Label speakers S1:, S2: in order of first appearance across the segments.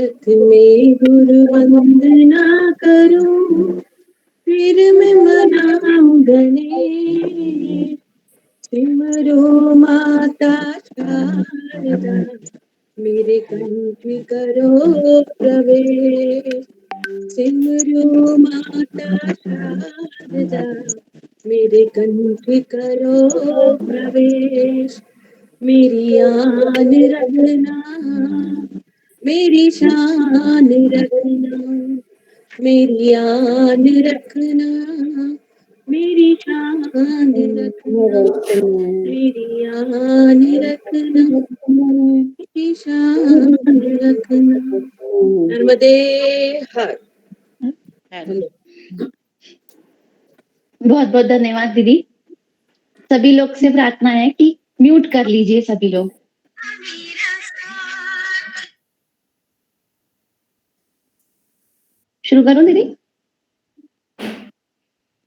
S1: रथ में गुरु वंदना करूं, फिर मैं मनाऊं गणेश। सिमरो माता शारदा, मेरे कंठ करो प्रवेश। सिमरो माता शारदा, मेरे कंठ करो प्रवेश। मेरी आन रखना, मेरी शान रखना, मेरी आन रखना, मेरी शान रखना, मेरी आन रखना, मेरी शान रखना। नर्मदे हर।
S2: बहुत बहुत धन्यवाद दीदी। सभी लोग से प्रार्थना है कि म्यूट कर लीजिए सभी लोग। शुरू करूं दीदी?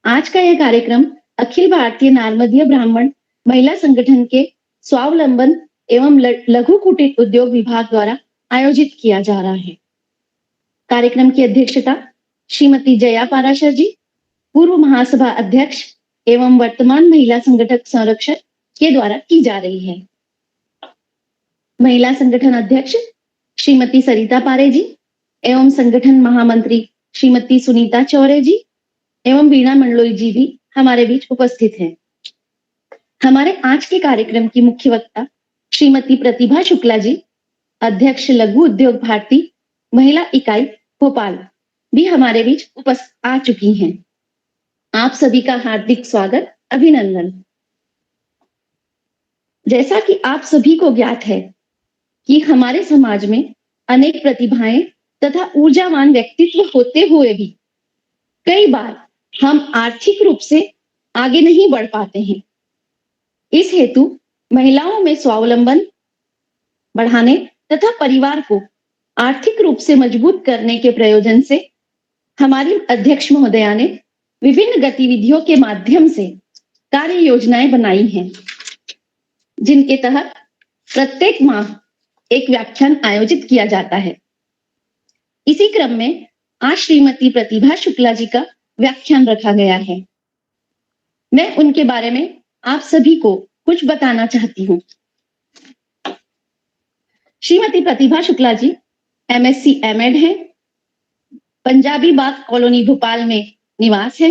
S2: आज का यह कार्यक्रम अखिल भारतीय नार्मदीय ब्राह्मण महिला संगठन के स्वावलंबन एवं लघु कुटीर उद्योग विभाग द्वारा आयोजित किया जा रहा है। कार्यक्रम की अध्यक्षता श्रीमती जया पाराशर जी, पूर्व महासभा अध्यक्ष एवं वर्तमान महिला संगठक संरक्षक के द्वारा की जा रही है। महिला संगठन अध्यक्ष श्रीमती सरिता पारे जी एवं संगठन महामंत्री श्रीमती सुनीता चौरे जी एवं वीणा मंडलोई जी भी हमारे बीच उपस्थित हैं। हमारे आज के कार्यक्रम की मुख्य वक्ता श्रीमती प्रतिभा शुक्ला जी, अध्यक्ष लघु उद्योग भारती महिला इकाई भोपाल, भी हमारे बीच उपस्थित आ चुकी हैं। आप सभी का हार्दिक स्वागत, अभिनंदन। जैसा कि आप सभी को ज्ञात है कि हमारे समाज में अनेक प्रतिभाएं तथा ऊर्जावान व्यक्तित्व होते हुए भी कई बार हम आर्थिक रूप से आगे नहीं बढ़ पाते हैं। इस हेतु महिलाओं में स्वावलंबन बढ़ाने तथा परिवार को आर्थिक रूप से मजबूत करने के प्रयोजन से हमारी अध्यक्ष महोदया ने विभिन्न गतिविधियों के माध्यम से कार्य योजनाएं बनाई हैं, जिनके तहत प्रत्येक माह एक व्याख्यान आयोजित किया जाता है। इसी क्रम में आज श्रीमती प्रतिभा शुक्ला जी का व्याख्यान रखा गया है। मैं उनके बारे में आप सभी को कुछ बताना चाहती हूँ। श्रीमती प्रतिभा शुक्ला जी MSc M.Ed है, पंजाबी बाग कॉलोनी भोपाल में निवास है।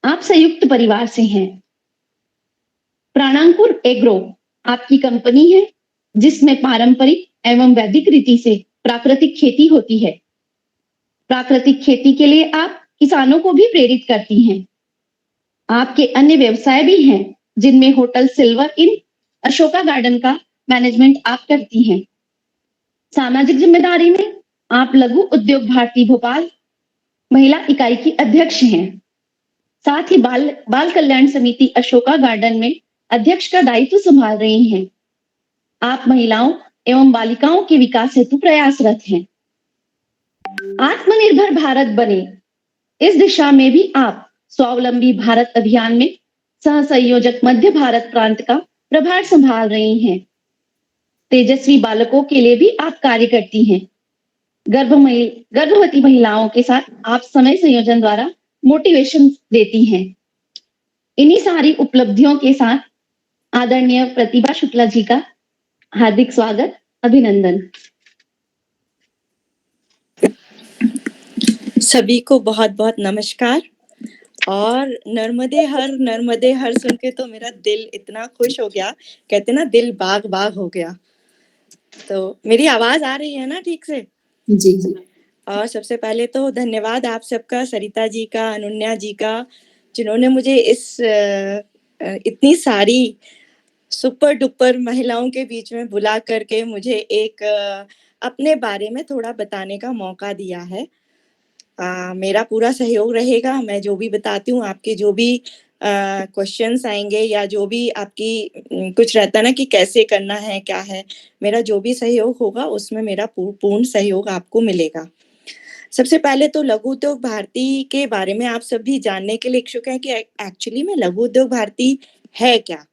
S2: आप संयुक्त परिवार से हैं। प्राणांकुर एग्रो आपकी कंपनी है, जिसमें पारंपरिक एवं वैदिक रीति से प्राकृतिक खेती होती है। प्राकृतिक खेती के लिए आप किसानों को भी प्रेरित करती हैं। आपके अन्य व्यवसाय भी हैं, जिनमें hotel Silver Inn Ashoka garden का मैनेजमेंट आप करती हैं। सामाजिक जिम्मेदारी में आप लघु उद्योग भारती भोपाल महिला इकाई की अध्यक्ष हैं। साथ ही बाल कल्याण समिति अशोका गार्डन में अध्यक्ष का दायित्व संभाल रही हैं। आप महिलाओं एवं बालिकाओं के विकास हेतु प्रयासरत हैं। आत्मनिर्भर भारत बने, इस दिशा में भी आप स्वावलंबी भारत अभियान में सह संयोजक मध्य भारत प्रांत का प्रभार संभाल रही हैं। तेजस्वी बालकों के लिए भी आप कार्य करती हैं। गर्भवती महिलाओं के साथ आप समय संयोजन द्वारा मोटिवेशन देती हैं। इन्हीं सारी उपलब्धियों के साथ आदरणीय प्रतिभा शुक्ला जी का हार्दिक स्वागत, अभिनंदन।
S3: सभी को बहुत बहुत नमस्कार। और नर्मदे हर सुन के तो मेरा दिल इतना खुश हो गया, कहते ना दिल बाग बाग हो गया। तो मेरी आवाज आ रही है ना ठीक से?
S1: जी जी।
S3: और सबसे पहले तो धन्यवाद आप सबका, सरिता जी का, अनुन्या जी का, जिन्होंने मुझे इस इतनी सारी सुपर डुपर महिलाओं के बीच में बुला करके मुझे एक अपने बारे में थोड़ा बताने का मौका दिया है। मेरा पूरा सहयोग रहेगा। मैं जो भी बताती हूँ, आपके जो भी क्वेश्चंस आएंगे या जो भी आपकी कुछ रहता ना कि कैसे करना है क्या है, मेरा जो भी सहयोग होगा उसमें मेरा पूर्ण सहयोग आपको मिलेगा। सबसे पहले तो लघु उद्योग भारती के बारे में आप सभी जानने के लिए इच्छुक हैं कि एक्चुअली में लघु उद्योग भारती है क्या।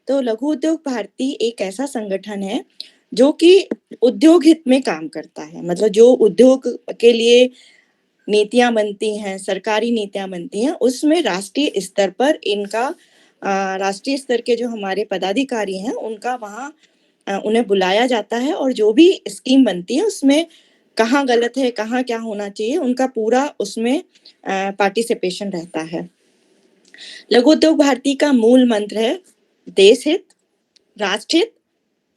S3: तो लघु उद्योग भारती एक ऐसा संगठन है जो कि उद्योग हित में काम करता है। मतलब जो उद्योग के लिए नीतियां बनती हैं, सरकारी नीतियां बनती हैं, उसमें राष्ट्रीय स्तर पर इनका राष्ट्रीय स्तर के जो हमारे पदाधिकारी हैं उनका वहाँ उन्हें बुलाया जाता है और जो भी स्कीम बनती है उसमें कहाँ गलत है, कहाँ क्या होना चाहिए, उनका पूरा उसमें पार्टिसिपेशन रहता है। लघु उद्योग भारती का मूल मंत्र है देश हित, राष्ट्र हित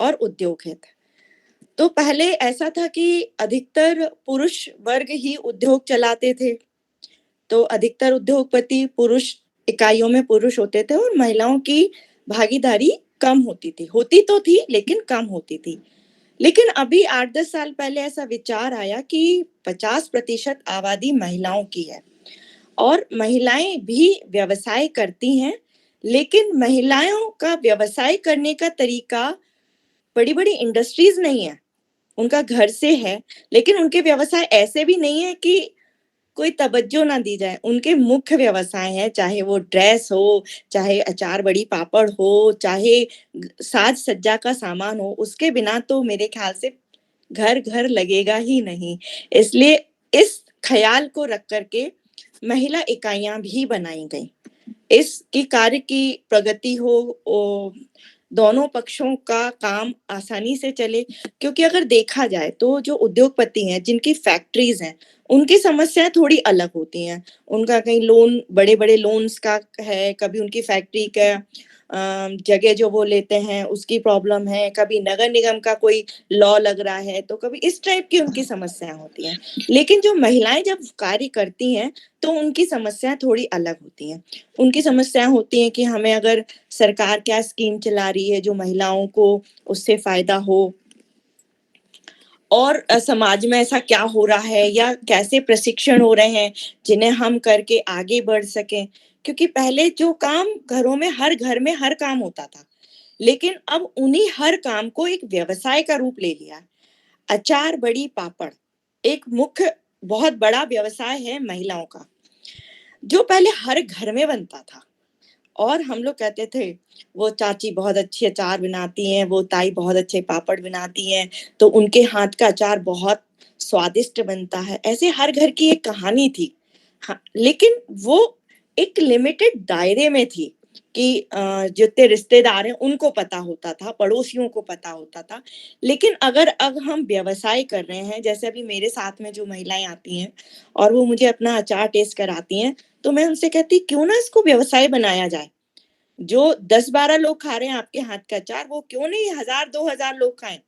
S3: और उद्योग हित। तो पहले ऐसा था कि अधिकतर पुरुष वर्ग ही उद्योग चलाते थे, तो अधिकतर उद्योगपति पुरुष इकाइयों में पुरुष होते थे और महिलाओं की भागीदारी कम होती तो थी लेकिन कम होती थी। लेकिन अभी 8-10 साल पहले ऐसा विचार आया कि 50% आबादी महिलाओं की है और महिलाएं भी व्यवसाय करती हैं, लेकिन महिलाओं का व्यवसाय करने का तरीका बड़ी बड़ी इंडस्ट्रीज नहीं है, उनका घर से है, लेकिन उनके व्यवसाय ऐसे भी नहीं है कि कोई तवज्जो ना दी जाए। उनके मुख्य व्यवसाय हैं, चाहे वो ड्रेस हो, चाहे अचार बड़ी पापड़ हो, चाहे साज सज्जा का सामान हो, उसके बिना तो मेरे ख्याल से घर घर लगेगा ही नहीं। इसलिए इस ख्याल को रख करके महिला इकाइयां भी बनाई गई, इसकी कार्य की प्रगति हो, दोनों पक्षों का काम आसानी से चले। क्योंकि अगर देखा जाए तो जो उद्योगपति हैं जिनकी फैक्ट्रीज हैं उनकी समस्याएं थोड़ी अलग होती हैं। उनका कहीं लोन, बड़े बड़े लोन्स का है, कभी उनकी फैक्ट्री का जगह जो वो लेते हैं उसकी प्रॉब्लम है, कभी नगर निगम का कोई लॉ लग रहा है, तो कभी इस टाइप की उनकी समस्याएं होती हैं। लेकिन जो महिलाएं जब कार्य करती हैं तो उनकी समस्याएं थोड़ी अलग होती हैं। उनकी समस्याएं होती हैं कि हमें अगर सरकार क्या स्कीम चला रही है जो महिलाओं को उससे फायदा हो, और समाज में ऐसा क्या हो रहा है या कैसे प्रशिक्षण हो रहे हैं जिन्हें हम करके आगे बढ़ सकें। क्योंकि पहले जो काम घरों में, हर घर में हर काम होता था, लेकिन अब उन्हीं हर काम को एक व्यवसाय का रूप ले लिया है। अचार बड़ी पापड़ एक मुख्य बहुत बड़ा व्यवसाय है महिलाओं का, जो पहले हर घर में बनता था। और हम लोग कहते थे वो चाची बहुत अच्छी अचार बनाती हैं, वो ताई बहुत अच्छे पापड़ बनाती हैं, तो उनके हाथ का अचार बहुत स्वादिष्ट बनता है। ऐसे हर घर की एक कहानी थी। हाँ, लेकिन वो एक लिमिटेड दायरे में थी कि जितने रिश्तेदार हैं उनको पता होता था, पड़ोसियों को पता होता था। लेकिन अगर अब हम व्यवसाय कर रहे हैं, जैसे अभी मेरे साथ में जो महिलाएं आती हैं और वो मुझे अपना अचार टेस्ट कराती हैं, तो मैं उनसे कहती क्यों ना इसको व्यवसाय बनाया जाए। जो 10-12 लोग खा रहे हैं आपके हाथ का अचार, वो क्यों नहीं 1000-2000 लोग खाएं।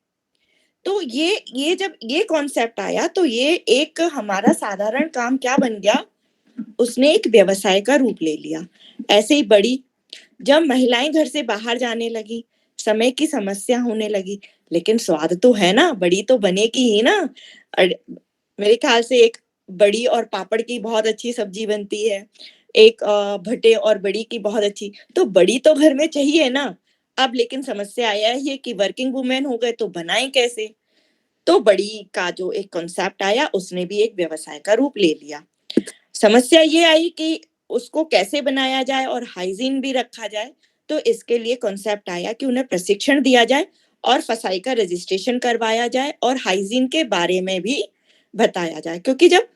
S3: तो ये जब ये कॉन्सेप्ट आया तो ये एक हमारा साधारण काम क्या बन गया, उसने एक व्यवसाय का रूप ले लिया। ऐसे ही बड़ी, जब महिलाएं घर से बाहर जाने लगी, समय की समस्या होने लगी, लेकिन स्वाद तो है ना, बड़ी तो बनेगी ही ना। मेरे ख्याल से एक बड़ी और पापड़ की बहुत अच्छी सब्जी बनती है, एक भटे और बड़ी की बहुत अच्छी, तो बड़ी तो घर में चाहिए ना। अब लेकिन समस्या आया है कि वर्किंग वुमेन हो गए तो बनाएं कैसे। तो बड़ी का जो एक कॉन्सेप्ट आया उसने भी एक व्यवसाय का रूप ले लिया। समस्या ये आई कि उसको कैसे बनाया जाए और हाइजीन भी रखा जाए। तो इसके लिए कॉन्सेप्ट आया कि उन्हें प्रशिक्षण दिया जाए और फसाई का रजिस्ट्रेशन करवाया जाए और हाइजीन के बारे में भी बताया जाए। क्योंकि जब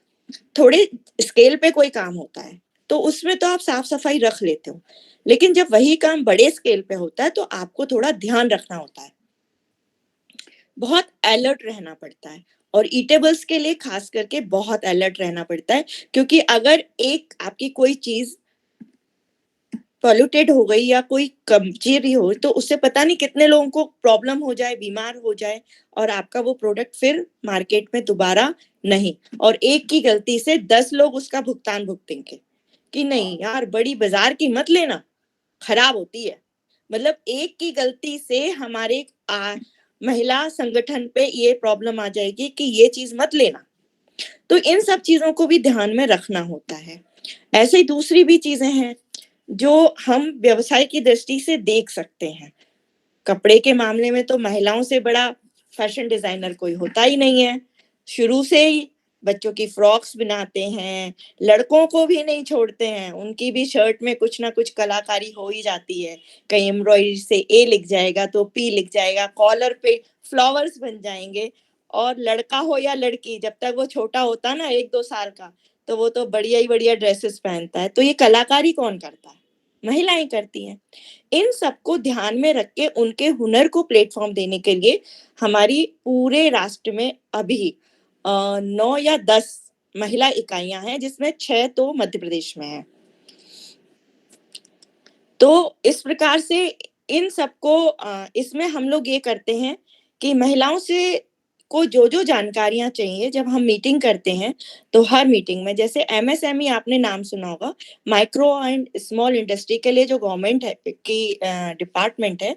S3: थोड़े स्केल पे कोई काम होता है तो उसमें तो आप साफ सफाई रख लेते हो, लेकिन जब वही काम बड़े स्केल पे होता है तो आपको थोड़ा ध्यान रखना होता है, बहुत अलर्ट रहना पड़ता है। और ईटेबल्स के लिए खास करके बहुत अलर्ट रहना पड़ता है, क्योंकि अगर एक आपकी कोई चीज पॉल्यूटेड हो गई या कोई कमजोरी हो तो उससे पता नहीं कितने लोगों को प्रॉब्लम हो जाए, बीमार हो जाए, और आपका वो प्रोडक्ट फिर मार्केट में दोबारा नहीं, और एक की गलती से 10 लोग उसका भुगतान भुगतेंगे कि नहीं यार बड़ी बाजार की मत लेना, खराब होती है। मतलब एक की गलती से हमारे महिला संगठन पे ये प्रॉब्लम आ जाएगी कि ये चीज मत लेना। तो इन सब चीजों को भी ध्यान में रखना होता है। ऐसे ही दूसरी भी चीजें हैं जो हम व्यवसाय की दृष्टि से देख सकते हैं। कपड़े के मामले में तो महिलाओं से बड़ा फैशन डिजाइनर कोई होता ही नहीं है। शुरू से ही बच्चों की फ्रॉक्स बनाते हैं, लड़कों को भी नहीं छोड़ते हैं, उनकी भी शर्ट में कुछ ना कुछ कलाकारी हो ही जाती है। कहीं एम्ब्रॉयडरी से ए लिख जाएगा तो पी लिख जाएगा, कॉलर पे फ्लावर्स बन जाएंगे। और लड़का हो या लड़की, जब तक वो छोटा होता ना 1-2 साल का, तो वो तो बढ़िया ही बढ़िया ड्रेसेस पहनता है। तो ये कलाकारी कौन करता है? महिलाएं करती हैं। इन सबको ध्यान में रख के उनके हुनर को प्लेटफॉर्म देने के लिए हमारी पूरे राष्ट्र में अभी 9 या 10 महिला इकाइयां हैं, जिसमें 6 तो मध्य प्रदेश में है। तो इस प्रकार से इन सबको इसमें हम लोग ये करते हैं कि महिलाओं से को जो जानकारियां चाहिए, जब हम मीटिंग करते हैं तो हर मीटिंग में, जैसे एमएसएमई आपने नाम सुना होगा, माइक्रो एंड स्मॉल इंडस्ट्री के लिए जो गवर्नमेंट है की डिपार्टमेंट है,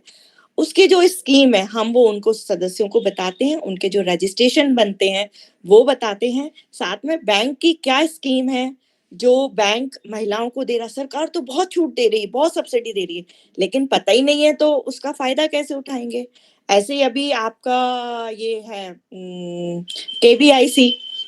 S3: उसकी जो स्कीम है हम वो उनको सदस्यों को बताते हैं, उनके जो रजिस्ट्रेशन बनते हैं वो बताते हैं। साथ में बैंक की क्या स्कीम है, जो बैंक महिलाओं को दे रहा, सरकार तो बहुत छूट दे रही है, बहुत सब्सिडी दे रही है, लेकिन पता ही नहीं है तो उसका फायदा कैसे उठाएंगे। ऐसे ही अभी आपका ये है केवीआईसी,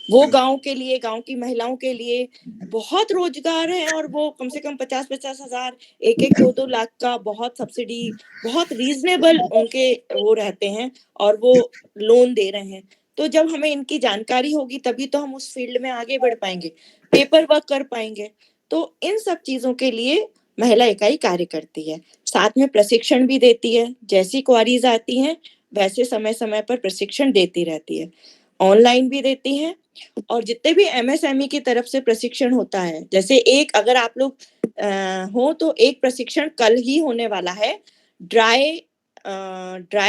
S3: वो गांव के लिए, गांव की महिलाओं के लिए बहुत रोजगार है, और वो कम से कम 50-50 हजार, 1-1, 2-2 लाख का बहुत सब्सिडी, बहुत रीजनेबल उनके वो रहते हैं, और वो लोन दे रहे हैं। तो जब हमें इनकी जानकारी होगी तभी तो हम उस फील्ड में आगे बढ़ पाएंगे, पेपर वर्क कर पाएंगे। तो इन सब चीजों के लिए महिला इकाई कार्य करती है। साथ में प्रशिक्षण भी देती है, जैसी क्वारीज आती हैं वैसे समय समय पर प्रशिक्षण देती रहती है, ऑनलाइन भी देती है। और जितने भी एमएसएमई की तरफ से प्रशिक्षण होता है, जैसे एक अगर आप लोग हो तो एक प्रशिक्षण कल ही होने वाला है ड्राई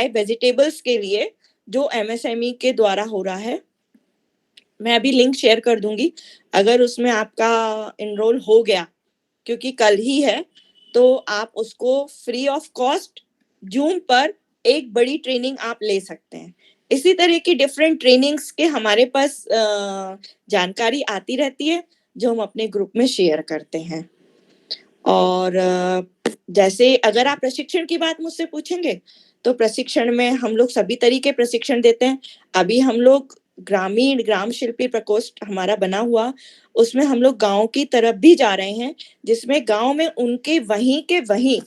S3: वेजिटेबल्स के लिए, जो एमएसएमई के द्वारा हो रहा है। मैं अभी लिंक शेयर कर दूंगी, अगर उसमें आपका एनरोल हो गया, क्योंकि कल ही है, तो आप उसको फ्री ऑफ कॉस्ट जूम पर एक बड़ी ट्रेनिंग आप ले सकते हैं। इसी तरह की डिफरेंट ट्रेनिंग्स के हमारे पास जानकारी आती रहती है, जो हम अपने ग्रुप में शेयर करते हैं। और जैसे अगर आप प्रशिक्षण की बात मुझसे पूछेंगे, तो प्रशिक्षण में हम लोग सभी तरीके प्रशिक्षण देते हैं। अभी हम लोग ग्रामीण ग्राम शिल्पी प्रकोष्ठ हमारा बना हुआ, उसमें हम लोग गांव की तरफ भी जा रहे हैं, जिसमें गांव में उनके वहीं के वहीं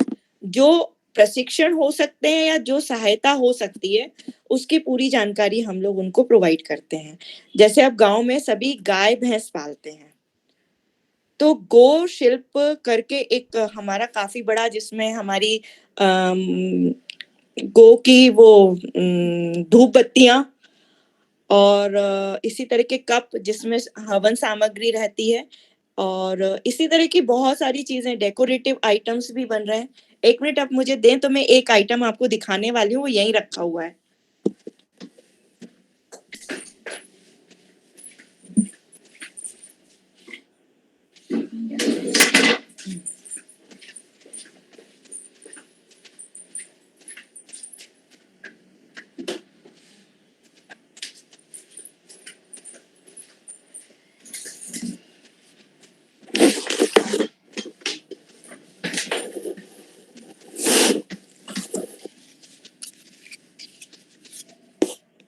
S3: जो प्रशिक्षण हो सकते हैं या जो सहायता हो सकती है, उसकी पूरी जानकारी हम लोग उनको प्रोवाइड करते हैं। जैसे अब गांव में सभी गाय भैंस पालते हैं, तो गो शिल्प करके एक हमारा काफी बड़ा, जिसमें हमारी गो की वो धूप बत्तियां और इसी तरह के कप जिसमें हवन सामग्री रहती है, और इसी तरह की बहुत सारी चीजें, डेकोरेटिव आइटम्स भी बन रहे हैं। 1 मिनट आप मुझे दें तो मैं एक आइटम आपको दिखाने वाली हूँ, वो यहीं रखा हुआ है।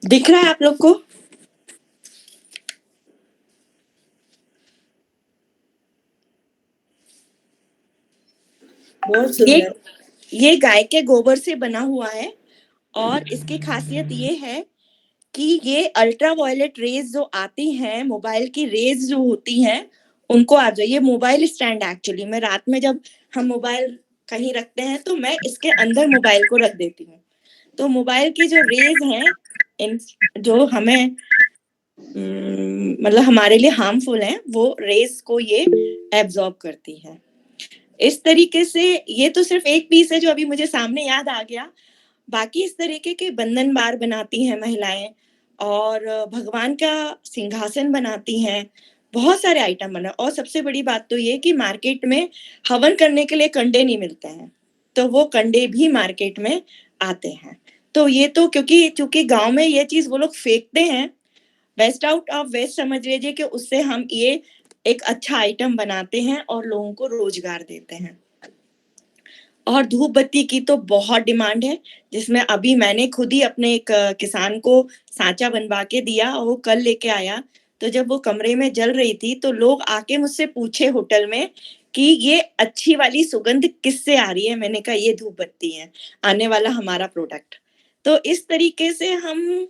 S3: दिख रहा है आप लोग को? बहुत सुंदर। ये गाय के गोबर से बना हुआ है, और इसकी खासियत ये है कि ये अल्ट्रा वायलेट रेज जो आती हैं, मोबाइल की रेज जो होती हैं, उनको आ जाए। ये मोबाइल स्टैंड एक्चुअली में रात में जब हम मोबाइल कहीं रखते हैं तो मैं इसके अंदर मोबाइल को रख देती हूँ, तो मोबाइल की जो रेज हैं, इन जो हमें मतलब हमारे लिए हार्मफुल हैं, वो रेज को ये एब्जॉर्ब करती है। इस तरीके से ये तो सिर्फ एक पीस है जो अभी मुझे सामने याद आ गया। बाकी इस तरीके के बंधन बार बनाती हैं महिलाएं, और भगवान का सिंहासन बनाती हैं, बहुत सारे आइटम बना। और सबसे बड़ी बात तो ये कि मार्केट में हवन करने के लिए कंडे नहीं मिलते हैं, तो वो कंडे भी मार्केट में आते हैं। तो ये तो क्योंकि गांव में ये चीज वो लोग फेंकते हैं, वेस्ट आउट ऑफ वेस्ट समझ लीजिए कि उससे हम ये एक अच्छा आइटम बनाते हैं और लोगों को रोजगार देते हैं। और धूप बत्ती की तो बहुत डिमांड है, जिसमें अभी मैंने खुद ही अपने एक किसान को सांचा बनवा के दिया, और वो कल लेके आया। तो जब वो कमरे में जल रही थी तो लोग आके मुझसे पूछे होटल में कि ये अच्छी वाली सुगंध किससे आ रही है। मैंने कहा ये धूप बत्ती है, आने वाला हमारा प्रोडक्ट। तो इस तरीके से हम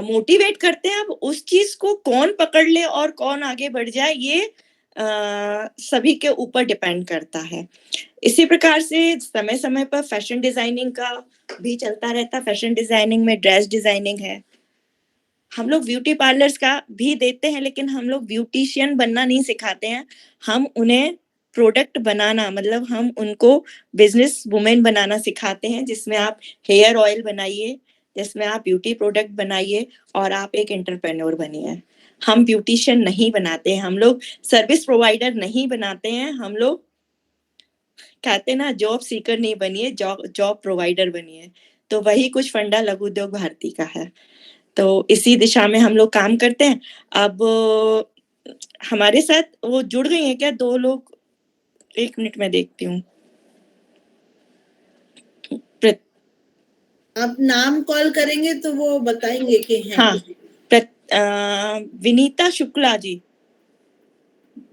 S3: मोटिवेट करते हैं। अब उस चीज को कौन पकड़ ले और कौन आगे बढ़ जाए, ये सभी के ऊपर डिपेंड करता है। इसी प्रकार से समय समय पर फैशन डिजाइनिंग का भी चलता रहता। फैशन डिजाइनिंग में ड्रेस डिजाइनिंग है, हम लोग ब्यूटी पार्लर्स का भी देते हैं, लेकिन हम लोग ब्यूटिशियन बनना नहीं सिखाते हैं। हम उन्हें प्रोडक्ट बनाना, मतलब हम उनको बिजनेस वुमेन बनाना सिखाते हैं, जिसमें आप हेयर ऑयल बनाइए, जिसमें आप ब्यूटी प्रोडक्ट बनाइए और आप एक एंटरप्रेन्योर बनिए। हम ब्यूटिशियन नहीं बनाते हैं, हम लोग सर्विस प्रोवाइडर नहीं बनाते हैं, हम लोग कहते हैं ना, जॉब सीकर नहीं बनिए, जॉब प्रोवाइडर बनिए। तो वही कुछ फंडा लघु उद्योग भारती का है। तो इसी दिशा में हम लोग काम करते हैं। अब हमारे साथ वो जुड़ गई हैं क्या 2 लोग? 1 मिनट में देखती हूँ।
S4: आप नाम कॉल करेंगे तो वो बताएंगे कि हैं।
S3: हाँ, विनीता शुक्ला जी।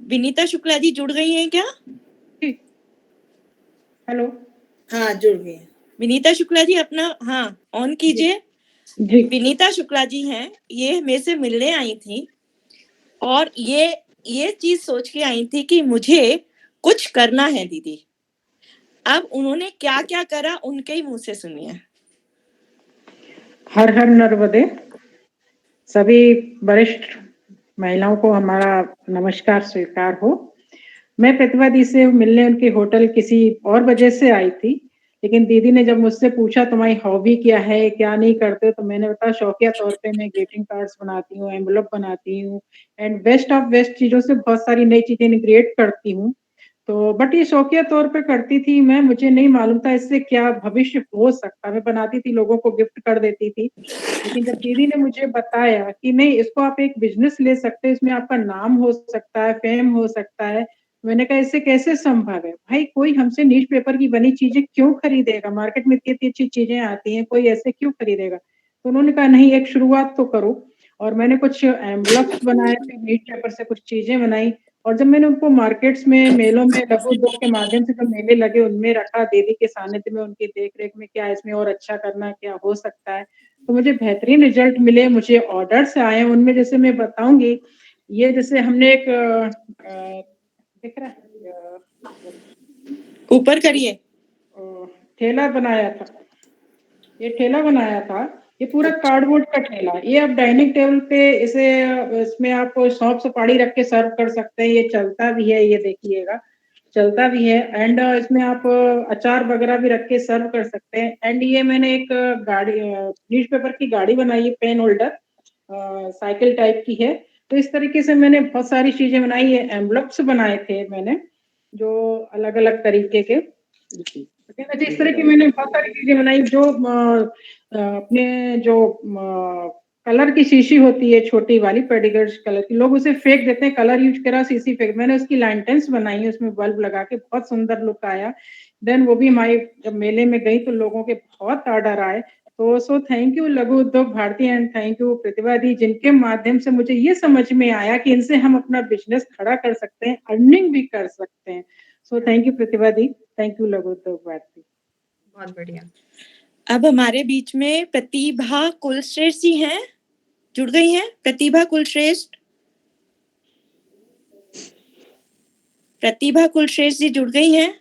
S3: विनीता शुक्ला जी जुड़ गई हैं क्या?
S1: हेलो,
S4: हाँ जुड़ गए।
S3: विनीता शुक्ला जी अपना ऑन कीजिए। विनीता शुक्ला जी हैं, ये मेरे से मिलने आई थी और ये चीज सोच के आई थी कि मुझे कुछ करना है दीदी। अब उन्होंने क्या क्या करा, उनके ही मुंह से सुनिए।
S1: हर हर नर्मदे। सभी वरिष्ठ महिलाओं को हमारा नमस्कार स्वीकार हो। मैं प्रतिभा दी से मिलने उनके होटल किसी और वजह से आई थी, लेकिन दीदी ने जब मुझसे पूछा तुम्हारी हॉबी क्या है, क्या नहीं करते, तो मैंने बताया शौकिया तौर पे मैं ग्रीटिंग कार्ड्स बनाती हूँ, एनवेलप बनाती हूँ एंड बेस्ट ऑफ बेस्ट चीजों से बहुत सारी नई चीजें क्रिएट करती हूँ। तो बट ये शौकिया तौर पे करती थी मैं, मुझे नहीं मालूम था इससे क्या भविष्य हो सकता। मैं बनाती थी, लोगों को गिफ्ट कर देती थी, लेकिन जब दीदी ने मुझे बताया कि नहीं, इसको आप एक बिजनेस ले सकते हैं, इसमें आपका नाम हो सकता है, फेम हो सकता है, मैंने कहा इससे कैसे संभव है भाई? कोई हमसे न्यूज पेपर की बनी चीजें क्यों खरीदेगा? मार्केट में इतनी अच्छी चीजें आती हैं, कोई ऐसे क्यों खरीदेगा? तो उन्होंने कहा नहीं, एक शुरुआत तो करो। और मैंने कुछ एम्बलप्स बनाए थे, न्यूज पेपर से कुछ चीजें बनाई, और जब मैंने उनको मार्केट्स में, मेलों में, लघु उद्योग के माध्यम से जो मेले लगे उनमें रखा, दीदी के सानिध्य में, उनकी देख रेख में, क्या इसमें और अच्छा करना, क्या हो सकता है, तो मुझे बेहतरीन रिजल्ट मिले, मुझे ऑर्डर्स आए। उनमें जैसे मैं बताऊंगी, ये जैसे हमने एक दिख रहा है,
S3: ऊपर करिए,
S1: ठेला बनाया था। ये ठेला बनाया था, ये पूरा कार्डबोर्ड का ठेला। ये आप डाइनिंग टेबल पे इसे, इसमें आप सौंफ सुपारी रख के सर्व कर सकते हैं। ये चलता भी है, ये देखिएगा चलता भी है। एंड इसमें आप अचार वगैरह भी रख के सर्व कर सकते हैं। एंड ये मैंने एक गाड़ी, न्यूज़पेपर की गाड़ी बनाई है, पेन होल्डर, साइकिल टाइप की है। तो इस तरीके से मैंने बहुत सारी चीजें बनाई है। एम्बलप्स बनाए थे मैंने, जो अलग अलग तरीके के, इस तरह की मैंने बहुत सारी चीजें बनाई। जो अपने जो कलर की शीशी होती है, छोटी वाली पेडिगर्स कलर की, लोग उसे फेंक देते हैं, कलर यूज करा, शीशी फेंक, मैंने उसकी लैंटेंस बनाई है, उसमें बल्ब लगा के बहुत सुंदर लुक आया। देन वो भी हमारे जब मेले में गई तो लोगों के बहुत ऑर्डर आए। तो सो थैंक यू लघु उद्योग भारती एंड थैंक यू प्रतिभा दी, जिनके माध्यम से मुझे ये समझ में आया कि इनसे हम अपना बिजनेस खड़ा कर सकते हैं, अर्निंग भी कर सकते हैं। So thank you Pratibha the, thank you लघु उद्योग भारती।
S4: बहुत बढ़िया।
S3: अब हमारे बीच में प्रतिभा कुलश्रेष्ठ जी हैं, जुड़ गई हैं। प्रतिभा कुलश्रेष्ठ, प्रतिभा कुलश्रेष्ठ जी जुड़ गई हैं।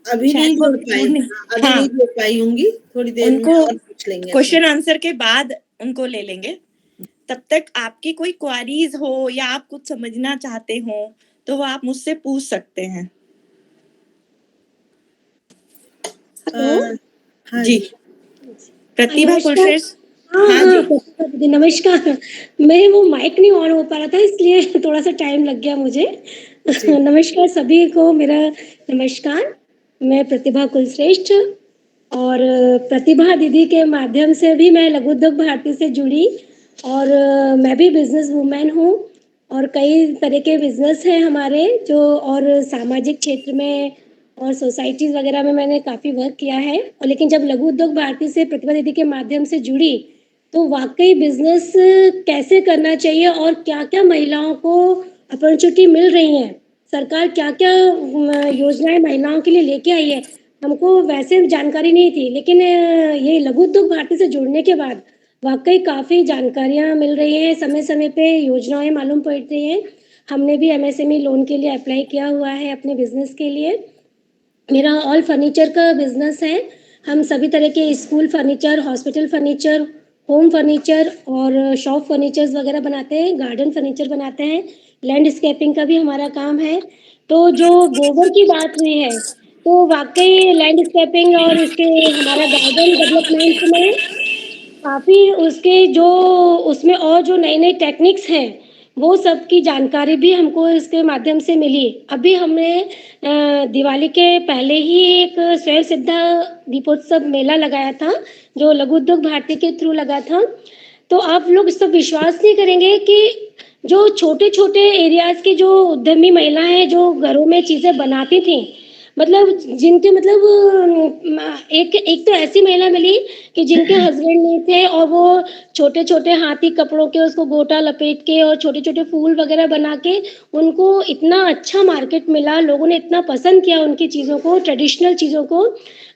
S4: अभी नहीं जुड़ पाई, अभी नहीं जुड़ पाई होंगी, थोड़ी देर में
S3: उनको
S4: और पूछ लेंगे।
S3: क्वेश्चन आंसर के बाद उनको ले लेंगे। तब तक आपकी कोई क्वारीज हो या आप कुछ समझना चाहते हो तो वो आप मुझसे पूछ सकते हैं।
S4: हाँ
S3: जी, प्रतिभा कुलश्रेष्ठ।
S5: हाँ जी, नमस्कार। मैं वो माइक नहीं ऑन हो पा रहा था, इसलिए थोड़ा सा टाइम लग गया मुझे। नमस्कार सभी को, मेरा नमस्कार। मैं प्रतिभा कुलश्रेष्ठ, और प्रतिभा दीदी के माध्यम से भी मैं लघु उद्योग भारती से जुड़ी, और मैं भी बिजनेस वुमेन हूँ, और कई तरह के बिजनेस हैं हमारे जो, और सामाजिक क्षेत्र में और सोसाइटीज वगैरह में मैंने काफ़ी वर्क किया है। और लेकिन जब लघु उद्योग भारती से प्रतिभा दीदी के माध्यम से जुड़ी, तो वाकई बिजनेस कैसे करना चाहिए और क्या-क्या महिलाओं को अपॉर्चुनिटी मिल रही हैं, सरकार क्या-क्या योजनाएं महिलाओं के लिए लेके आई है, हमको वैसे जानकारी नहीं थी, लेकिन ये लघु उद्योग भारती से जुड़ने के बाद वाक़ई काफ़ी जानकारियाँ मिल रही हैं, समय-समय पे योजनाएँ मालूम पड़ रही हैं। हमने भी एमएसएमई लोन के लिए अप्लाई किया हुआ है अपने बिज़नेस के लिए। मेरा ऑल फर्नीचर का बिज़नेस है। हम सभी तरह के school furniture, hospital furniture, home furniture और शॉप फर्नीचर्स वगैरह बनाते हैं, गार्डन फर्नीचर बनाते हैं, लैंडस्केपिंग का भी हमारा काम है। तो जो गोबर की बात हुई है, तो वाक़ई लैंडस्केपिंग और इसके हमारा गार्डन डेवलपमेंट में काफ़ी उसके जो उसमें और जो नई-नई टेक्निक्स हैं, वो सब की जानकारी भी हमको इसके माध्यम से मिली। अभी हमने दिवाली के पहले ही एक स्वयं सिद्धा दीपोत्सव मेला लगाया था, जो लघु उद्योग भारती के थ्रू लगा था। तो आप लोग इस पर विश्वास नहीं करेंगे कि जो छोटे-छोटे एरियाज़ की जो उद्यमी महिलाएँ हैं, जो घरों में चीज़ें बनाती थीं, मतलब जिनके मतलब एक एक तो ऐसी महिला मिली कि जिनके हस्बैंड नहीं थे और वो छोटे-छोटे हाथी कपड़ों के उसको गोटा लपेट के और छोटे-छोटे फूल वगैरह बना के उनको इतना अच्छा मार्केट मिला, लोगों ने इतना पसंद किया उनकी चीज़ों को, ट्रेडिशनल चीज़ों को,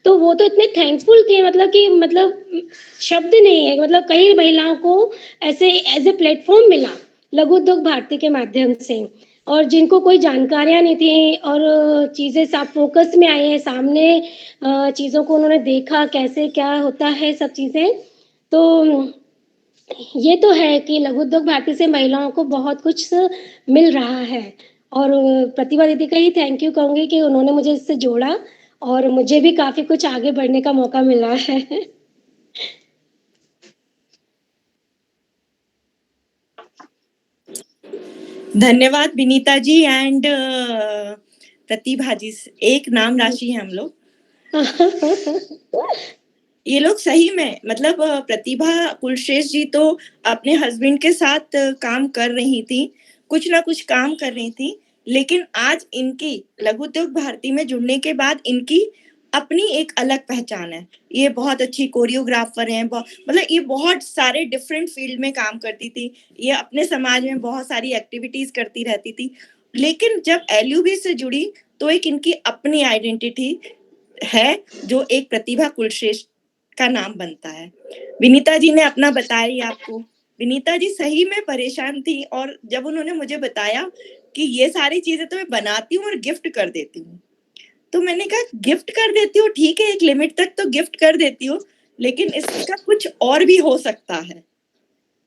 S5: तो वो तो इतने थैंकफुल थे मतलब कि मतलब शब्द नहीं है, मतलब कई महिलाओं को ऐसे एज़ अ प्लेटफ़ॉर्म मिला, लघु उद्योग भारती के माध्यम से। और जिनको कोई जानकारियाँ नहीं थी और चीज़ें सब फ़ोकस में आई हैं, सामने चीज़ों को उन्होंने देखा कैसे क्या होता है सब चीज़ें। तो ये तो है कि लघु उद्योग भारती से महिलाओं को बहुत कुछ मिल रहा है और प्रतिभा दीदी का ही थैंक यू कहूँगी कि उन्होंने मुझे इससे जोड़ा और मुझे भी काफ़ी कुछ आगे बढ़ने का मौका मिला है।
S3: धन्यवाद विनीता जी एंड प्रतिभा जी। एक नाम राशि है हम लोग। ये लोग सही में मतलब प्रतिभा कुलश्रेष्ठ जी तो अपने हस्बैंड के साथ काम कर रही थी, कुछ ना कुछ काम कर रही थी, लेकिन आज इनकी लघु उद्योग भारती में जुड़ने के बाद इनकी अपनी एक अलग पहचान है। ये बहुत अच्छी कोरियोग्राफर हैं, मतलब ये बहुत सारे डिफरेंट फील्ड में काम करती थी। ये अपने समाज में बहुत सारी एक्टिविटीज करती रहती थी, लेकिन जब एलयूबी से जुड़ी तो एक इनकी अपनी आइडेंटिटी है जो एक प्रतिभा कुलश्रेष्ठ का नाम बनता है। विनीता जी ने अपना बताया ही आपको। विनीता जी सही में परेशान थी और जब उन्होंने मुझे बताया कि ये सारी चीजें तो मैं बनाती हूँ और गिफ्ट कर देती हूँ, तो मैंने कहा गिफ्ट कर देती हो ठीक है, एक लिमिट तक तो गिफ्ट कर देती हो, लेकिन इसका कुछ और भी हो सकता है।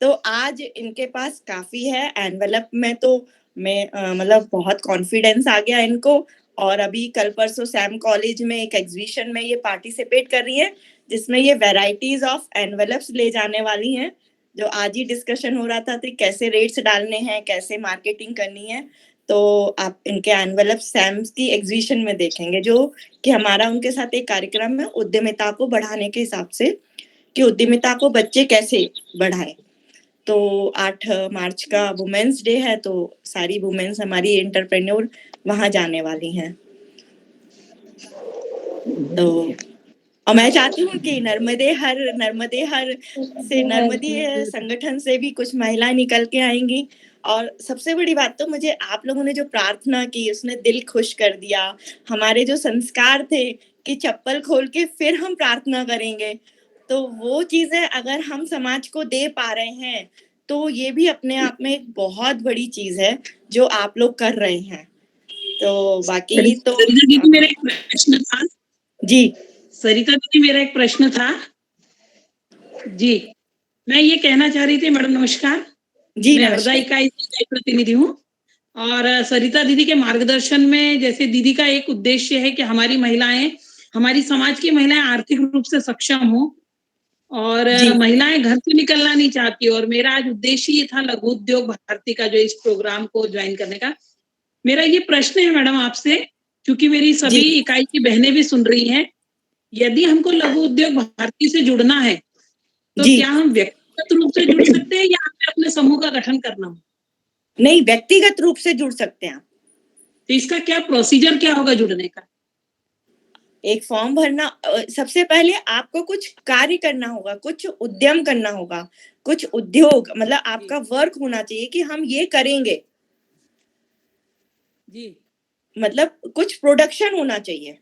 S3: तो आज इनके पास काफी है एनवेलप में, तो मैं मतलब बहुत कॉन्फिडेंस आ गया इनको। और अभी कल परसों सैम कॉलेज में एक एग्जीबिशन में ये पार्टिसिपेट कर रही है, जिसमें ये वैरायटीज ऑफ एनवेलप्स ले जाने वाली हैं, जो आज ही डिस्कशन हो रहा था कि कैसे रेट्स डालने हैं, कैसे मार्केटिंग करनी है। तो आप इनके एनवेलप सैम्स की एग्जीबिशन में देखेंगे, जो कि हमारा उनके साथ एक कार्यक्रम है उद्यमिता को बढ़ाने के हिसाब से, कि उद्यमिता को बच्चे कैसे बढ़ाएं। तो 8 मार्च का वुमेन्स डे है, तो सारी वुमेन्स हमारी एंटरप्रेन्योर वहां जाने वाली हैं। तो और मैं चाहती हूँ कि नर्मदे हर से नर्मदीय संगठन से भी कुछ महिलाएं निकल के आएंगी। और सबसे बड़ी बात तो मुझे आप लोगों ने जो प्रार्थना की उसने दिल खुश कर दिया। हमारे जो संस्कार थे कि चप्पल खोल के फिर हम प्रार्थना करेंगे, तो वो चीजें अगर हम समाज को दे पा रहे हैं तो ये भी अपने आप में एक बहुत बड़ी चीज है जो आप लोग कर रहे हैं। तो बाकी तो
S6: सरिता दीदी मेरा एक प्रश्न था।
S3: जी
S6: सरिता दीदी मेरा एक प्रश्न था जी। मैं ये कहना चाह रही थी, मैडम नमस्कार
S3: जी,
S6: मैं
S3: नमस्कार।
S6: हृदय इकाई से प्रतिनिधि हूँ और सरिता दीदी के मार्गदर्शन में जैसे दीदी का एक उद्देश्य है कि हमारी महिलाएं, हमारी समाज की महिलाएं आर्थिक रूप से सक्षम हो और महिलाएं घर से निकलना नहीं चाहती। और मेरा आज उद्देश्य ये था लघु उद्योग भारती का जो इस प्रोग्राम को ज्वाइन करने का। मेरा ये प्रश्न है मैडम आपसे, क्योंकि मेरी सभी इकाई की बहनें भी सुन रही हैं, यदि हमको लघु उद्योग भारती से जुड़ना है तो क्या हम व्यक्तिगत रूप से जुड़ सकते हैं या हमें अपने समूह का गठन करना हो?
S3: नहीं, व्यक्तिगत रूप से जुड़ सकते हैं आप।
S6: तो इसका क्या प्रोसीजर क्या होगा जुड़ने का?
S3: एक फॉर्म भरना, सबसे पहले आपको कुछ कार्य करना होगा, कुछ उद्यम करना होगा, कुछ उद्योग, मतलब आपका वर्क होना चाहिए कि हम ये करेंगे जी, मतलब कुछ प्रोडक्शन होना चाहिए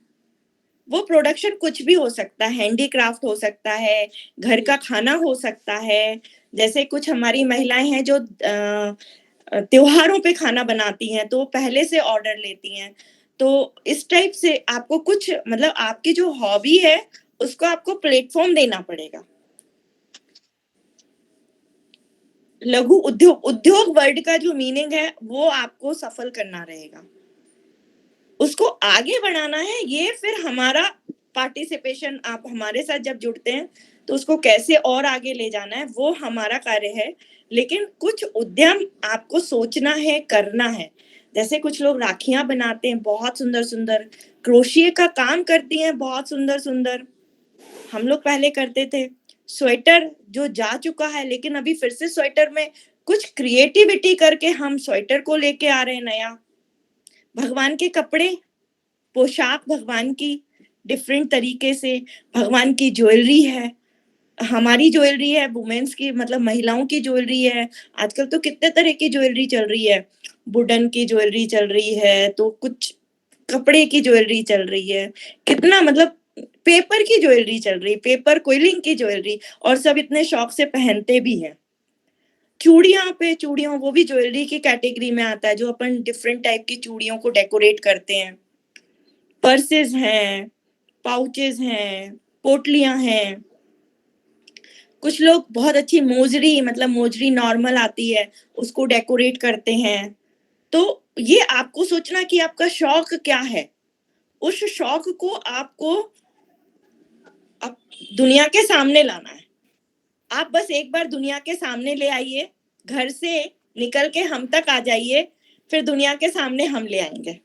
S3: वो प्रोडक्शन कुछ भी हो सकता है, हैंडीक्राफ्ट हो सकता है, घर का खाना हो सकता है। जैसे कुछ हमारी महिलाएं हैं जो त्योहारों पे खाना बनाती हैं, तो वो पहले से ऑर्डर लेती हैं। तो इस टाइप से आपको कुछ मतलब आपकी जो हॉबी है उसको आपको प्लेटफॉर्म देना पड़ेगा। लघु उद्योग वर्ड का जो मीनिंग है वो आपको सफल करना रहेगा, उसको आगे बढ़ाना है। ये फिर हमारा पार्टिसिपेशन, आप हमारे साथ जब जुड़ते हैं तो उसको कैसे और आगे ले जाना है वो हमारा कार्य है। लेकिन कुछ उद्यम आपको सोचना है, करना है। जैसे कुछ लोग राखियां बनाते हैं बहुत सुंदर सुंदर, क्रोशिया का काम करती हैं बहुत सुंदर सुंदर, हम लोग पहले करते थे। स्वेटर जो जा चुका है, लेकिन अभी फिर से स्वेटर में कुछ क्रिएटिविटी करके हम स्वेटर को लेके आ रहे हैं नया। भगवान के कपड़े, पोशाक भगवान की डिफरेंट तरीके से, भगवान की ज्वेलरी है, हमारी ज्वेलरी है, वुमेन्स की मतलब महिलाओं की ज्वेलरी है। आजकल तो कितने तरह की ज्वेलरी चल रही है, वुडन की ज्वेलरी चल रही है, तो कुछ कपड़े की ज्वेलरी चल रही है, कितना मतलब पेपर की ज्वेलरी चल रही, पेपर क्विलिंग की ज्वेलरी, और सब इतने शौक से पहनते भी हैं। चूड़ियां वो भी ज्वेलरी की कैटेगरी में आता है, जो अपन डिफरेंट टाइप की चूड़ियों को डेकोरेट करते हैं। पर्सेस हैं, पाउचेस हैं, पोटलियां हैं। कुछ लोग बहुत अच्छी मोजरी, मतलब मोजरी नॉर्मल आती है, उसको डेकोरेट करते हैं। तो ये आपको सोचना कि आपका शौक क्या है, उस शौक को आपको दुनिया के सामने लाना है। आप बस एक बार दुनिया के सामने ले आइए, घर से निकल के हम तक आ जाइए, फिर दुनिया के सामने हम ले आएंगे।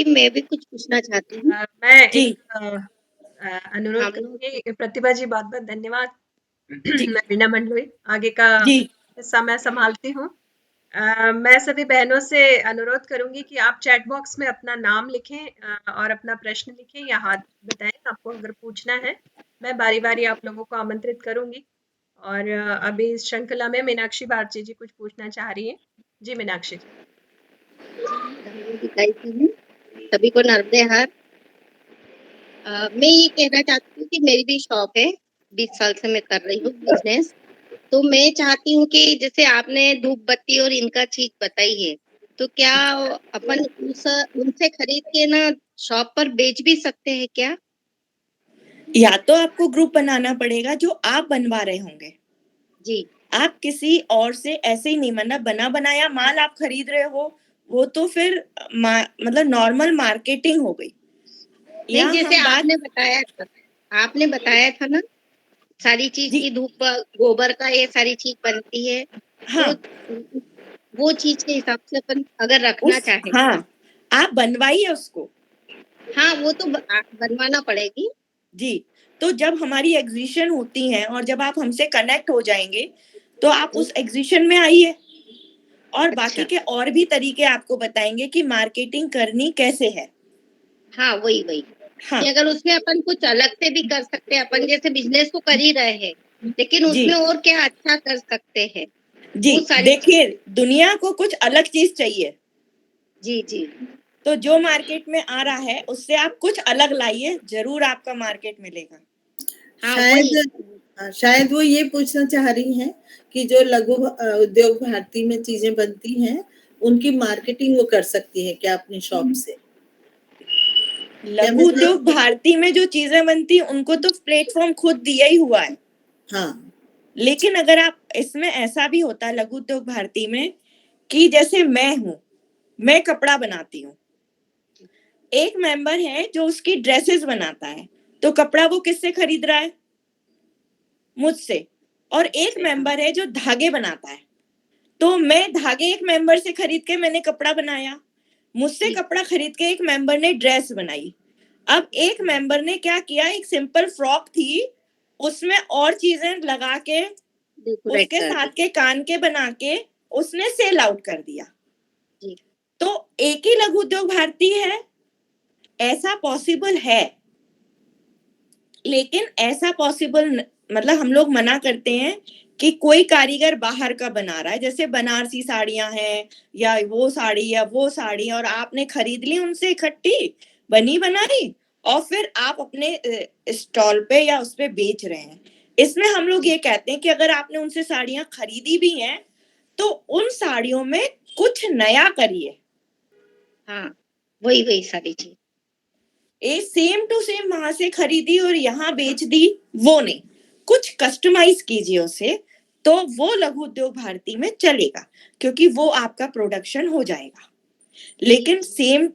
S7: मैं भी कुछ पूछना चाहती हूँ।
S8: मैं
S3: जी।
S8: अनुरोध करूंगी। प्रतिभा जी बहुत बहुत धन्यवाद।
S3: जी।
S8: मैं वीणा मंडलोई आगे का
S3: जी।
S8: हिस्सा मैं संभालती हूँ। मैं सभी बहनों से अनुरोध करूंगी कि आप चैट बॉक्स में अपना नाम लिखें और अपना प्रश्न लिखें या हाथ बताएं आपको अगर पूछना है। मैं बारी बारी आप लोगों को आमंत्रित करूंगी। और अभी इस श्रृंखला में मीनाक्षी भारती जी कुछ पूछना चाह रही हैं। जी मीनाक्षी जी।
S7: सभी को नर्मदे हर। मैं ये कहना चाहती हूँ कि मेरी भी शॉप है, 20 साल से मैं कर रही हूँ बिजनेस। तो मैं चाहती हूँ कि जैसे आपने धूप बत्ती और इनका चीज बताई है, तो क्या अपन उनसे खरीद के ना शॉप पर बेच भी सकते हैं क्या?
S3: या तो आपको ग्रुप बनाना पड़ेगा जो आप बनवा रहे होंगे
S7: जी।
S3: आप किसी और से ऐसे ही नहीं, मतलब बना बनाया माल आप खरीद रहे हो, वो तो फिर मतलब नॉर्मल मार्केटिंग हो गई।
S7: नहीं, जैसे आपने बताया था ना, सारी चीज की धूप गोबर का ये सारी चीज बनती है।
S3: हाँ।
S7: तो वो चीज के हिसाब से अपन अगर रखना चाहे।
S3: हाँ, आप बनवाइए उसको।
S7: हाँ, वो तो बनवाना पड़ेगी।
S3: जी, तो जब हमारी एग्जीबिशन होती है और जब आप हमसे कनेक्ट हो जाएंगे तो आप उस एग्जीबिशन में आइए और बाकी के और भी तरीके आपको बताएंगे कि मार्केटिंग करनी कैसे है।
S7: हाँ, वही
S3: हाँ।
S7: कि अगर उसमें अपन कुछ अलग से भी कर सकते हैं, अपन जैसे बिजनेस तो कर ही रहे हैं, लेकिन उसमें और क्या अच्छा कर सकते हैं।
S3: जी, देखिए दुनिया को कुछ अलग चीज चाहिए।
S7: जी।
S3: तो जो मार्केट में आ रहा है उससे आप कुछ अलग लाइए, जरूर आपका मार्केट मिलेगा।
S4: शायद वो ये पूछना चाह रही हैं कि जो लघु उद्योग भारती में चीजें बनती हैं उनकी मार्केटिंग वो कर सकती है क्या अपनी शॉप से?
S3: लघु उद्योग भारती में जो चीजें बनती हैं उनको तो प्लेटफॉर्म खुद दिया ही हुआ है।
S4: हाँ।
S3: लेकिन अगर आप इसमें ऐसा भी होता है लघु उद्योग भारती में कि जैसे मैं कपड़ा बनाती हूँ, एक मेंबर है जो उसकी ड्रेसेस बनाता है, तो कपड़ा वो किससे खरीद रहा है? मुझसे। और एक मेंबर है जो धागे बनाता है, तो मैं धागे एक मेंबर से खरीद के मैंने कपड़ा बनाया, मुझसे कपड़ा खरीद के एक मेंबर ने ड्रेस बनाई। अब एक मेंबर ने क्या किया, एक सिंपल फ्रॉक थी, उसमें और चीजें लगा के उसके साथ के कान के बना के उसने सेल आउट कर दिया। तो एक ही लघु उद्योग भारती है, ऐसा पॉसिबल है। लेकिन ऐसा पॉसिबल मतलब हम लोग मना करते हैं कि कोई कारीगर बाहर का बना रहा है, जैसे बनारसी साड़ियां हैं या वो साड़ी या वो साड़ी, और आपने खरीद ली उनसे इकट्ठी बनी बनाई और फिर आप अपने स्टॉल पे या उस पे बेच रहे हैं। इसमें हम लोग ये कहते हैं कि अगर आपने उनसे साड़ियां खरीदी भी हैं तो उन साड़ियों में कुछ नया करिए।
S7: हाँ, वही सारी चीज।
S3: ए सेम टू सेम वहां से खरीदी और यहाँ बेच दी, वो नहीं, कुछ कस्टमाइज कीजिए उसे, तो वो लघु उद्योग भारती में चलेगा, क्योंकि वो आपका प्रोडक्शन हो जाएगा। लेकिन सेम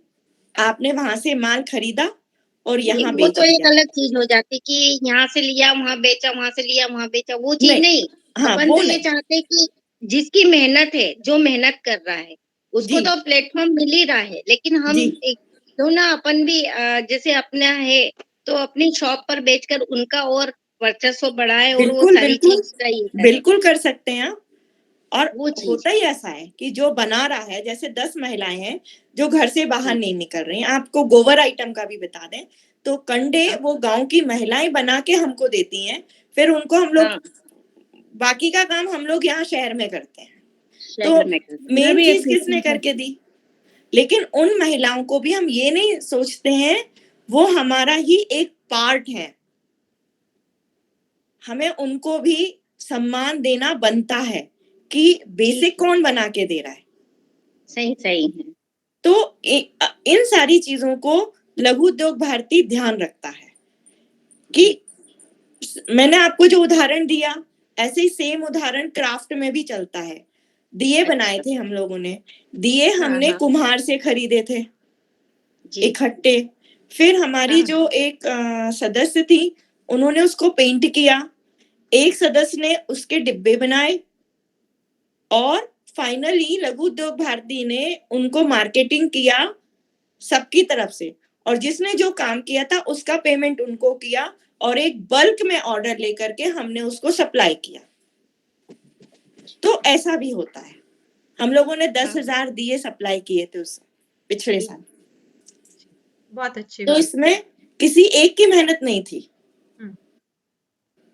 S3: आपने वहां से माल खरीदा और यहाँ
S7: वो
S3: बेच
S7: तो एक
S3: दिया,
S7: अलग चीज हो जाती कि यहाँ से लिया वहां बेचा, वहां से लिया वहां बेचा, वो चीज नहीं।
S3: हाँ,
S7: अपन
S3: वो
S7: तो ये
S3: नहीं।
S7: चाहते हैं कि जिसकी मेहनत है, जो मेहनत कर रहा है, उसको
S3: जी
S7: तो प्लेटफॉर्म मिल ही रहा है, लेकिन हम
S3: जी
S7: क्यों ना अपन भी जैसे अपना है तो अपनी शॉप पर बेचकर उनका और वर्चस्व बढ़ाए और वो
S3: बिल्कुल
S7: सारी
S3: बिल्कुल
S7: चीज का ये करें।
S3: बिल्कुल कर सकते हैं आप। और
S7: वो चीज
S3: होता ही ऐसा है कि जो बना रहा है, जैसे 10 महिलाएं हैं जो घर से बाहर नहीं निकल रही हैं, आपको गोबर आइटम का भी बता दें तो कंडे वो गांव की महिलाएं बना के हमको देती हैं, फिर उनको हम लोग
S7: हाँ,
S3: बाकी का काम हम लोग यहाँ शहर में करते हैं। तो
S7: शहर में करते
S3: मेन चीज किसने करके दी? लेकिन उन महिलाओं को भी हम ये नहीं सोचते हैं, वो हमारा ही एक पार्ट है, हमें उनको भी सम्मान देना बनता है कि बेसिक कौन बना के दे रहा है।
S7: सही सही है।
S3: तो इन सारी चीजों को लघु उद्योग भारती ध्यान रखता है कि मैंने आपको जो उदाहरण दिया, ऐसे ही सेम उदाहरण क्राफ्ट में भी चलता है। दिए बनाए थे हम लोगों ने, दिए हमने
S7: हाँ।
S3: कुम्हार से खरीदे थे
S7: जी
S3: इकट्ठे, फिर हमारी
S7: हाँ।
S3: जो एक सदस्य थी उन्होंने उसको पेंट किया, एक सदस्य ने उसके डिब्बे बनाए और फाइनली लघु उद्योग भारती ने उनको मार्केटिंग किया सबकी तरफ से, और जिसने जो काम किया था उसका पेमेंट उनको किया और एक बल्क में ऑर्डर लेकर के हमने उसको सप्लाई किया। तो ऐसा भी होता है। हम लोगों ने 10,000 दिए सप्लाई किए थे उस पिछले साल।
S8: बहुत अच्छी
S3: तो
S8: बात।
S3: इसमें किसी एक की मेहनत नहीं थी।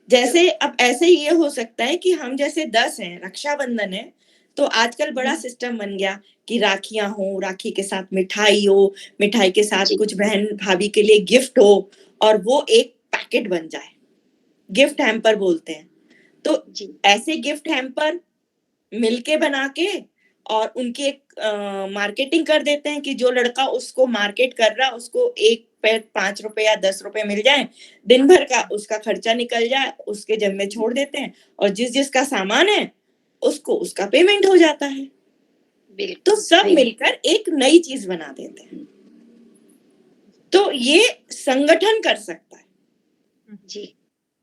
S3: जैसे अब ऐसे ही ये हो सकता है कि हम जैसे 10 हैं, रक्षाबंधन है, तो आजकल बड़ा सिस्टम बन गया कि राखियां हो, राखी के साथ मिठाई हो, मिठाई के साथ कुछ बहन भाभी के लिए गिफ्ट हो और वो एक पैकेट बन जाए, गिफ्ट हैम्पर बोलते हैं। तो ऐसे गिफ्ट हैम्पर मिलके बना के और उनकी एक मार्केटिंग कर देते हैं कि जो लड़का उसको मार्केट कर रहा उसको एक पे 5 रुपए या 10 रुपए मिल जाए, दिन भर का उसका खर्चा निकल जाए, उसके जेब में छोड़ देते हैं और जिसका सामान है उसको उसका पेमेंट हो जाता है। तो सब मिलकर एक नई चीज बना देते हैं। तो ये संगठन कर सकता है
S7: जी,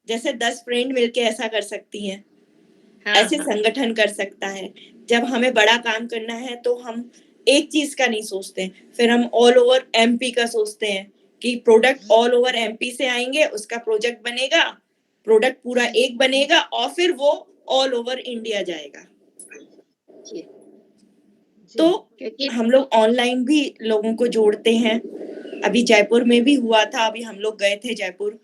S3: जैसे 10 फ्रेंड मिलके ऐसा कर सकती हैं, ऐसे
S7: हाँ।
S3: संगठन कर सकता है। जब हमें बड़ा काम करना है तो हम एक चीज का नहीं सोचते, फिर हम ऑल ओवर एमपी का सोचते हैं कि प्रोडक्ट ऑल ओवर एमपी से आएंगे, उसका प्रोजेक्ट बनेगा, प्रोडक्ट पूरा एक बनेगा और फिर वो ऑल ओवर इंडिया जाएगा। तो हम लोग ऑनलाइन भी लोगों को जोड़ते हैं। अभी जयपुर में भी हुआ था, अभी हम लोग गए थे जयपुर,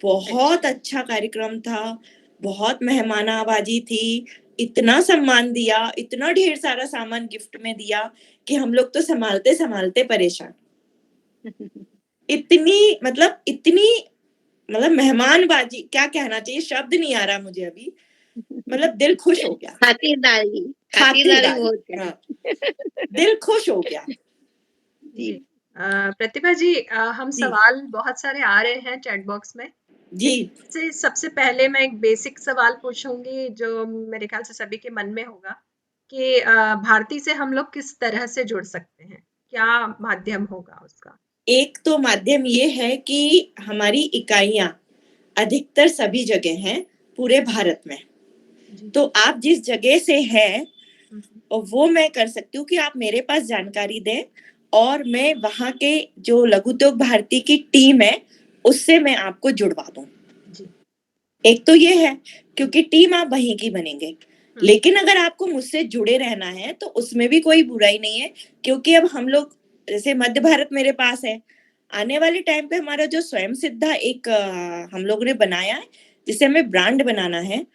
S3: बहुत अच्छा कार्यक्रम था, बहुत मेहमानबाजी थी, इतना सम्मान दिया, इतना ढेर सारा सामान गिफ्ट में दिया कि हम लोग तो संभालते संभालते परेशान। इतनी मतलब मेहमानबाजी, क्या कहना चाहिए, शब्द नहीं आ रहा मुझे अभी, मतलब दिल खुश हो गया।
S7: खातिरदारी बहुत है।
S3: हाँ, दिल खुश हो गया।
S8: जी प्रतिभा जी, हम सवाल बहुत सारे आ रहे हैं चैट बॉक्स में
S3: जी।
S8: सबसे पहले मैं एक बेसिक सवाल पूछूंगी जो मेरे ख्याल से सभी के मन में होगा कि भारती से हम लोग किस तरह से जुड़ सकते हैं, क्या माध्यम होगा उसका? एक
S3: तो माध्यम ये है कि हमारी इकाइयां अधिकतर सभी जगह हैं पूरे भारत में, तो आप जिस जगह से हैं वो मैं कर सकती हूँ कि आप मेरे पास जानकारी दें और मैं वहां के जो लघु उद्योग भारती की टीम है उससे मैं आपको जुड़वा दूं। एक तो ये है क्योंकि टीम आप वहीं की बनेंगे, लेकिन अगर आपको मुझसे जुड़े रहना है तो उसमें भी कोई बुराई नहीं है, क्योंकि अब हम लोग जैसे मध्य भारत मेरे पास है, आने वाले टाइम पे हमारा जो स्वयं सिद्धा एक हम लोगों ने बनाया है जिसे हमें ब्रांड बनाना है,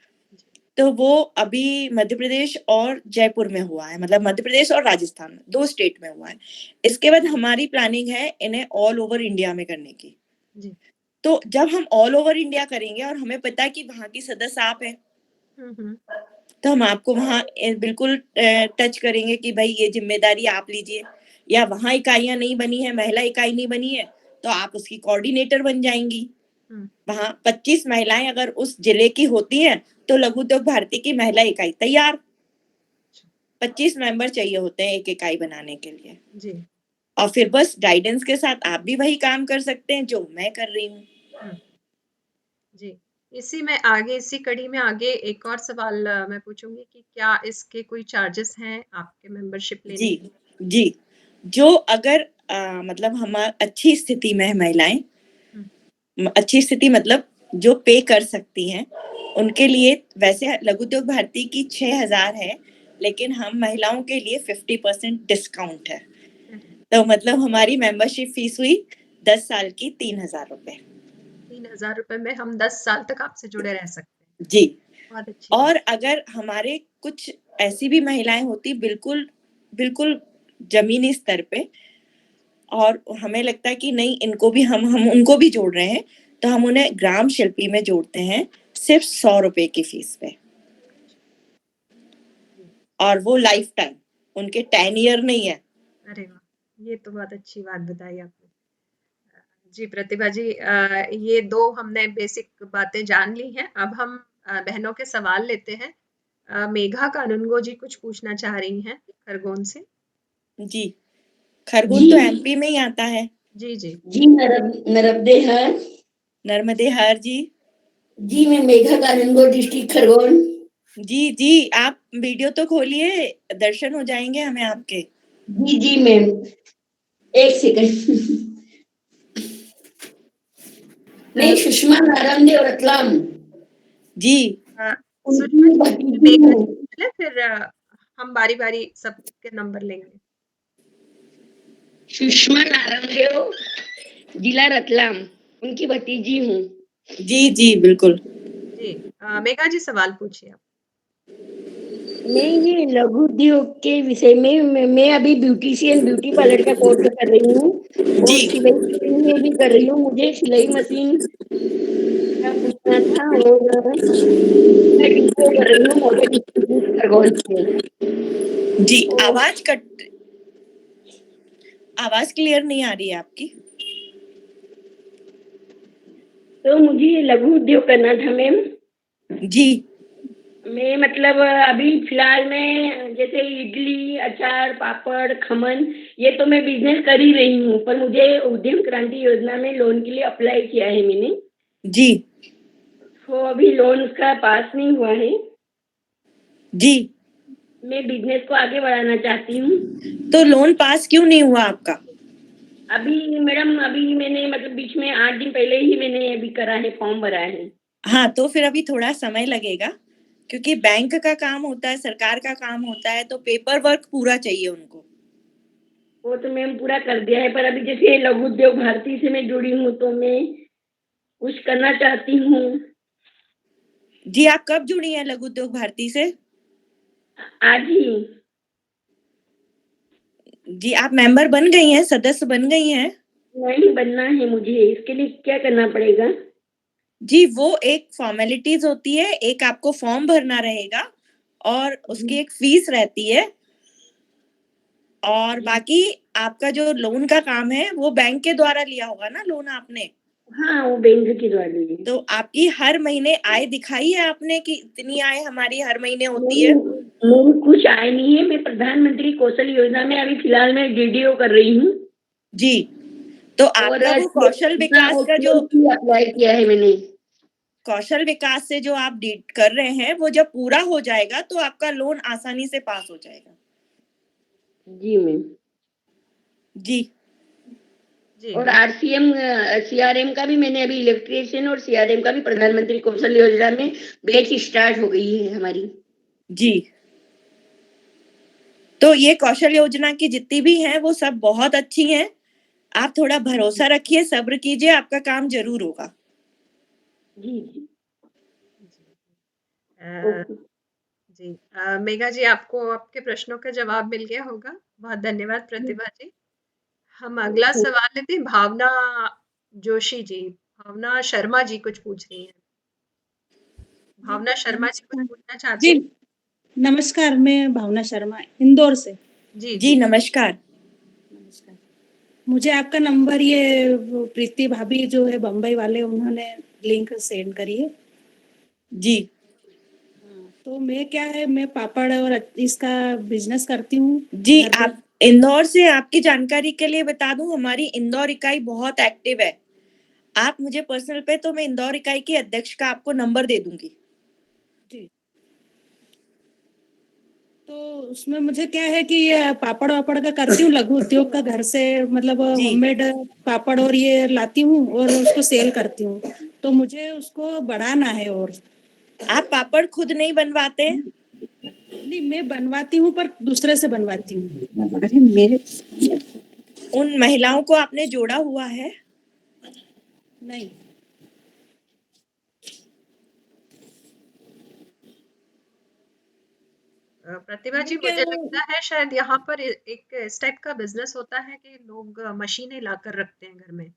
S3: तो वो अभी मध्य प्रदेश और जयपुर में हुआ है, मतलब मध्य प्रदेश और राजस्थान में 2 स्टेट में हुआ है। इसके बाद हमारी प्लानिंग है इन्हें ऑल ओवर इंडिया में करने की।
S8: जी।
S3: तो जब हम ऑल ओवर इंडिया करेंगे और हमें पता है कि वहाँ की सदस्य आप हैं, तो हम आपको वहाँ बिल्कुल टच करेंगे कि भाई ये जिम्मेदारी आप लीजिए, या वहाँ इकाइयां नहीं बनी है, महिला इकाई नहीं बनी है, तो आप उसकी कोऑर्डिनेटर बन जाएंगी। वहाँ 25 महिलाएं अगर उस जिले की होती हैं तो लघु उद्योग भारती की महिला इकाई तैयार। 25 मेंबर चाहिए होते हैं एक इकाई बनाने के लिए
S8: जी।
S3: और फिर बस गाइडेंस के साथ आप भी वही काम कर सकते हैं जो मैं कर रही हूँ।
S8: जी, इसी कड़ी में आगे एक और सवाल मैं पूछूंगी कि क्या इसके कोई चार्जेस हैं आपके मेंबरशिप लेने?
S3: जी, जो अगर मतलब हम अच्छी स्थिति में है महिलाएं, अच्छी स्थिति मतलब जो पे कर सकती हैं, उनके लिए वैसे लघु उद्योग भारती की 6,000 है, लेकिन हम महिलाओं के लिए 50% डिस्काउंट है। तो मतलब हमारी मेंबरशिप फीस हुई 10 साल की 3,000 रुपए।
S8: 3,000 रुपए में हम 10 साल तक आपसे जुड़े रह सकते हैं।
S3: जी।
S8: बहुत अच्छी।
S3: और अगर हमारे कुछ ऐसी भी महिलाएं होती बिल्कुल जमीनी स्तर पे, और हमें लगता है कि नहीं इनको भी हम उनको भी जोड़ रहे हैं, तो हम उन्हें ग्राम शिल्पी में जोड़ते हैं सिर्फ 100 रुपए की फीस पे, और वो लाइफ टाइम, उनके 10 ईयर नहीं है।
S8: अरे वाह, ये तो बहुत अच्छी बात बताई आपने। जी प्रतिभा जी, ये 2 हमने बेसिक बातें जान ली हैं। अब हम बहनों के सवाल लेते हैं। मेघा कानूनगो जी कुछ पूछना चाह रही हैं खरगोन से।
S3: जी, खरगोन तो एमपी में ही आता है।
S8: जी जी
S2: जी
S3: नर्मदे हर जी।
S2: जी, मैं मेघा कानूनगो डिस्ट्रिक्ट खरगोन।
S3: जी, आप वीडियो तो खोलिए, दर्शन हो जाएंगे हमें आपके।
S2: जी मैम, एक सेकंड। मैं सुषमा नारायणदेव रतलाम।
S3: जी।
S8: सुषमा जी, फिर हम बारी बारी सबके नंबर लेंगे।
S2: सुषमा नारायणदेव, जिला रतलाम, उनकी भतीजी हूँ।
S3: जी बिल्कुल।
S8: जी मेघा जी सवाल पूछिए आप।
S2: मैं ये लघु उद्योग के विषय में मैं अभी ब्यूटी पार्लर का कोर्स कर रही हूँ और सिलाई मशीन में भी कर रही हूँ। मुझे सिलाई मशीन का पूछना था और मैं वीडियो कर रही हूँ मॉडल इंस्टीट्यूट खरगोन से।
S3: जी आवाज क्लियर नहीं आ रही है आपकी।
S2: तो मुझे लघु उद्योग करना था मैम।
S3: जी।
S2: मैं मतलब अभी फिलहाल में जैसे इडली, अचार, पापड़, खमन, ये तो मैं बिजनेस कर ही रही हूँ, पर मुझे उद्यम क्रांति योजना में लोन के लिए अप्लाई किया है मैंने।
S3: जी।
S2: तो अभी लोन का पास नहीं हुआ है।
S3: जी।
S2: मैं बिजनेस को आगे बढ़ाना चाहती हूँ।
S3: तो लोन पास क्यों नहीं हुआ आपका?
S2: अभी मैडम मैंने मतलब बीच में 8 दिन पहले ही मैंने अभी करा है, फॉर्म भरा है।
S3: हाँ, तो फिर अभी थोड़ा समय लगेगा, क्योंकि बैंक का काम होता है, सरकार का काम होता है, तो पेपर वर्क पूरा चाहिए उनको।
S2: वो तो मैम पूरा कर दिया है, पर अभी जैसे लघु उद्योग भारती से मैं जुड़ी हूँ तो मैं कुछ करना चाहती हूँ।
S3: जी, आप कब जुड़ी हैं लघु उद्योग भारती से?
S2: आज ही।
S3: जी, आप मेंबर बन गई हैं, सदस्य बन गई हैं?
S2: नहीं, बनना है मुझे। इसके लिए क्या करना पड़ेगा?
S3: जी, वो एक फॉर्मेलिटीज होती है, एक आपको फॉर्म भरना रहेगा और उसकी एक फीस रहती है, और बाकी आपका जो लोन का काम है वो बैंक के द्वारा लिया होगा ना लोन आपने?
S2: हाँ, वो बैंक के द्वारा ली।
S3: तो आपकी हर महीने आय दिखाई है आपने कि इतनी आय हमारी हर महीने होती है?
S2: कुछ आय नहीं है। मैं प्रधानमंत्री कौशल योजना में अभी फिलहाल में डीडीओ कर रही हूँ।
S3: जी, तो आपका वो कौशल विकास का जो
S2: अप्लाई किया है मैंने,
S3: कौशल विकास से जो आप कर रहे हैं, वो जब पूरा हो जाएगा तो आपका लोन आसानी से पास हो जाएगा।
S2: जी मैम।
S3: जी।
S2: और सीआरएम का भी मैंने अभी इलेक्ट्रिशियन और सीआरएम का भी प्रधानमंत्री कौशल योजना में बैच स्टार्ट हो गई है हमारी।
S3: जी, तो ये कौशल योजना की जितनी भी हैं वो सब बहुत अच्छी हैं। आप थोड़ा भरोसा रखिए, सब्र कीजिए, आपका काम जरूर होगा।
S2: जी।
S8: अ, जी मेघा जी, आपको आपके प्रश्नों का जवाब मिल गया होगा। बहुत धन्यवाद प्रतिभा जी। हम अगला सवाल लेते हैं भावना जोशी जी। भावना शर्मा जी कुछ पूछ रही हैं। भावना शर्मा जी कुछ
S9: नमस्कार
S8: पूछना चाहती
S9: जी।
S8: हैं?
S9: नमस्कार, मैं भावना शर्मा इंदौर से।
S8: जी
S3: जी नमस्कार।
S9: नमस्कार। मुझे आपका नंबर ये वो प्रीति भाभी जो है बम्बई वाले, उन्होंने लिंक सेंड करी है।
S3: जी
S9: तो मैं क्या है, मैं पापड़ और इसका बिजनेस करती हूँ
S3: जी,
S9: घर पे।
S3: आप इंदौर से, आपकी जानकारी के लिए बता दूं, हमारी इंदौर इकाई बहुत एक्टिव है। आप मुझे पर्सनल पे, तो मैं इंदौर इकाई की अध्यक्ष का आपको नंबर दे दूंगी।
S9: जी। तो उसमें मुझे क्या है कि ये पापड़ वापड़ का करती हूँ, लघु उद्योग का, घर से मतलब
S3: जी
S9: होममेड पापड़ और ये लाती हूँ और उसको सेल करती हूँ। तो मुझे उसको बढ़ाना है। और
S3: आप पापड़ खुद नहीं बनवाते?
S9: नहीं, मैं बनवाती हूँ पर दूसरे से बनवाती हूँ।
S3: अरे मेरे, उन महिलाओं को आपने जोड़ा हुआ है?
S9: नहीं।
S8: प्रतिभा जी,
S9: क्या
S8: मुझे लगता है शायद यहाँ पर एक इस टाइप का बिजनेस होता है कि लोग मशीनें लाकर रखते हैं घर में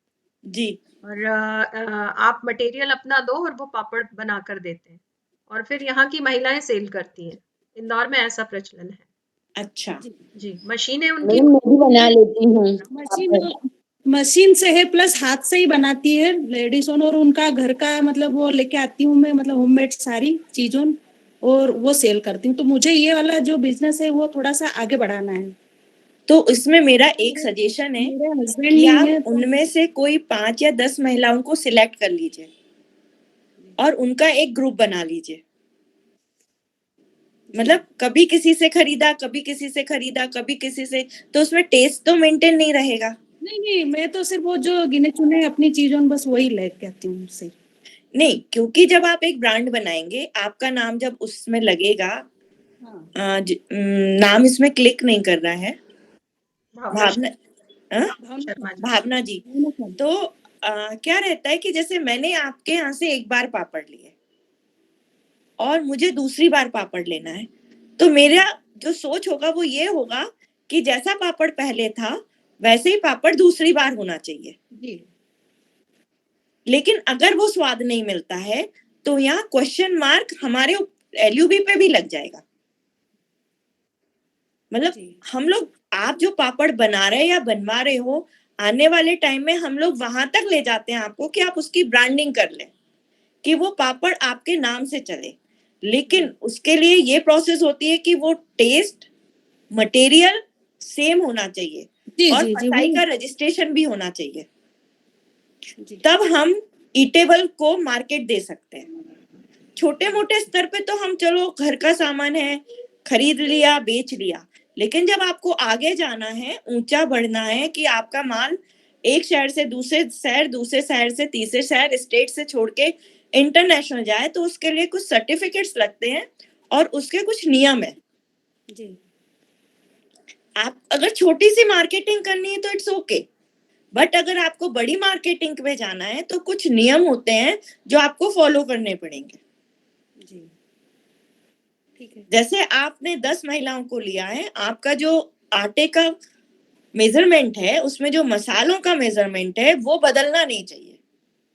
S3: जी
S8: और आप मटेरियल अपना दो और वो पापड़ बनाकर देते हैं और फिर यहाँ की महिलाएं सेल करती हैं। इंदौर में ऐसा प्रचलन है।
S3: अच्छा।
S8: जी, मशीनें उनकी
S2: मैडम मैं भी बना लेती हूँ
S9: मशीन मशीन से है, प्लस हाथ से ही बनाती है लेडीज और उनका घर का मतलब वो लेके आती हूँ मैं, मतलब होममेड सारी चीजों, और वो सेल करती हूँ। तो मुझे ये वाला जो बिजनेस है वो थोड़ा सा आगे बढ़ाना है।
S3: तो इसमें मेरा एक सजेशन है
S9: मेरे हस्बैंड
S3: कि
S9: नहीं
S3: आप
S9: है तो
S3: उनमें से कोई 5 या 10 महिलाओं को सिलेक्ट कर लीजिए और उनका एक ग्रुप बना लीजिए। मतलब कभी किसी से खरीदा, कभी किसी से खरीदा, कभी किसी से, तो उसमें टेस्ट तो मेंटेन नहीं रहेगा।
S9: नहीं, मैं तो सिर्फ वो जो गिने चुने अपनी चीजों बस वही लेके आती हूँ उससे।
S3: नहीं, क्योंकि जब आप एक ब्रांड बनाएंगे, आपका नाम जब उसमें लगेगा, नाम इसमें क्लिक नहीं कर रहा है। भावना
S8: शर्मा जी।
S3: भावना जी, तो क्या रहता है कि जैसे मैंने आपके यहाँ से एक बार पापड़ लिए और मुझे दूसरी बार पापड़ लेना है, तो मेरा जो सोच होगा वो ये होगा कि जैसा पापड़ पहले था वैसे ही पापड़ दूसरी बार होना चाहिए।
S9: जी।
S3: लेकिन अगर वो स्वाद नहीं मिलता है तो यहाँ क्वेश्चन मार्क हमारे एलयूबी पे भी लग जाएगा। मतलब हम लोग, आप जो पापड़ बना रहे या बनवा रहे हो, आने वाले टाइम में हम लोग वहां तक ले जाते हैं आपको कि आप उसकी ब्रांडिंग कर लें, कि वो पापड़ आपके नाम से चले। लेकिन उसके लिए ये प्रोसेस होती है कि वो टेस्ट, मटेरियल सेम होना चाहिए और फसाई का रजिस्ट्रेशन भी होना चाहिए, तब हम ईटेबल को मार्केट दे सकते हैं। छोटे मोटे स्तर पे तो हम चलो घर का सामान है, खरीद लिया, बेच लिया, लेकिन जब आपको आगे जाना है, ऊंचा बढ़ना है कि आपका माल एक शहर से दूसरे शहर, दूसरे शहर से तीसरे शहर, स्टेट से छोड़ के इंटरनेशनल जाए, तो उसके लिए कुछ सर्टिफिकेट्स लगते हैं और उसके कुछ नियम है।
S9: जी।
S3: आप अगर छोटी सी मार्केटिंग करनी है तो इट्स ओके, बट अगर आपको बड़ी मार्केटिंग में जाना है तो कुछ नियम होते हैं जो आपको फॉलो करने पड़ेंगे।
S9: जी। ठीक है।
S3: जैसे आपने 10 महिलाओं को लिया है, आपका जो आटे का मेजरमेंट है, उसमें जो मसालों का मेजरमेंट है, वो बदलना नहीं चाहिए।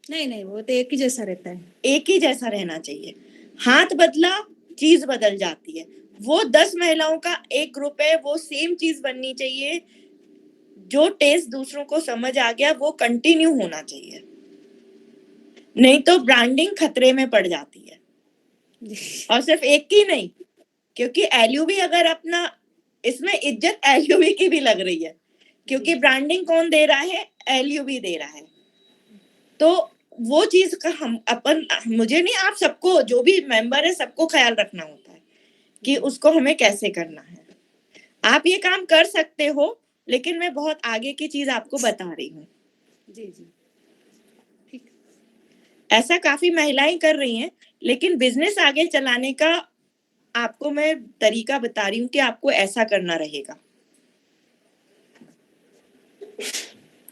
S9: नहीं, वो तो एक ही जैसा रहता है।
S3: एक ही जैसा रहना चाहिए। हाथ बदला, चीज बदल जाती है। वो 10 महिलाओं का एक ग्रुप है, वो सेम चीज बननी चाहिए। जो टेस्ट दूसरों को समझ आ गया वो कंटिन्यू होना चाहिए, नहीं तो ब्रांडिंग खतरे में पड़ जाती है। और सिर्फ एक की नहीं, क्योंकि एलयूबी अगर अपना, इसमें इज्जत एलयूबी की भी लग रही है, क्योंकि ब्रांडिंग कौन दे रहा है? एलयूबी दे रहा है। तो वो चीज का हम अपन, मुझे नहीं, आप सबको, जो भी मेंबर है सबको ख्याल रखना होता है कि उसको हमें कैसे करना है। आप ये काम कर सकते हो, लेकिन मैं बहुत आगे की चीज आपको बता रही हूँ।
S9: जी। ठीक।
S3: ऐसा काफी महिलाएं कर रही हैं, लेकिन बिजनेस आगे चलाने का आपको मैं तरीका बता रही हूँ कि आपको ऐसा करना रहेगा।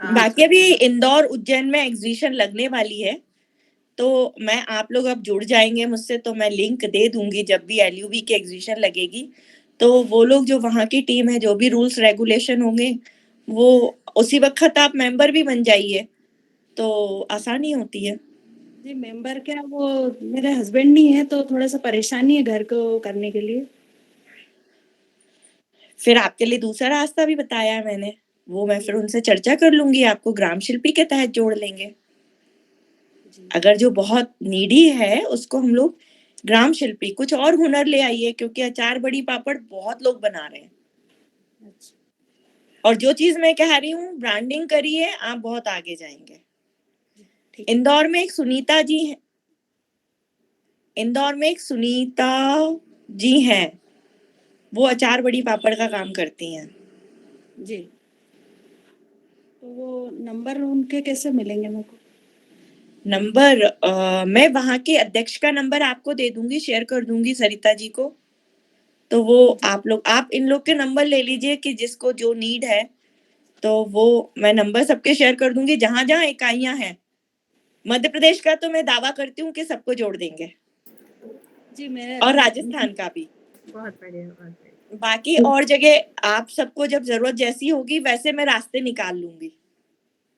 S3: बाकी अभी इंदौर, उज्जैन में एग्जीबिशन लगने वाली है, तो मैं आप लोग अब जुड़ जाएंगे मुझसे, तो मैं लिंक दे दूंगी जब भी LUV की एग्जीबिशन लगेगी, तो वो लोग जो वहाँ की टीम है, जो भी रूल्स रेगुलेशन होंगे, वो उसी वक्त आप मेंबर भी बन जाइए, तो आसानी होती है।
S9: जी, मेंबर क्या, वो मेरे हस्बैंड नहीं है तो थोड़ा सा परेशानी है घर को करने के लिए।
S3: फिर आपके लिए दूसरा रास्ता भी बताया है मैंने, वो मैं फिर उनसे चर्चा कर लूंगी, आपको ग्राम शिल्पी के तहत जोड़ लेंगे। अगर जो बहुत नीडी है उसको हम लोग ग्राम शिल्पी, कुछ और हुनर ले आइए, क्योंकि अचार बड़ी पापड़ बहुत लोग बना रहे हैं। और जो चीज मैं कह रही हूँ, ब्रांडिंग करिए, आप बहुत आगे जाएंगे। इंदौर में एक सुनीता जी है, इंदौर में एक सुनीता जी हैं, वो अचार बड़ी पापड़ का काम करती हैं।
S9: जी, तो वो नंबर उनके कैसे मिलेंगे मेरे को?
S3: नंबर मैं वहाँ के अध्यक्ष का नंबर आपको दे दूंगी, शेयर कर दूंगी सरिता जी को, तो वो आप इन लोग के नंबर ले लीजिए कि जिसको जो नीड है, तो वो मैं नंबर सबके शेयर कर दूंगी, जहां जहां इकाइयां हैं। मध्य प्रदेश का तो मैं दावा करती हूँ कि सबको जोड़ देंगे
S9: जी, मैं
S3: और राजस्थान का भी।
S8: बहुत बढ़िया, बहुत बढ़िया।
S3: बाकी और जगह आप सबको जब जरूरत जैसी होगी वैसे मैं रास्ते निकाल लूंगी।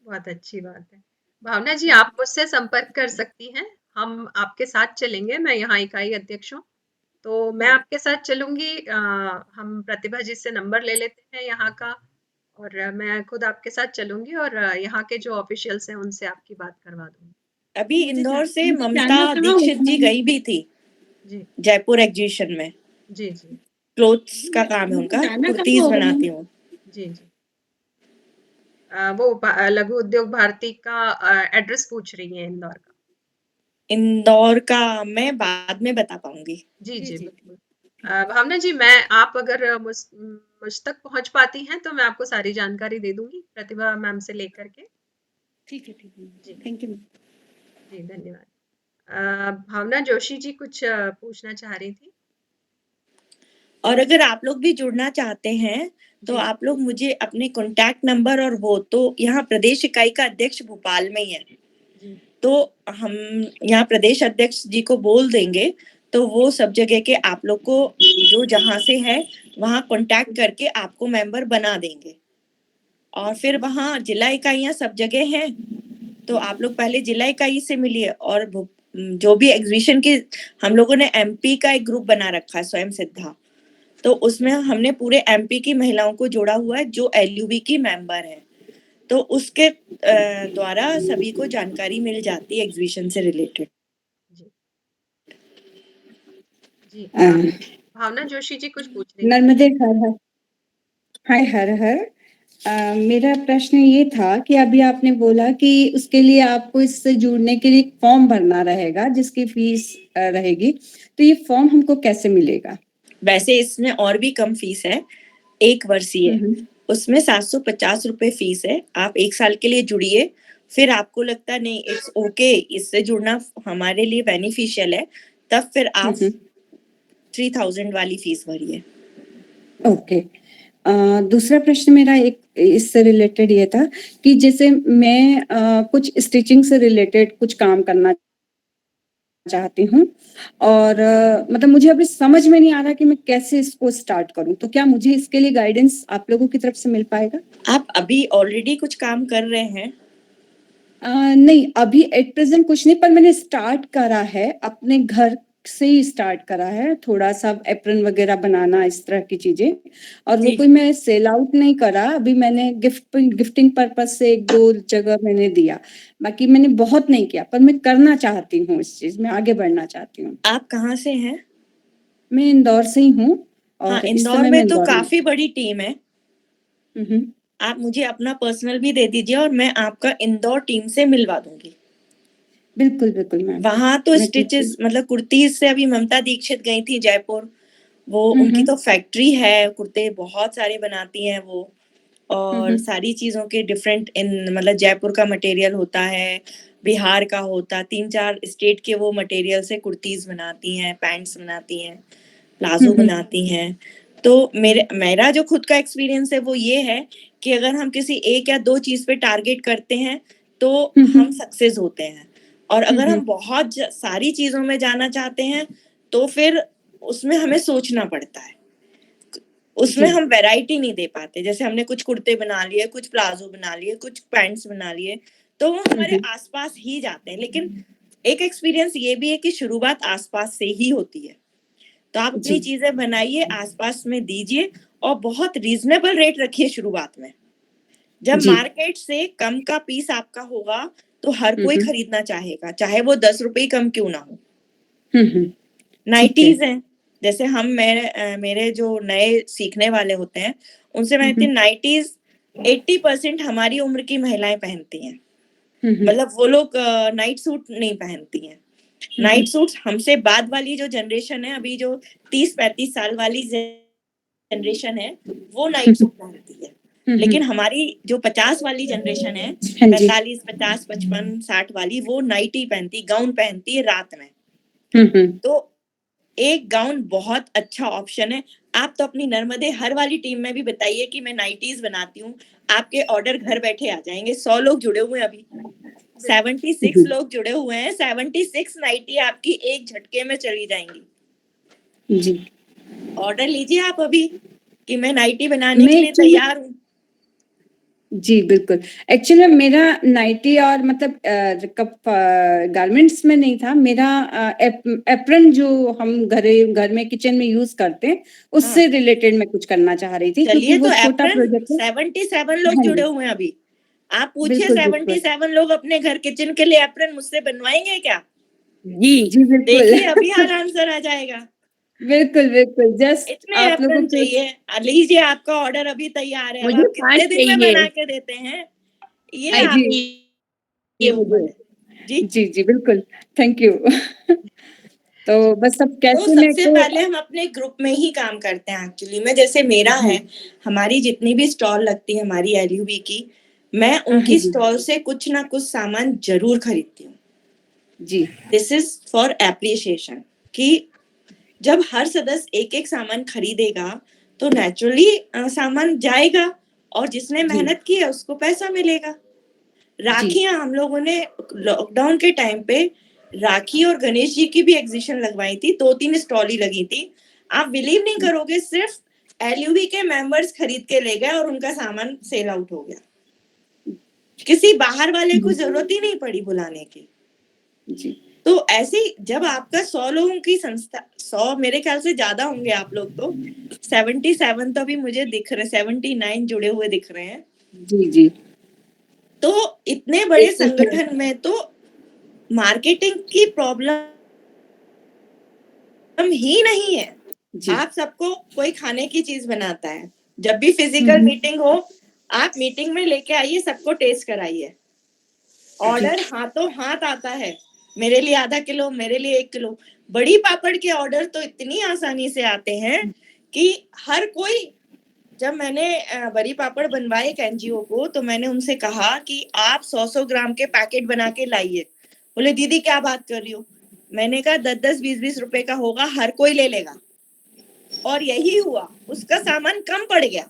S8: बहुत अच्छी बात है। भावना जी, आप मुझसे संपर्क कर सकती हैं, हम आपके साथ चलेंगे। मैं यहाँ इकाई अध्यक्ष हूँ, तो मैं आपके साथ चलूंगी। हम प्रतिभा जी से नंबर ले लेते हैं यहाँ का, और मैं खुद आपके साथ चलूंगी और यहाँ के जो ऑफिशियल्स हैं उनसे आपकी बात करवा दूंगी।
S3: अभी इंदौर से
S9: मुझे
S3: ममता
S9: जानना कहाँ
S3: दीक्षित
S9: होगा?
S3: जी गई भी थी
S8: जी
S3: जयपुर एग्जीबिशन में।
S8: जी जी
S3: क्लोथ्स का काम है उनका,
S9: जाना कहाँ
S3: कुर्तीज
S9: होगा?
S3: बनाती हूँ।
S8: जी जी। वो लघु उद्योग भारती का एड्रेस पूछ रही है इंदौर का।
S3: इंदौर का मैं बाद में बता पाऊंगी।
S8: जी जी बिल्कुल। भावना जी, आप अगर मुझ तक पहुंच पाती हैं तो मैं आपको सारी जानकारी दे दूंगी प्रतिभा मैम से लेकर के।
S9: ठीक है, ठीक है,
S8: जी
S9: थैंक यू।
S8: जी, धन्यवाद। भावना जोशी जी कुछ पूछना चाह रही थी।
S3: और अगर आप लोग भी जुड़ना चाहते हैं तो
S8: जी
S3: आप लोग मुझे अपने कॉन्टैक्ट नंबर, और वो तो यहाँ प्रदेश इकाई का अध्यक्ष भोपाल में ही है,
S8: जी
S3: तो हम यहाँ प्रदेश अध्यक्ष जी को बोल देंगे, तो वो सब जगह के आप लोग को जो जहाँ से है वहाँ कांटेक्ट करके आपको मेंबर बना देंगे। और फिर वहाँ जिला इकाइयाँ सब जगह हैं, तो आप लोग पहले जिला इकाई से मिलिए, और जो भी एग्जीबिशन की हम लोगों ने MP का एक ग्रुप बना रखा है, स्वयं सिद्धा, तो उसमें हमने पूरे MP की महिलाओं को जोड़ा हुआ है जो LUV की मेंबर है, तो उसके द्वारा सभी को जानकारी मिल जाती है एग्जीबिशन से रिलेटेड।
S8: जी जी। भावना जोशी जी कुछ पूछ रही थी।
S10: नर्मदे हर हर। हाय हर हर। मेरा प्रश्न ये था कि अभी आपने बोला कि उसके लिए आपको इससे जुड़ने के लिए एक फॉर्म भरना रहेगा जिसकी फीस रहेगी, तो ये फॉर्म हमको कैसे मिलेगा?
S3: वैसे इसमें और भी कम फीस है, 1 वर्षीय, उसमें 750 रुपए फीस है। आप 1 साल के लिए जुड़िए, फिर आपको लगता नहीं इट्स ओके, इससे जुड़ना हमारे लिए बेनिफिशियल है, तब फिर आप 3000 वाली फीस भरिए।
S10: ओके। दूसरा प्रश्न मेरा एक इससे रिलेटेड ये था कि जैसे मैं कुछ स्टिचिंग से रिलेटेड कुछ काम करना चाहती हूँ, और मतलब मुझे अभी समझ में नहीं आ रहा कि मैं कैसे इसको स्टार्ट करूँ, तो क्या मुझे इसके लिए गाइडेंस आप लोगों की तरफ से मिल पाएगा?
S3: आप अभी ऑलरेडी कुछ काम कर रहे हैं?
S10: नहीं, अभी एट प्रेजेंट कुछ नहीं, पर मैंने स्टार्ट करा है, अपने घर से ही स्टार्ट करा है, थोड़ा सा एप्रन वगैरह बनाना, इस तरह की चीजें, और वो कोई मैं सेल आउट नहीं करा। अभी मैंने गिफ्टिंग पर्पज से 1-2 जगह मैंने दिया, बाकी मैंने बहुत नहीं किया, पर मैं करना चाहती हूँ, इस चीज में आगे बढ़ना चाहती हूँ।
S3: आप कहाँ से हैं?
S10: मैं इंदौर से ही हूँ, और
S3: हाँ,
S10: इस
S3: इंदौर
S10: समय
S3: में
S10: मैं
S3: तो
S10: इंदौर में
S3: काफी बड़ी टीम है। आप मुझे अपना पर्सनल भी दे दीजिए और मैं आपका इंदौर टीम से मिलवा दूंगी।
S10: बिल्कुल बिल्कुल मैम।
S3: वहां तो स्टिचेस मतलब कुर्तीज से अभी ममता दीक्षित गई थी जयपुर, वो उनकी तो फैक्ट्री है, कुर्ते बहुत सारे बनाती हैं वो, और सारी चीजों के डिफरेंट मतलब जयपुर का मटेरियल होता है, बिहार का होता, 3-4 स्टेट के वो मटेरियल से कुर्तीज बनाती हैं, पैंट्स बनाती हैं, प्लाजो बनाती हैं। तो मेरा जो खुद का एक्सपीरियंस है वो ये है कि अगर हम किसी 1 या 2 चीज पे टारगेट करते हैं तो हम सक्सेस होते हैं। और अगर हम बहुत सारी चीजों में जाना चाहते हैं तो फिर उसमें हमें सोचना पड़ता है, उसमें हम वैरायटी नहीं दे पाते। जैसे हमने कुछ कुर्ते बना लिए, कुछ प्लाजो बना लिए, कुछ पैंट्स बना लिए, तो वो हमारे आसपास ही जाते हैं। लेकिन एक एक्सपीरियंस ये भी है कि शुरुआत आसपास से ही होती है। तो आप अपनी चीजें बनाइए, आसपास में दीजिए और बहुत रीजनेबल रेट रखिए शुरुआत में। जब मार्केट से कम का पीस आपका होगा तो हर कोई खरीदना चाहेगा, चाहे वो 10 रुपए कम क्यों ना हो। नाइटीज हैं, जैसे हम मेरे जो नए सीखने वाले होते हैं उनसे मैं कहती हूँ नाइटीज 80% हमारी उम्र की महिलाएं पहनती हैं। मतलब वो लोग नाइट सूट नहीं पहनती हैं। नाइट सूट हमसे बाद वाली जो जनरेशन है, अभी जो 30-35 साल वाली जनरेशन है वो नाइट सूट पहनती है। लेकिन हमारी जो 50 वाली जनरेशन है, 45, 50, 55, 60 वाली, वो नाइटी पहनती, गाउन पहनती है रात में। तो एक गाउन बहुत अच्छा ऑप्शन है। आप तो अपनी नर्मदे हर वाली टीम में भी बताइए कि मैं नाइटीज बनाती हूँ, आपके ऑर्डर घर बैठे आ जाएंगे। 100 लोग जुड़े हुए हैं, अभी 76 लोग जुड़े हुए हैं। 76 नाइटी आपकी एक झटके में चली जाएंगी।
S10: जी,
S3: ऑर्डर लीजिए आप अभी कि मैं नाइटी बनाने के लिए तैयार हूँ।
S10: जी बिल्कुल। एक्चुअली मेरा नाइटी और मतलब गारमेंट्स में नहीं था, मेरा एप्रन जो हम घर में किचन में यूज करते हैं उससे रिलेटेड मैं कुछ करना चाह रही थी, क्योंकि वो छोटा प्रोजेक्ट है।
S3: 77 लोग जुड़े हुए हैं अभी। आप पूछिए 77 लोग अपने घर किचन के लिए एप्रन मुझसे बनवाएंगे क्या?
S10: जी बिल्कुल।
S3: देखिए अभी आंसर आ जाएगा।
S10: बिल्कुल बिल्कुल। जस्ट
S3: इतने
S10: आप लोगों को
S3: चाहिए, लीजिए आपका ऑर्डर अभी तैयार है। अब आप कितने दिन में बना के देते हैं ये आपकी
S10: जी बिल्कुल, थैंक यू। तो बस अब कैसे
S3: तो सबसे पहले हम अपने ग्रुप में ही काम करते हैं। एक्चुअली में जैसे मेरा है, हमारी जितनी भी स्टॉल लगती है हमारी एलयूबी की, मैं उनकी स्टॉल से कुछ ना कुछ सामान जरूर खरीदती हूँ।
S10: जी,
S3: दिस इज फॉर एप्रिसिएशन कि जब हर सदस्य एक एक सामान खरीदेगा तो नेचुरली सामान जाएगा और जिसने मेहनत की है उसको पैसा मिलेगा। राखियां हम लोगों ने लॉकडाउन के टाइम पे राखी और गणेश जी की भी एग्जीबिशन लगवाई थी, 2-3 स्टॉल ही लगी थी। आप बिलीव नहीं करोगे, सिर्फ एलयूबी के मेंबर्स खरीद के ले गए और उनका सामान सेल आउट हो गया। किसी बाहर वाले को जरूरत ही नहीं पड़ी बुलाने की।
S10: जी।
S3: तो ऐसे जब आपका 100 लोगों की संस्था, 100 मेरे ख्याल से ज्यादा होंगे आप लोग, तो 77 तो अभी मुझे दिख रहे, 79 जुड़े हुए दिख रहे हैं।
S10: जी।
S3: तो इतने बड़े संगठन में तो मार्केटिंग की प्रॉब्लम ही नहीं है। आप सबको कोई खाने की चीज बनाता है, जब भी फिजिकल मीटिंग हो आप मीटिंग में लेके आइए, सबको टेस्ट कराइए। ऑर्डर हाथों हाथ आता है, मेरे लिए आधा किलो, मेरे लिए 1 किलो। बड़ी पापड़ के ऑर्डर तो इतनी आसानी से आते हैं कि हर कोई, जब मैंने बड़ी पापड़ बनवाए एक एनजीओ को, तो मैंने उनसे कहा कि आप 100 ग्राम के पैकेट बना के लाइए। बोले दीदी क्या बात कर रही हो? मैंने कहा 10-10, 20-20 रुपए का होगा, हर कोई ले लेगा। और यही हुआ, उसका सामान कम पड़ गया,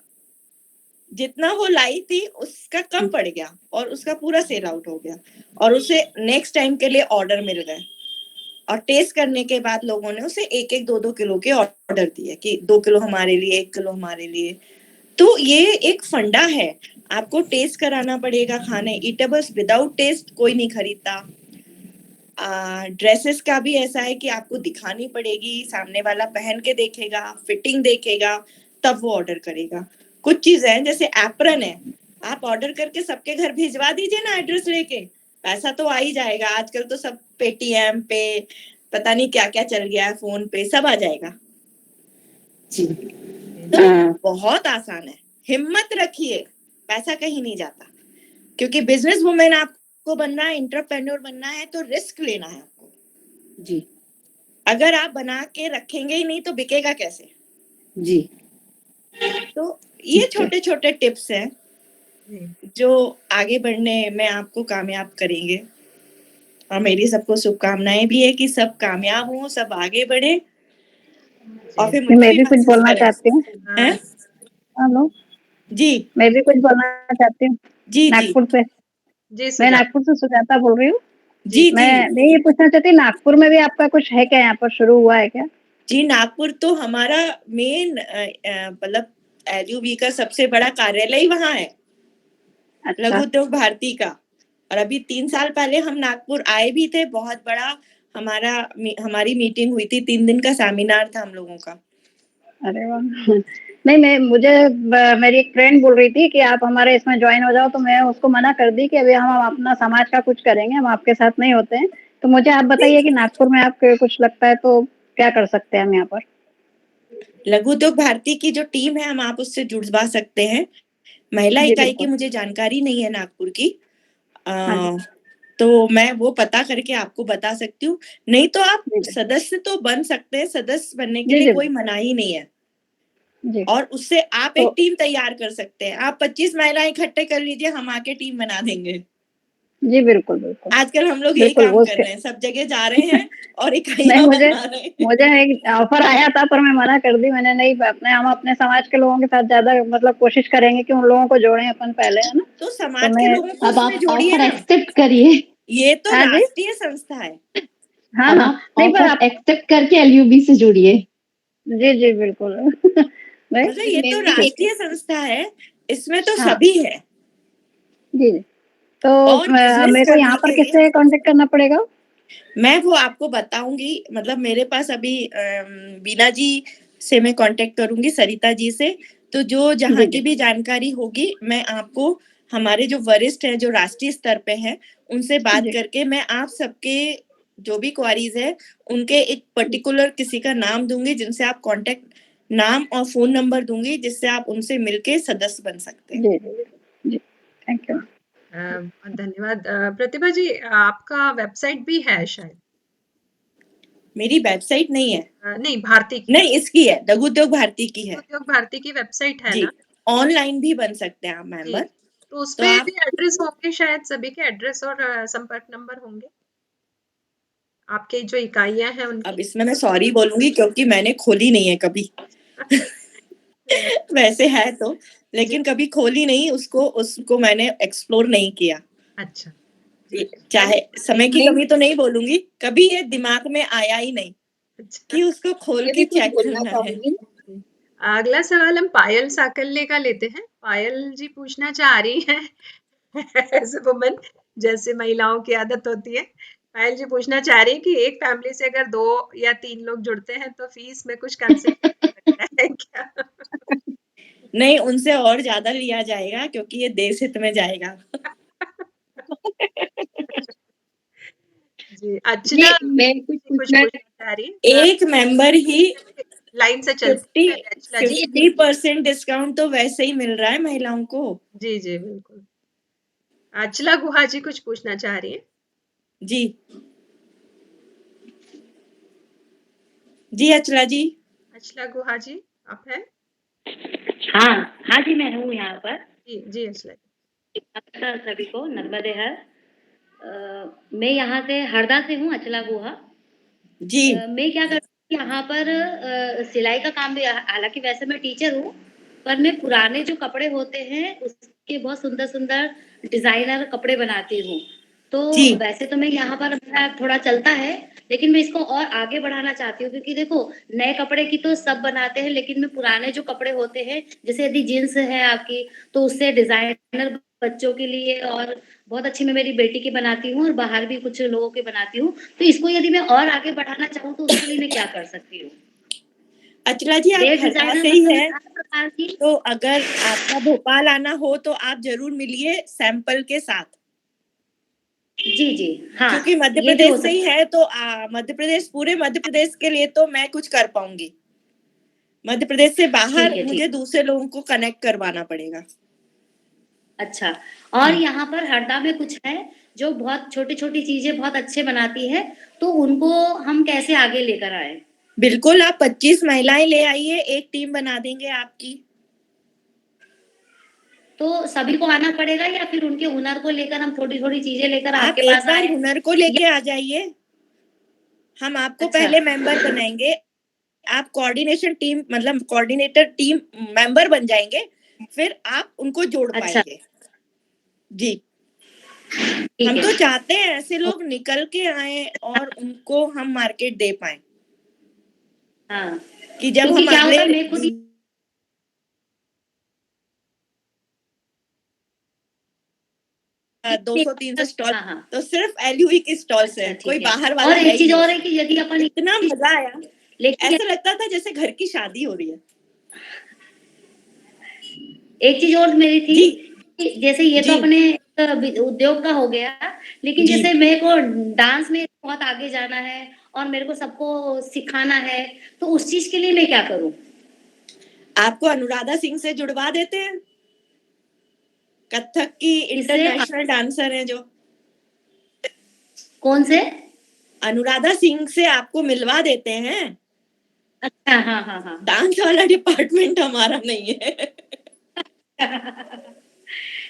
S3: जितना वो लाई थी उसका कम पड़ गया और उसका पूरा सेल आउट हो गया और उसे नेक्स्ट टाइम के लिए ऑर्डर मिल गए। और टेस्ट करने के बाद लोगों ने उसे 1-1, 2-2 किलो के ऑर्डर दिए कि 2 किलो हमारे लिए, 1 किलो हमारे लिए। तो ये एक फंडा है, आपको टेस्ट कराना पड़ेगा खाने। ईटेबल्स विदाउट टेस्ट कोई नहीं खरीदता। ड्रेसेस का भी ऐसा है कि आपको दिखानी पड़ेगी, सामने वाला पहन के देखेगा, फिटिंग देखेगा, तब वो ऑर्डर करेगा। कुछ चीजें हैं जैसे एप्रन है, आप ऑर्डर करके सबके घर भिजवा दीजिए ना एड्रेस लेके, पैसा तो आ ही जाएगा। आजकल तो सब पेटीएम पे, पता नहीं क्या क्या चल गया है, फोन पे, सब आ जाएगा। तो बहुत आसान है, हिम्मत रखिए, पैसा कहीं नहीं जाता। क्योंकि बिजनेस वुमेन आपको बनना है, एंटरप्रेन्योर बनना है, तो रिस्क लेना है आपको।
S10: जी।
S3: अगर आप बना के रखेंगे ही नहीं तो बिकेगा कैसे?
S10: जी।
S3: तो ये छोटे छोटे टिप्स हैं जो आगे बढ़ने में आपको कामयाब करेंगे। और मेरी सबको शुभकामनाएं भी है कि सब कामयाब हों, सब आगे बढ़े। और फिर
S11: मैं भी कुछ बोलना चाहती हूँ। हेलो
S3: जी,
S11: मैं भी कुछ बोलना चाहती हूँ।
S3: जी
S11: नागपुर से। मैं नागपुर से सुजाता बोल रही हूँ।
S3: जी
S11: मैं ये पूछना चाहती हूँ, नागपुर में भी आपका कुछ है क्या, यहाँ पर शुरू हुआ है क्या?
S3: जी, नागपुर तो हमारा मेन मतलब LUV का सबसे बड़ा कार्यालय ही वहाँ है,
S11: अच्छा।
S3: लघु उद्योग भारती का। और अभी 3 साल पहले हम नागपुर आए भी थे, बहुत बड़ा हमारी मीटिंग हुई थी, 3 दिन का सेमिनार था हम लोगों का।
S11: अरे वाह! नहीं, मेरी एक फ्रेंड बोल रही थी कि आप हमारे इसमें ज्वाइन हो जाओ, तो मैं उसको मना कर दी कि अभी हम अपना समाज का कुछ करेंगे, हम आपके साथ नहीं होते हैं। तो मुझे आप बताइए कि नागपुर में आपको कुछ लगता है तो क्या कर सकते हैं हम यहाँ पर?
S3: लघु उद्योग भारती की जो टीम है, हम आप उससे जुड़वा सकते हैं। महिला
S11: जी,
S3: इकाई की
S11: बिल्कुल।
S3: मुझे जानकारी नहीं है नागपुर की।
S11: हाँ जी।
S3: तो मैं वो पता करके आपको बता सकती हूँ। नहीं तो आप
S11: जी, जी।
S3: सदस्य तो बन सकते हैं, सदस्य बनने के
S11: जी,
S3: लिए
S11: जी।
S3: कोई मनाही नहीं है।
S11: जी।
S3: और उससे आप
S11: तो
S3: एक टीम तैयार कर सकते हैं। आप 25 महिलाएं इकट्ठे कर लीजिए, हम आके टीम बना देंगे।
S11: जी, बिल्कुल, बिल्कुल।
S3: आजकल हम लोग यही
S11: बिल्कुल,
S3: काम
S11: वो
S3: कर
S11: उसके
S3: रहे हैं, सब जगह जा रहे हैं और
S11: नहीं,
S3: इकाइयां बना रहे हैं।
S11: मुझे एक ऑफर आया था, पर मैं मना कर दी। मैंने नहीं, हम अपने समाज के लोगों के साथ ज़्यादा मतलब कोशिश करेंगे कि उन लोगों को जोड़ें अपन पहले, है ना?
S3: तो
S11: तो
S3: समाज के
S11: मैं
S3: लोगों को
S2: अब
S3: उसमें
S2: आप
S3: जोड़िए
S2: ऑफर
S3: ना।
S2: एक्सेप्ट करिए।
S3: ये तो
S11: हाँ जी?
S3: राष्ट्रीय संस्था है।
S11: हाँ,
S2: अब
S11: हाँ।
S2: आप
S11: नहीं, पर
S2: ऑफर
S11: आप
S2: एक्सेप्ट करके LUB से जुड़िए।
S11: जी, जी, बिल्कुल। नहीं,
S3: मतलब ये तो
S11: ठीक है।
S3: राष्ट्रीय संस्था है, इसमें तो
S11: हाँ,
S3: सभी है।
S11: जी, जी। तो
S3: और बिजनेस
S11: मेरे को
S3: करने
S11: यहाँ पर
S3: के लिए
S11: किससे कॉन्टेक्ट करना पड़ेगा?
S3: मैं वो आपको बताऊंगी। मतलब मेरे पास अभी बीना जी से मैं कांटेक्ट करूंगी, सरिता जी से। तो जो जहाँ
S11: जी,
S3: की
S11: जी।
S3: भी जानकारी होगी, मैं आपको हमारे जो वरिष्ठ हैं, जो राष्ट्रीय स्तर पे हैं, उनसे बात
S11: जी।
S3: करके मैं आप सबके जो भी क्वारीज है, उनके एक पर्टिकुलर किसी का नाम दूंगी, जिनसे आप कांटेक्ट नाम और फोन नंबर दूंगी, जिससे आप उनसे मिलके सदस्य बन सकते हैं।
S11: जी, जी, जी। Thank you.
S8: धन्यवाद। प्रतिभा जी, आपका वेबसाइट भी है शायद?
S3: मेरी वेबसाइट नहीं है।
S8: नहीं, भारती की।
S3: नहीं, इसकी है, लघु उद्योग भारती की है।
S8: उद्योग भारती की वेबसाइट है
S3: जी,
S8: ना?
S3: ऑनलाइन भी बन सकते हैं आप
S8: जी,
S3: मेंबर।
S8: तो
S3: तो
S8: उसपे
S3: आप
S8: भी एड्रेस होंगे शायद, सभी के एड्रेस और संपर्क नंबर होंगे, आपके जो इकाइयां हैं उनके।
S3: अब इसमें मैं सॉरी बोलूंगी क्योंकि मैंने खोली नहीं है कभी। वैसे है तो,
S8: जी,
S3: लेकिन कभी खोली नहीं, उसको मैंने एक्सप्लोर नहीं किया।
S8: अच्छा।
S3: चाहे समय की कमी तो नहीं बोलूंगी, कभी ये दिमाग में आया ही नहीं
S8: अच्छा।
S3: कि उसको खोल के चेक करना है।
S8: अगला सवाल हम पायल साकल्य का लेते हैं। पायल जी पूछना चाह रही हैं एज ए वुमन, जैसे महिलाओं की आदत होती है। पायल जी पूछना चाह रही है कि एक फैमिली से अगर 2 या 3 लोग जुड़ते हैं तो फीस में कुछ कंसेशन लगता है क्या?
S3: नहीं, उनसे और ज्यादा लिया जाएगा क्योंकि ये देश हित में जाएगा।
S8: जी, अर्चना
S7: मैं कुछ
S8: कुछ
S7: पूछना
S8: पूछना चाह रही है।
S3: एक मेंबर ही
S8: लाइन से चलते हैं, पहले अर्चना जी।
S3: 50% डिस्काउंट तो वैसे ही मिल रहा है महिलाओं को।
S8: जी, जी, बिल्कुल। अर्चला गुहा जी कुछ पूछना चाह रही हैं।
S3: जी जी, अचला जी।
S8: अर्चला गुहा जी, आप हैं?
S12: हाँ हाँ जी, मैं हूँ यहाँ पर।
S8: जी, जी, अर्चला जी।
S12: नमस्कार सभी को, नर्मदे हर। मैं यहाँ से हरदा से हूँ, अचला गुहा
S3: जी।
S12: मैं क्या करती हूँ यहाँ पर, सिलाई का काम भी, हालांकि वैसे मैं टीचर हूँ, पर मैं पुराने जो कपड़े होते हैं उसके बहुत सुंदर सुंदर डिजाइनर कपड़े बनाती हूँ। तो वैसे तो मैं यहाँ पर मेरा थोड़ा चलता है, लेकिन मैं इसको और आगे बढ़ाना चाहती हूँ, क्योंकि देखो नए कपड़े की तो सब बनाते हैं, लेकिन मैं पुराने जो कपड़े होते हैं, जैसे यदि जीन्स है आपकी, तो उससे डिजाइनर बच्चों के लिए, और बहुत अच्छी मैं मेरी बेटी की बनाती हूँ और बाहर भी कुछ लोगों के बनाती हूँ। तो इसको यदि मैं और आगे बढ़ाना चाहूँ तो उसके लिए मैं क्या कर सकती हूँ?
S3: अचला जी, आप
S12: वेब
S3: हरदा
S12: डिजाइनर
S3: से ही
S12: मतलब
S3: है,
S12: हर प्रकार की।
S3: तो अगर आपका भोपाल आना हो तो आप जरूर मिलिए सैंपल के साथ।
S12: जी जी, हाँ,
S3: क्योंकि मध्य
S12: ये भी हो
S3: प्रदेश से ही
S12: सकता
S3: है, तो मध्य प्रदेश, पूरे मध्य प्रदेश के लिए तो मैं कुछ कर पाऊंगी। मध्य प्रदेश से बाहर
S12: ठीक है,
S3: मुझे
S12: ठीक।
S3: दूसरे लोगों को कनेक्ट करवाना पड़ेगा।
S12: अच्छा, और यहाँ पर हरदा में कुछ है जो बहुत छोटी छोटी चीजें बहुत अच्छे बनाती है, तो उनको हम कैसे आगे लेकर आए?
S3: बिल्कुल, आप 25 महिलाएं ले आइए, एक टीम बना देंगे आपकी।
S12: तो सभी को आना पड़ेगा या फिर उनके हुनर को लेकर हम थोड़ी थोड़ी चीजें लेकर
S3: आप
S12: आपके
S3: एक
S12: पास
S3: बार
S12: आए?
S3: हुनर को लेके आ जाइए, हम आपको
S12: अच्छा।
S3: पहले मेंबर बनाएंगे। आप कोऑर्डिनेशन टीम, मतलब कोऑर्डिनेटर टीम मेंबर बन जाएंगे, फिर आप उनको जोड़
S12: अच्छा।
S3: पाएंगे। जी।
S2: ठीक
S3: हम
S2: है।
S3: तो चाहते हैं ऐसे लोग निकल के आए और उनको हम मार्केट दे पाए
S2: हाँ,
S3: कि जब
S2: क्योंकि
S3: हम
S2: क्या होता है,
S3: अगले
S2: मैं खुद
S3: 200-300 स्टॉल,
S2: हाँ, हाँ।
S3: तो सिर्फ एलयूवी के स्टॉल्स
S2: अच्छा,
S3: हैं, कोई
S2: ठीक है।
S3: बाहर वाला
S2: और
S3: है
S2: एक
S3: ही
S2: चीज
S3: नहीं
S2: और है
S3: उसमें।
S2: कि यदि अपन
S3: इतना मजा आया,
S2: लेकिन
S3: ऐसा लगता था जैसे घर की शादी हो रही है।
S2: एक चीज और मेरी थी
S3: जी,
S2: कि जैसे ये तो
S3: जी,
S2: अपने उद्योग का हो गया, लेकिन
S3: जी।
S2: जैसे मेरे को डांस में बहुत आगे जाना है और मेरे को सबको सिखाना है, तो उस चीज के लिए मैं क्या करूं?
S3: आपको अनुराधा सिंह से जुड़वा देते हैं, कथक की
S2: किससे?
S3: इंटरनेशनल डांसर हैं जो।
S2: कौन से?
S3: अनुराधा सिंह से आपको मिलवा देते हैं।
S2: अच्छा, हाँ, हाँ, हाँ।
S3: डांस वाला डिपार्टमेंट हमारा नहीं है।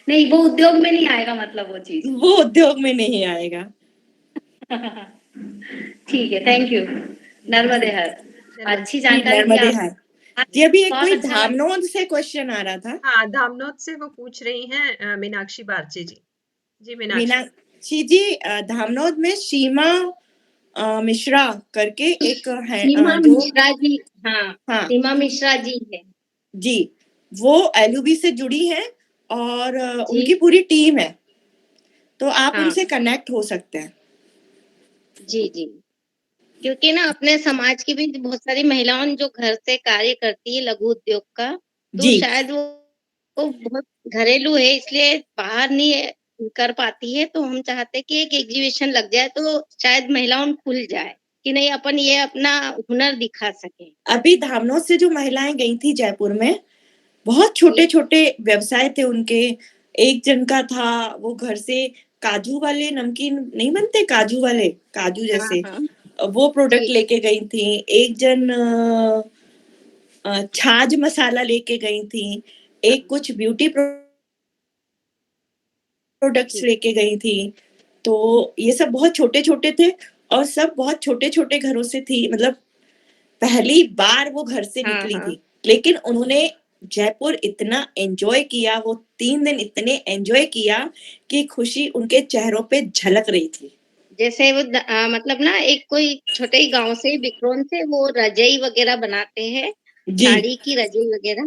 S2: नहीं, वो उद्योग में नहीं आएगा, मतलब वो चीज।
S3: वो उद्योग में नहीं आएगा।
S2: ठीक है, थैंक यू। नर्मदे हर। अच्छी
S3: जी,
S2: जानकारी दी
S3: नर्मदे
S2: आप।
S3: हर। जी, अभी एक
S2: बहुत
S3: कोई
S2: अच्छा लगा।
S3: धामनोद से क्वेश्चन आ रहा था।
S8: हाँ, धामनोद से वो पूछ रही हैं मीनाक्षी बारचे जी। जी मीनाक्षी।
S3: मीनाक्षी जी, धामनोद में सीमा मिश्रा करके एक है
S7: सीमा
S3: जो,
S7: मिश्रा जी, हाँ,
S3: हाँ
S7: सीमा मिश्रा जी है।
S3: जी, वो एलयूबी से जुड़ी है और
S7: जी।
S3: उनकी पूरी टीम है, तो आप
S7: हाँ।
S3: उनसे कनेक्ट हो सकते हैं।
S7: जी, जी। क्योंकि ना अपने समाज की भी बहुत सारी महिलाओं जो घर से कार्य करती है लघु उद्योग का, तो
S3: जी,
S7: शायद वो बहुत घरेलू है, इसलिए बाहर नहीं कर पाती है, तो हम चाहते हैं कि एक एग्जीबिशन लग जाए तो शायद महिलाओं खुल जाए कि नहीं अपन ये अपना हुनर दिखा सके।
S3: अभी धामनोद से जो महिलाएं गई थी जयपुर में, बहुत
S7: जी।
S3: छोटे-छोटे व्यवसाय थे उनके। एक जन का था, वो घर से काजू वाले नमकीन नहीं बनते, काजू वाले, काजू
S7: हाँ,
S3: जैसे,
S7: हाँ।
S3: वो प्रोडक्ट
S7: जी।
S3: लेके गई थी। एक जन छाछ मसाला लेके गई थी। एक कुछ ब्यूटी प्रोडक्ट्स
S7: जी।
S3: लेके गई थी। तो ये सब बहुत छोटे-छोटे थे और सब बहुत छोटे-छोटे घरों से थी, मतलब पहली बार वो घर से
S7: हाँ,
S3: निकली
S7: हाँ।
S3: थी। लेकिन उन्होंने जयपुर इतना एन्जॉय किया, वो 3 दिन इतने एन्जॉय किया कि खुशी उनके चेहरों पे झलक रही थी।
S7: जैसे वो मतलब ना एक कोई छोटे ही गाँव से बिखरौन से वो रज़ाई वग़ैरह बनाते हैं,
S3: जी,
S7: साड़ी की रज़ाई वग़ैरह,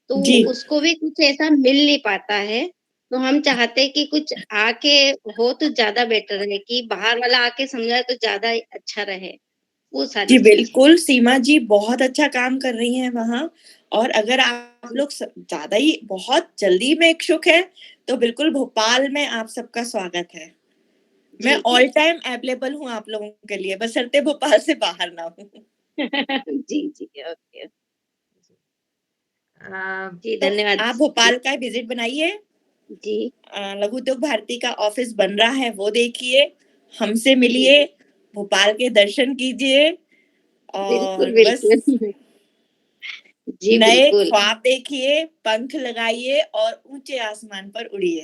S7: तो
S3: जी,
S7: उसको भी कुछ ऐसा मिल नहीं पाता है। तो हम चाहते हैं कि कुछ आके हो तो ज़्यादा बेटर है कि बाहर वाला आके समझाए तो ज़्यादा अच्छा रहे, वो
S3: जी,
S7: सारी चीज़ें।
S3: बिल्कुल, सीमा जी बहुत अच्छा काम कर रही हैं वहाँ, और अगर आप लोग ज़्यादा ही बहुत जल्दी में इच्छुक हैं, तो बिल्कुल भोपाल में आप सबका स्वागत है। मैं
S7: जी,
S3: ऑल
S7: जी।
S3: टाइम अवेलेबल हूँ आप लोगों के लिए, बशर्ते भोपाल से बाहर ना हूँ।
S7: जी, जी, ओके।
S8: अ,
S7: जी,
S3: तो
S7: धन्यवाद।
S3: आप भोपाल का विज़िट बनाइए।
S7: जी।
S3: लघु उद्योग भारती का ऑफिस बन रहा है, वो देखिए, हमसे
S7: जी,
S3: मिलिए, भोपाल के दर्शन कीजिए
S7: बिल्कुल,
S3: और बस
S7: बिल्कुल। जी,
S3: नए
S7: बिल्कुल।
S3: ख्वाब देखिए, पंख लगाइए और ऊँचे आसमान पर उड़िए।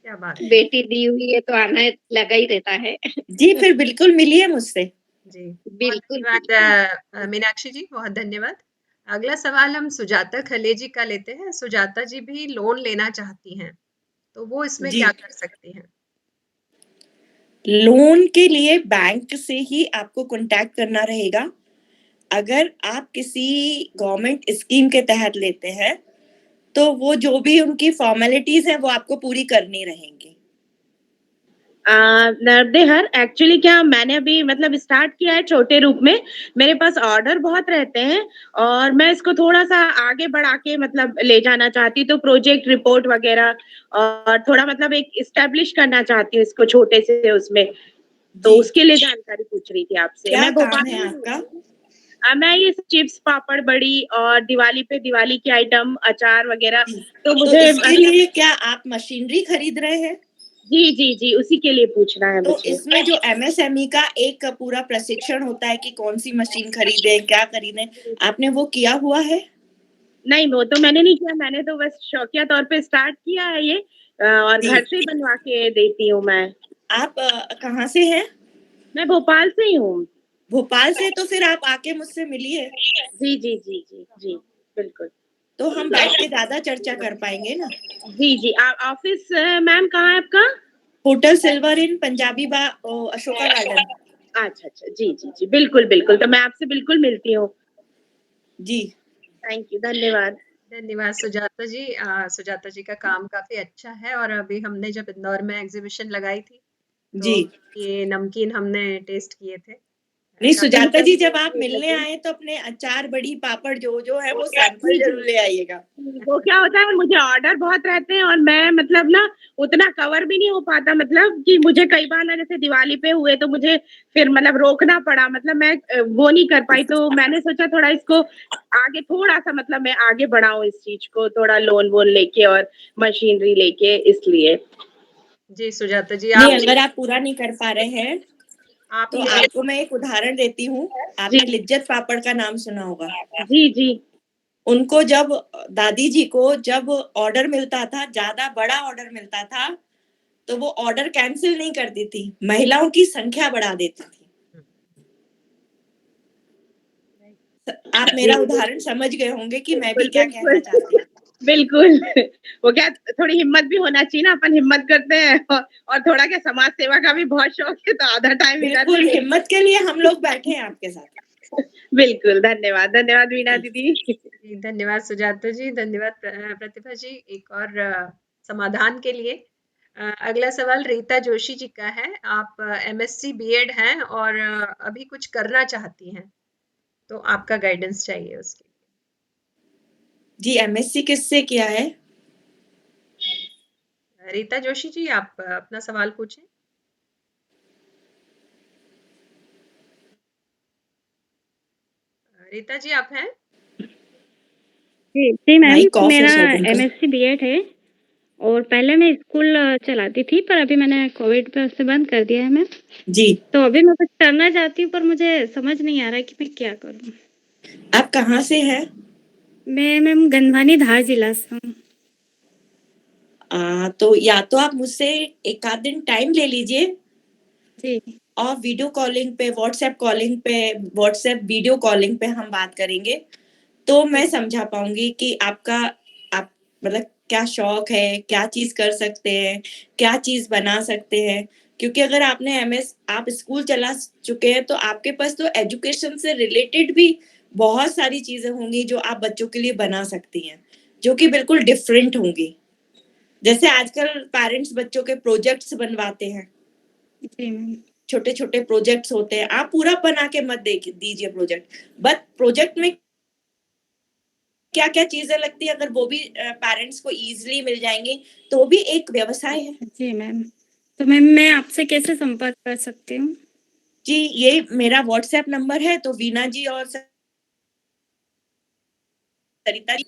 S8: क्या बात है।
S7: बेटी दी हुई है तो आना लगा ही रहता है।
S3: जी, फिर बिल्कुल मिलिए मुझसे।
S8: जी, बहुत
S7: बिल्कुल,
S8: धन्यवाद
S7: बिल्कुल।
S8: मीनाक्षी जी, बहुत धन्यवाद। अगला सवाल हम सुजाता खलेजी का लेते हैं। सुजाता जी भी लोन लेना चाहती हैं, तो वो इसमें
S3: जी,
S8: क्या कर सकती हैं?
S3: लोन के लिए बैंक से ही आपको कॉन्टैक्ट करना रहेगा। अगर आप किसी गवर्नमेंट स्कीम के तहत लेते हैं, तो वो जो भी उनकी फॉर्मेलिटीज़ हैं, वो आपको पूरी करनी रहेंगी।
S13: नरदेहर एक्चुअली क्या मैंने अभी मतलब स्टार्ट किया है छोटे रूप में। मेरे पास ऑर्डर बहुत रहते हैं और मैं इसको थोड़ा-सा आगे बढ़ा के मतलब ले जाना चाहती हूँ, तो प्रोजेक्ट रिपोर्ट वगैरह और थोड़ा मतलब एक एस्टेब्लिश करना चाहती हूँ इसको छोटे से उसमें। तो
S3: जी,
S13: उसके लिए जानकारी पूछ रही थी आपसे।
S3: क्या
S13: मैं
S3: काम
S13: भोपाल
S3: है
S13: में ही
S3: आपका?
S13: हूँ। मैं ये चिप्स, पापड़, बड़ी और दिवाली पे दिवाली के आइटम, अचार वगैरह,
S3: जी,
S13: तो
S3: तो
S13: मुझे
S3: इसके
S13: मतलब
S3: लिए क्या आप मशीनरी खरीद रहे हैं?
S13: जी, जी, जी, उसी के लिए पूछना है
S3: तो
S13: मुझे।
S3: इसमें जो एमएसएमई का एक पूरा प्रशिक्षण होता है कि कौन-सी मशीन खरीदें, क्या खरीदें, आपने वो किया हुआ है?
S13: नहीं, वो तो मैंने नहीं किया, मैंने तो बस शौकिया तौर पे स्टार्ट किया है ये और
S3: जी,
S13: घर से ही बनवा के देती हूँ मैं।
S3: आप कहाँ से हैं?
S13: मैं भोपाल से ही हूँ।
S3: भोपाल से, तो फिर आप आके मुझसे मिलिए,
S13: जी, जी, जी, जी, जी, बिल्कुल।
S3: तो हम बैठ के ज़्यादा चर्चा कर पाएँगे ना।
S13: जी, जी, ऑफ़िस मैम कहाँ है आपका?
S3: होटल सिल्वर इन पंजाबी अशोका गार्डन।
S13: अच्छा अच्छा, जी जी जी, बिल्कुल बिल्कुल, तो मैं आपसे बिल्कुल मिलती हूँ।
S3: जी
S13: थैंक यू, धन्यवाद।
S8: धन्यवाद सुजाता जी। सुजाता जी का काम काफी अच्छा है और अभी हमने जब इंदौर में एग्जीबिशन लगाई थी
S3: जी
S8: तो ये नमकीन हमने टेस्ट किए थे।
S3: नहीं,
S8: काफी
S3: सुजाता जी जब आप
S8: अच्छे
S3: मिलने
S8: लगे।
S3: आए तो अपने अचार बड़ी पापड़ जो है वो सैंपल जरूर ले आइएगा।
S13: वो क्या होता है, मुझे ऑर्डर बहुत रहते हैं और मैं मतलब ना उतना कवर भी नहीं हो पाता, मतलब कि मुझे कई बार ना जैसे दिवाली पे हुए तो मुझे फिर मतलब रोकना पड़ा, मतलब मैं वो नहीं कर पाई, तो मैंने सोचा थोड़ा इसको आगे थोड़ा सा मतलब मैं आगे बढ़ाऊं इस चीज को, थोड़ा लोन वोन लेके और मशीनरी लेके, इसलिए।
S8: जी सुजाता जी,
S3: नहीं,
S8: आप
S3: अगर आप पूरा नहीं कर पा रहे हैं
S8: आप
S3: तो
S8: ये
S3: आपको मैं एक उदाहरण देती हूँ। आपने लिज्जत पापड़ का नाम सुना होगा।
S13: जी जी।
S3: उनको जब दादी जी को जब ऑर्डर मिलता था, ज्यादा बड़ा ऑर्डर मिलता था, तो वो ऑर्डर कैंसिल नहीं करती थी, महिलाओं की संख्या बढ़ा देती थी। आप मेरा उदाहरण समझ गए होंगे कि मैं भी क्या कहना चाहती हूँ।
S13: बिल्कुल, वो क्या थोड़ी हिम्मत भी होना चाहिए ना, अपन हिम्मत करते हैं और थोड़ा क्या समाज सेवा का भी बहुत शौक है, तो आधा टाइम इधर
S3: बिल्कुल, हिम्मत के लिए हम लोग बैठे हैं आपके साथ।
S13: बिल्कुल, धन्यवाद धन्यवाद वीणा दीदी।
S8: जी, धन्यवाद सुजाता जी, धन्यवाद प्रतिभा जी। एक और समाधान के लिए अगला सवाल रीता जोशी जी का है। आप एमएससी बीएड हैं और अभी कुछ करना चाहती हैं, तो आपका गाइडेंस चाहिए उसके।
S3: जी, एमएससी किससे किया है?
S8: रीता जोशी जी, आप अपना सवाल पूछें। रीता जी, आप हैं?
S14: जी मैम,
S3: माइक ऑफ है
S14: मेरा
S3: शायद उनका।
S14: एमएससी बीएड है और पहले मैं स्कूल चलाती थी, पर अभी मैंने कोविड पे उसे बंद कर दिया है मैम।
S3: जी।
S14: तो अभी मैं कुछ करना चाहती हूँ, पर मुझे समझ नहीं आ रहा है कि मैं क्या करूँ।
S3: आप कहाँ से हैं?
S14: मैं मैम गंधवानी धार जिला से हूँ।
S3: तो या तो आप मुझसे एक आध दिन टाइम ले लीजिए
S14: जी।
S3: और वीडियो कॉलिंग पे, व्हाट्सएप वीडियो कॉलिंग पे हम बात करेंगे, तो मैं समझा पाऊंगी कि आपका आप मतलब क्या शौक है, क्या चीज कर सकते हैं, क्या चीज बना सकते हैं। क्योंकि अगर आपने आप स्कूल चला चुके हैं तो आपके पास तो एजुकेशन से रिलेटेड भी बहुत सारी चीजें होंगी जो आप बच्चों के लिए बना सकती हैं, जो कि बिल्कुल डिफरेंट होंगी। जैसे आजकल पेरेंट्स बच्चों के प्रोजेक्ट्स बनवाते हैं,
S14: जी मैम।
S3: छोटे छोटे प्रोजेक्ट्स होते हैं, आप पूरा बना के मत दीजिए प्रोजेक्ट, बट प्रोजेक्ट में क्या क्या चीजें लगती है, अगर वो भी पेरेंट्स को इजीली मिल जाएंगी तो वो भी एक व्यवसाय है।
S14: जी मैम, तो मैम मैं आपसे कैसे संपर्क कर सकती हूँ?
S3: जी, ये मेरा व्हाट्सएप नंबर है, तो वीणा जी और सरिता जी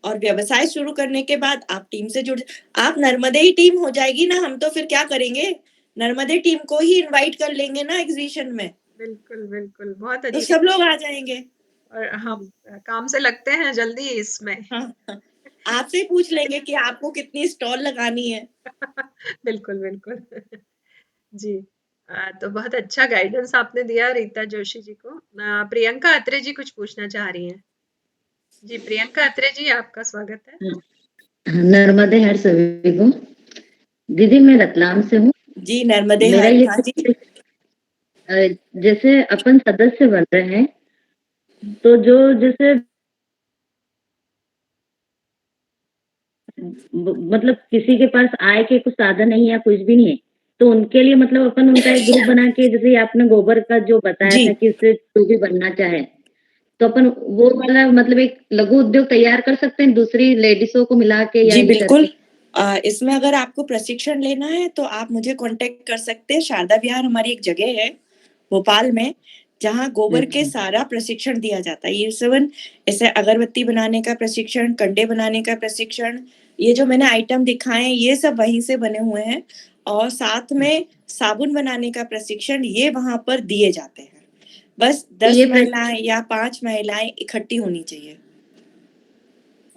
S3: और व्यवसाय शुरू करने के बाद आप टीम से जुड़, आप नर्मदे ही टीम हो जाएगी ना, हम तो फिर क्या करेंगे, नर्मदे टीम को ही इनवाइट कर लेंगे ना एग्जीबिशन में,
S8: बिल्कुल बिल्कुल, बहुत
S3: तो
S8: अच्छी।
S3: सब लोग आ जाएंगे।
S8: और हम काम से लगते हैं जल्दी इसमें।
S3: हाँ, आपसे ही पूछ लेंगे कि आपको कितनी स्टॉल लगानी है।
S8: बिल्कुल बिल्कुल। जी, तो बहुत अच्छा गाइडेंस आपने दिया रीता जोशी जी को। प्रियंका अत्रे जी कुछ पूछना चाह रही हैं। जी प्रियंका अत्रे जी, आपका स्वागत है।
S15: नर्मदे हर सभी को। दीदी मैं रतलाम से हूँ।
S3: जी नर्मदे
S15: मेरा
S3: हर,
S15: ये
S3: हाँ जी।
S15: जैसे अपन सदस्य बन रहे हैं, तो जो जैसे मतलब किसी के पास आय के कुछ साधन नहीं है, कुछ भी नहीं है, तो उनके लिए मतलब अपन उनका एक ग्रुप बना के, जैसे आपने गोबर का जो बताया था कि इससे जो भी बनना चाहे, तो अपन वो वाला मतलब एक लघु उद्योग तैयार कर सकते हैं दूसरी लेडीजों को मिला के या
S3: जी
S15: ऐसे
S3: बिल्कुल।
S15: करके?
S3: इसमें अगर आपको प्रशिक्षण लेना है तो आप मुझे कांटेक्ट कर सकते हैं। शारदा विहार हमारी एक जगह है भोपाल में, जहाँ गोबर के सारा प्रशिक्षण दिया जाता है। ये सेवन ऐसे अगरबत्ती बनाने का प्रशिक्षण, कंडे बनाने का प्रशिक्षण, ये जो मैंने आइटम दिखाए हैं ये सब वहीं से बने हुए हैं, और साथ में साबुन बनाने का प्रशिक्षण ये वहां पर दिए जाते हैं। बस 10 महिलाएं या 5 महिलाएं इकट्ठी होनी चाहिए।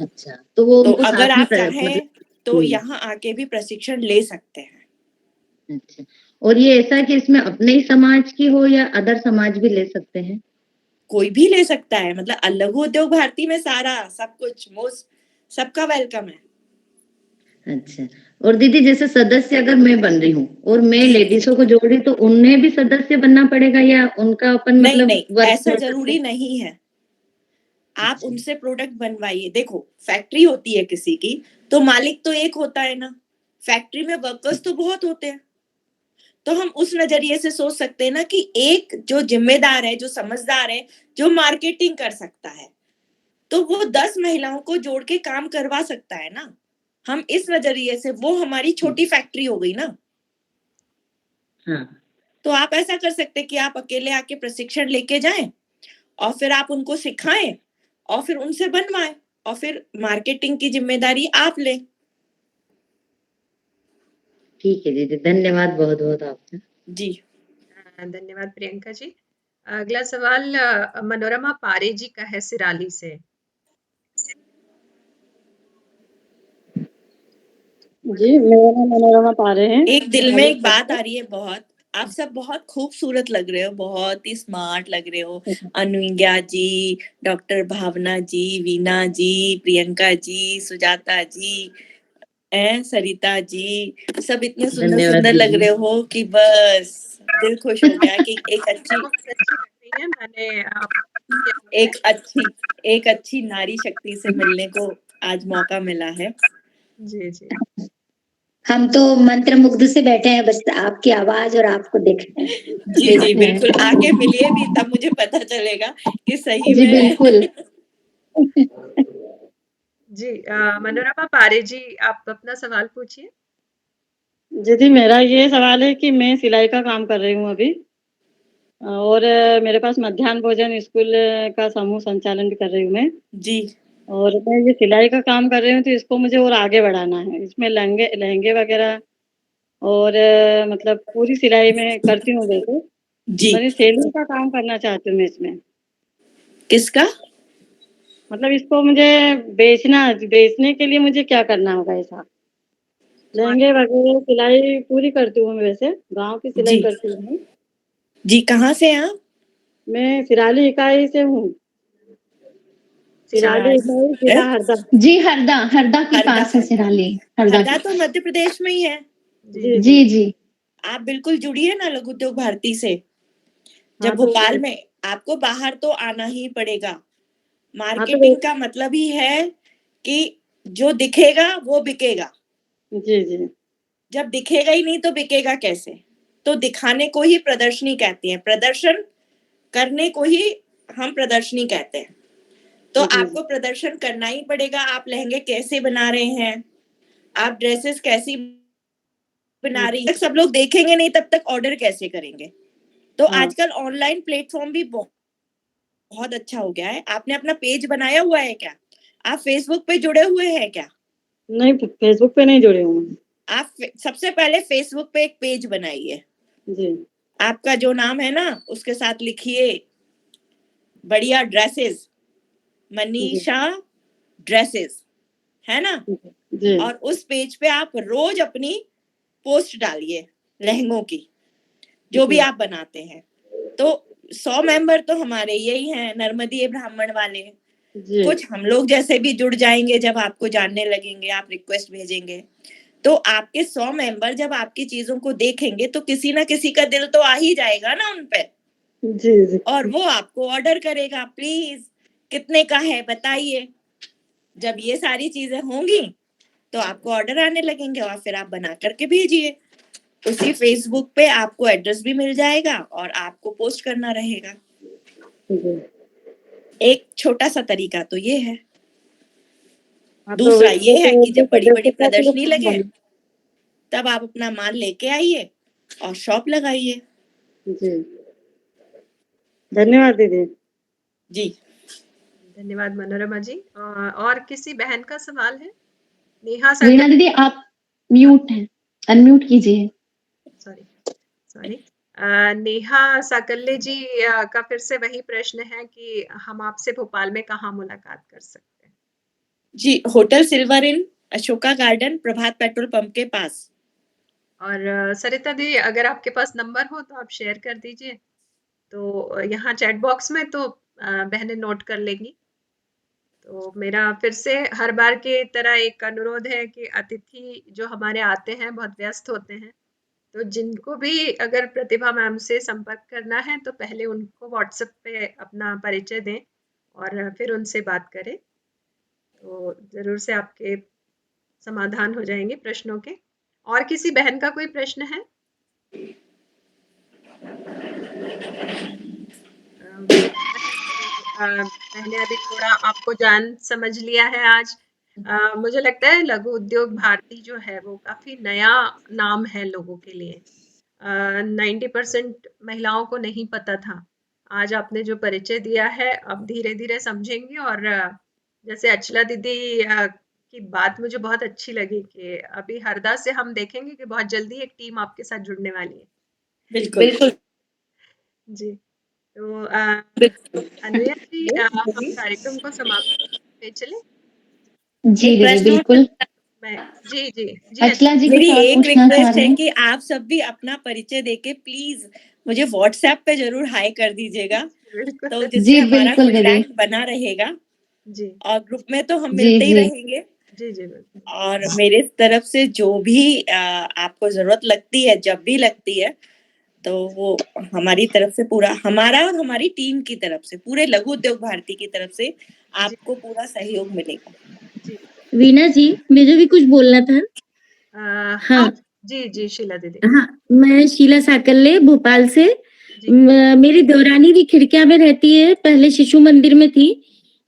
S15: अच्छा, तो वो
S3: तो
S15: उनको
S3: अगर
S15: साथ में
S3: आप चाहें तो यहाँ आके भी प्रशिक्षण ले सकते हैं।
S15: अच्छा, और ये ऐसा है कि इसमें अपने ही समाज की हो या अदर समाज भी ले सकते हैं?
S3: कोई भी ले सकता है, मतलब लघु उद्योग भारती में सारा सब कुछ मोस्ट सबका वेलकम है।
S15: अच्छा, और दीदी जैसे सदस्य अगर मैं बन रही हूँ और मैं लेडीजों को जोड़ रही तो उन्हें भी सदस्य बनना पड़ेगा या उनका अपन
S3: नहीं
S15: मतलब
S3: नहीं,
S15: वर्क
S3: ऐसा
S15: कर सकते
S3: जरूरी
S15: हैं?
S3: नहीं है। आप उनसे प्रोडक्ट बनवाइए। देखो, फैक्ट्री होती है किसी की, तो मालिक तो एक होता है ना, फैक्ट्री में वर्कर्स तो बहुत होते हैं। तो हम उस नजरिए से सोच सकते हैं ना कि एक जो जिम्मेदार है, जो समझदार है, जो मार्केटिंग कर सकता है, तो वो 10 महिलाओं को जोड़ के काम करवा सकता है ना। हम इस नजरिए से, वो हमारी छोटी फैक्ट्री हो गई ना।
S15: हाँ।
S3: तो आप ऐसा कर सकते हैं कि आप अकेले आके प्रशिक्षण लेके जाएं और फिर आप उनको सिखाएं और फिर उनसे बनवाएं और फिर मार्केटिंग की जिम्मेदारी आप लें।
S15: ठीक है दीदी, धन्यवाद बहुत बहुत आपका।
S3: जी
S8: धन्यवाद प्रियंका जी। अगला सवाल मनोरमा पारे जी का है सिराली से।
S16: जी, मेरा नाम मनोरमा पारे है।
S3: एक दिल में एक बात आ रही है बहुत, आप सब बहुत खूबसूरत लग रहे हो, बहुत ही स्मार्ट लग रहे हो। अनुज्ञा जी, डॉक्टर भावना जी, वीना जी, प्रियंका जी, सुजाता जी, सरिता जी, सब इतने सुंदर
S15: धन्यवाद
S3: सुंदर लग
S15: दीदी।
S3: रहे हो कि बस दिल खुश हो गया कि एक अच्छी एक अच्छी नारी शक्ति से मिलने को आज मौका मिला है।
S8: जी जी।
S5: हम तो मंत्रमुग्ध से बैठे हैं, बस आपकी आवाज और आपको देख रहे हैं।
S3: जी जी बिल्कुल, आके मिलिए भी, तब मुझे पता चलेगा कि सही
S5: जी
S3: में
S5: बिल्कुल।
S8: जी मनोरमा पारे जी, आप अपना सवाल पूछिए।
S16: जी, मेरा ये सवाल है कि मैं सिलाई का काम कर रही हूँ अभी और मेरे पास मध्याह्न भोजन स्कूल का समूह संचालन भी कर रही हूँ मैं।
S3: जी।
S16: और मैं ये सिलाई का काम कर रही हूँ तो इसको मुझे और आगे बढ़ाना है। इसमें लहंगे वगैरह और मतलब पूरी सिलाई में करती हूँ वैसे।
S3: जी।
S16: पर सेलिंग का काम करना चाहती हूँ मैं इसमें।
S3: किसका?
S16: मतलब इसको मुझे बेचने के लिए मुझे क्या करना होगा ऐसा? लहंगे वगैरह सिलाई पूरी करती हूँ मैं वैसे, गाँव की सिलाई
S3: जी।
S16: करती हूँ मैं।
S3: जी, कहाँ से हैं आप?
S16: मैं सिराली इकाई से हूँ। सिराली इकाई जिला हरदा।
S2: जी हरदा के
S3: हरदा,
S2: पास है सिराली। हरदा
S3: हरदा
S2: के
S3: तो
S2: पास।
S3: मध्य प्रदेश में ही है।
S2: जी जी।
S3: आप बिल्कुल जुड़िए ना लघु उद्योग भारती से। जब
S16: हाँ, तो
S3: भोपाल में, आपको बाहर तो आना ही पड़ेगा।
S16: हाँ, तो
S3: मार्केटिंग का मतलब ही है कि जो दिखेगा वो बिकेगा।
S16: जी जी।
S3: जब दिखेगा ही नहीं तो बिकेगा कैसे? तो दिखाने को ही प्रदर्शनी कहती हैं, प्रदर्शन करने को ही हम प्रदर्शनी कहते हैं। तो
S16: जी,
S3: आपको प्रदर्शन करना ही पड़ेगा। आप लहंगे कैसे बना रहे हैं, आप ड्रेसेस कैसी बना रही है, सब लोग देखेंगे नहीं तब तक ऑर्डर कैसे करेंगे? तो
S16: हाँ।
S3: आजकल ऑनलाइन प्लेटफॉर्म भी बहुत अच्छा हो गया है। आपने अपना पेज बनाया हुआ है क्या? आप फेसबुक पे जुड़े हुए हैं क्या?
S16: नहीं, फेसबुक पे नहीं जुड़ी हूँ मैं।
S3: आप सबसे पहले फेसबुक पे एक पेज बनाइए।
S16: जी।
S3: आपका जो नाम है ना, उसके साथ लिखिए बढ़िया ड्रेसेस, मनीषा ड्रेसेस, है ना?
S16: जी।
S3: और उस पेज पे आप रोज अपनी पोस्ट डालिए लहंगों की, जो भी
S16: जी।
S3: आप बनाते हैं। तो 100 मेंबर तो हमारे यही हैं, नर्मदीय ब्राह्मण वाले।
S16: जी।
S3: कुछ हम लोग जैसे भी जुड़ जाएंगे, जब आपको जानने लगेंगे, आप रिक्वेस्ट भेजेंगे, तो आपके 100 मेंबर जब आपकी चीजों को देखेंगे तो किसी ना किसी का दिल तो आ ही जाएगा ना उन पे।
S16: जी जी।
S3: और वो आपको ऑर्डर करेगा, प्लीज कितने का है बताइए। जब ये सारी चीजें होंगी तो आपको ऑर्डर आने लगेंगे और फिर आप बना करके भेजिए। उसी फेसबुक पे आपको एड्रेस भी मिल जाएगा और आपको पोस्ट करना रहेगा। एक छोटा सा तरीका तो ये है।
S16: हाँ, तो
S3: दूसरा ये है कि जब बड़ी बड़ी
S16: सदस्यता के लिए
S3: प्रदर्शनी
S16: फॉर्म
S3: लगे
S16: भरना।
S3: तब आप अपना माल लेके आइए और शॉप लगाइए।
S16: जी। धन्यवाद दीदी।
S3: जी।
S8: धन्यवाद मनोरमा जी। और किसी बहन का सवाल है? नेहा
S2: वीणा दीदी आप म्यूट हैं, अनम्यूट कीजिए।
S8: सॉरी। नेहा साकल्ले जी का फिर से वही प्रश्न है कि हम आपसे भोपाल में कहाँ मुलाकात कर सकते हैं?
S3: जी, hotel Silver Inn, Ashoka Garden, Prabhat petrol pump के पास।
S8: और सरिता दी, अगर आपके पास नंबर हो तो आप शेयर कर दीजिए, तो यहाँ चैट बॉक्स में तो बहनें नोट कर लेंगी। तो मेरा फिर से हर बार की तरह एक अनुरोध है कि अतिथि जो हमारे आते हैं बहुत व्यस्त होते हैं, तो जिनको भी अगर प्रतिभा मैम से संपर्क करना है तो पहले उनको व्हाट्सएप पे अपना परिचय दें और फिर उनसे बात करें, तो जरूर से आपके समाधान हो जाएंगे प्रश्नों के। और किसी बहन का कोई प्रश्न है? मैंने अभी थोड़ा आपको जान समझ लिया है आज। मुझे लगता है लघु उद्योग भारती जो है वो काफी नया नाम है लोगों के लिए। 90% महिलाओं को नहीं पता था। आज आपने जो परिचय दिया है अब धीरे धीरे समझेंगे। और जैसे अचला दीदी की बात मुझे बहुत अच्छी लगी कि अभी हरदा से हम देखेंगे कि बहुत जल्दी एक टीम आपके साथ जुड़ने वाली है।
S3: बिल्कुल
S8: जी, तो अनुया जी हम कार्यक्रम को समाप्त पे चले।
S2: जी
S3: एक
S2: दीदी
S3: प्रश्न
S2: बिल्कुल।
S8: जी जी जी
S2: अचला जी
S3: मेरी
S2: कुछ और
S3: एक
S2: पूछना चाह
S3: रिक्वेस्ट
S2: रही
S3: है
S2: हैं?
S3: कि आप सब भी अपना परिचय देके प्लीज मुझे व्हाट्सएप पे जरूर हाई कर दीजिएगा, तो जिससे
S2: जी
S3: हमारा
S2: बिल्कुल दीदी।
S3: कांटेक्ट बना रहेगा।
S8: जी
S3: और ग्रुप में तो हम
S2: जी
S3: मिलते ही
S2: जी
S3: रहेंगे।
S8: जी जी बिल्कुल।
S3: और मेरे तरफ से जो भी आपको जरूरत लगती है, जब भी लगती है, तो वो हमारी तरफ से पूरा, हमारा और हमारी टीम की तरफ से, पूरे लघु उद्योग भारती की तरफ से आपको पूरा सहयोग मिलेगा।
S8: जी
S17: वीना जी मुझे भी कुछ बोलना था।
S8: हाँ जी जी शीला दीदी।
S17: हाँ, मैं शीला साकल्ले भोपाल से। मेरी देवरानी भी खिड़किया में रहती है, पहले शिशु मंदिर में थी,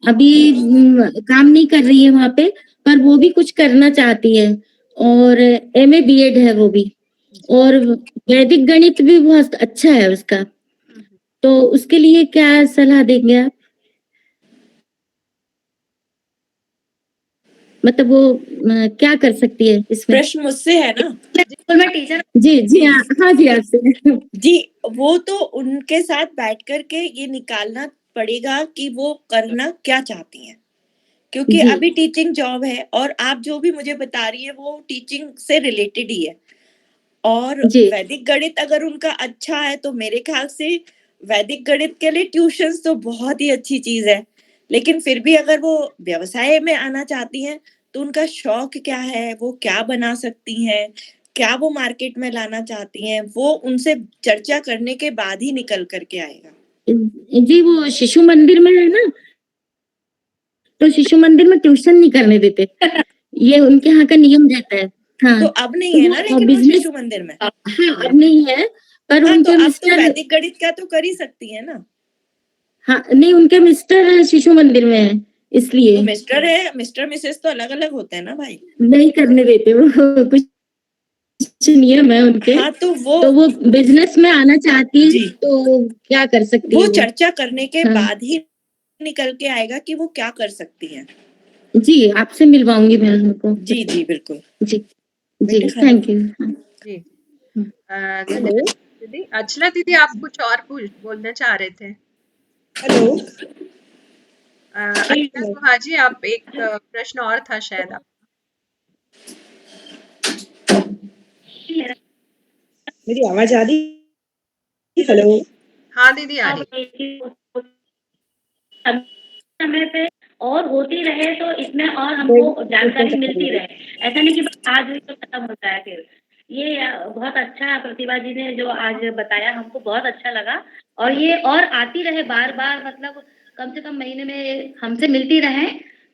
S17: अभी काम नहीं कर रही है वहां पे, पर वो भी कुछ करना चाहती है और MA BEd है वो भी, और वैदिक गणित भी बहुत अच्छा है उसका, तो उसके लिए क्या सलाह देंगे आप? मतलब वो क्या कर सकती है इसमें?
S3: प्रश्न मुझसे है ना?
S17: मैं टीचर जी हाँ जी आपसे।
S3: जी, वो तो उनके साथ बैठ कर के ये निकालना पड़ेगा कि वो करना क्या चाहती हैं, क्योंकि
S17: जी।
S3: अभी टीचिंग जॉब है और आप जो भी मुझे बता रही है वो टीचिंग से रिलेटेड ही है। और वैदिक गणित अगर उनका अच्छा है तो मेरे ख्याल से वैदिक गणित के लिए ट्यूशंस तो बहुत ही अच्छी चीज है, लेकिन फिर भी अगर वो व्यवसाय में आना चाहती हैं तो उनका शौक क्या है, वो क्या बना सकती हैं, क्या वो मार्केट में लाना चाहती हैं, वो उनसे चर्चा करने के बाद ही निकल करके आएगा।
S17: जी वो शिशु मंदिर में है ना, तो शिशु मंदिर में ट्यूशन नहीं करने देते, ये उनके यहाँ का नियम रहता है। हाँ
S3: तो अब नहीं है ना, लेकिन वो
S17: बिजनेस
S3: शिशु मंदिर में।
S17: हाँ अब नहीं है, पर
S3: हाँ,
S17: उनके
S3: तो अब तो
S17: मिस्टर
S3: वैदिक गणित का तो कर ही सकती है ना।
S17: हाँ नहीं उनके मिस्टर शिशु मंदिर में है, इसलिए
S3: तो मिस्टर है, मिस्टर मिसेस तो अलग अलग होते हैं ना भाई।
S17: नहीं करने देते वो, कुछ नियम है उनके।
S3: हाँ, तो वो
S17: बिजनेस में आना चाहती है तो क्या कर सकती
S3: वो
S17: है?
S3: चर्चा करने के
S17: हाँ।
S3: बाद ही निकल के आएगा कि वो क्या कर सकती हैं।
S17: जी आपसे मिलवाऊंगी मैं उनको।
S3: जी जी बिल्कुल।
S17: जी जी थैंक यू।
S8: जी धन्यवाद दीदी। अचला दीदी आप कुछ और बोलना चाह रहे थे?
S18: हेलो
S8: अचला गुहा जी आप एक प्रश्न और था शायद आप।
S18: मेरी आवाज आ रही? हेलो
S8: हाँ दीदी आ रही।
S14: समय पे और होती रहे तो इसमें और हमको जानकारी मिलती रहे, ऐसा नहीं कि बस आज हुई तो खत्म होता है। फिर ये बहुत अच्छा प्रतिभा जी ने जो आज बताया, हमको बहुत अच्छा लगा, और ये और आती रहे बार बार, मतलब कम से कम महीने में हमसे मिलती रहे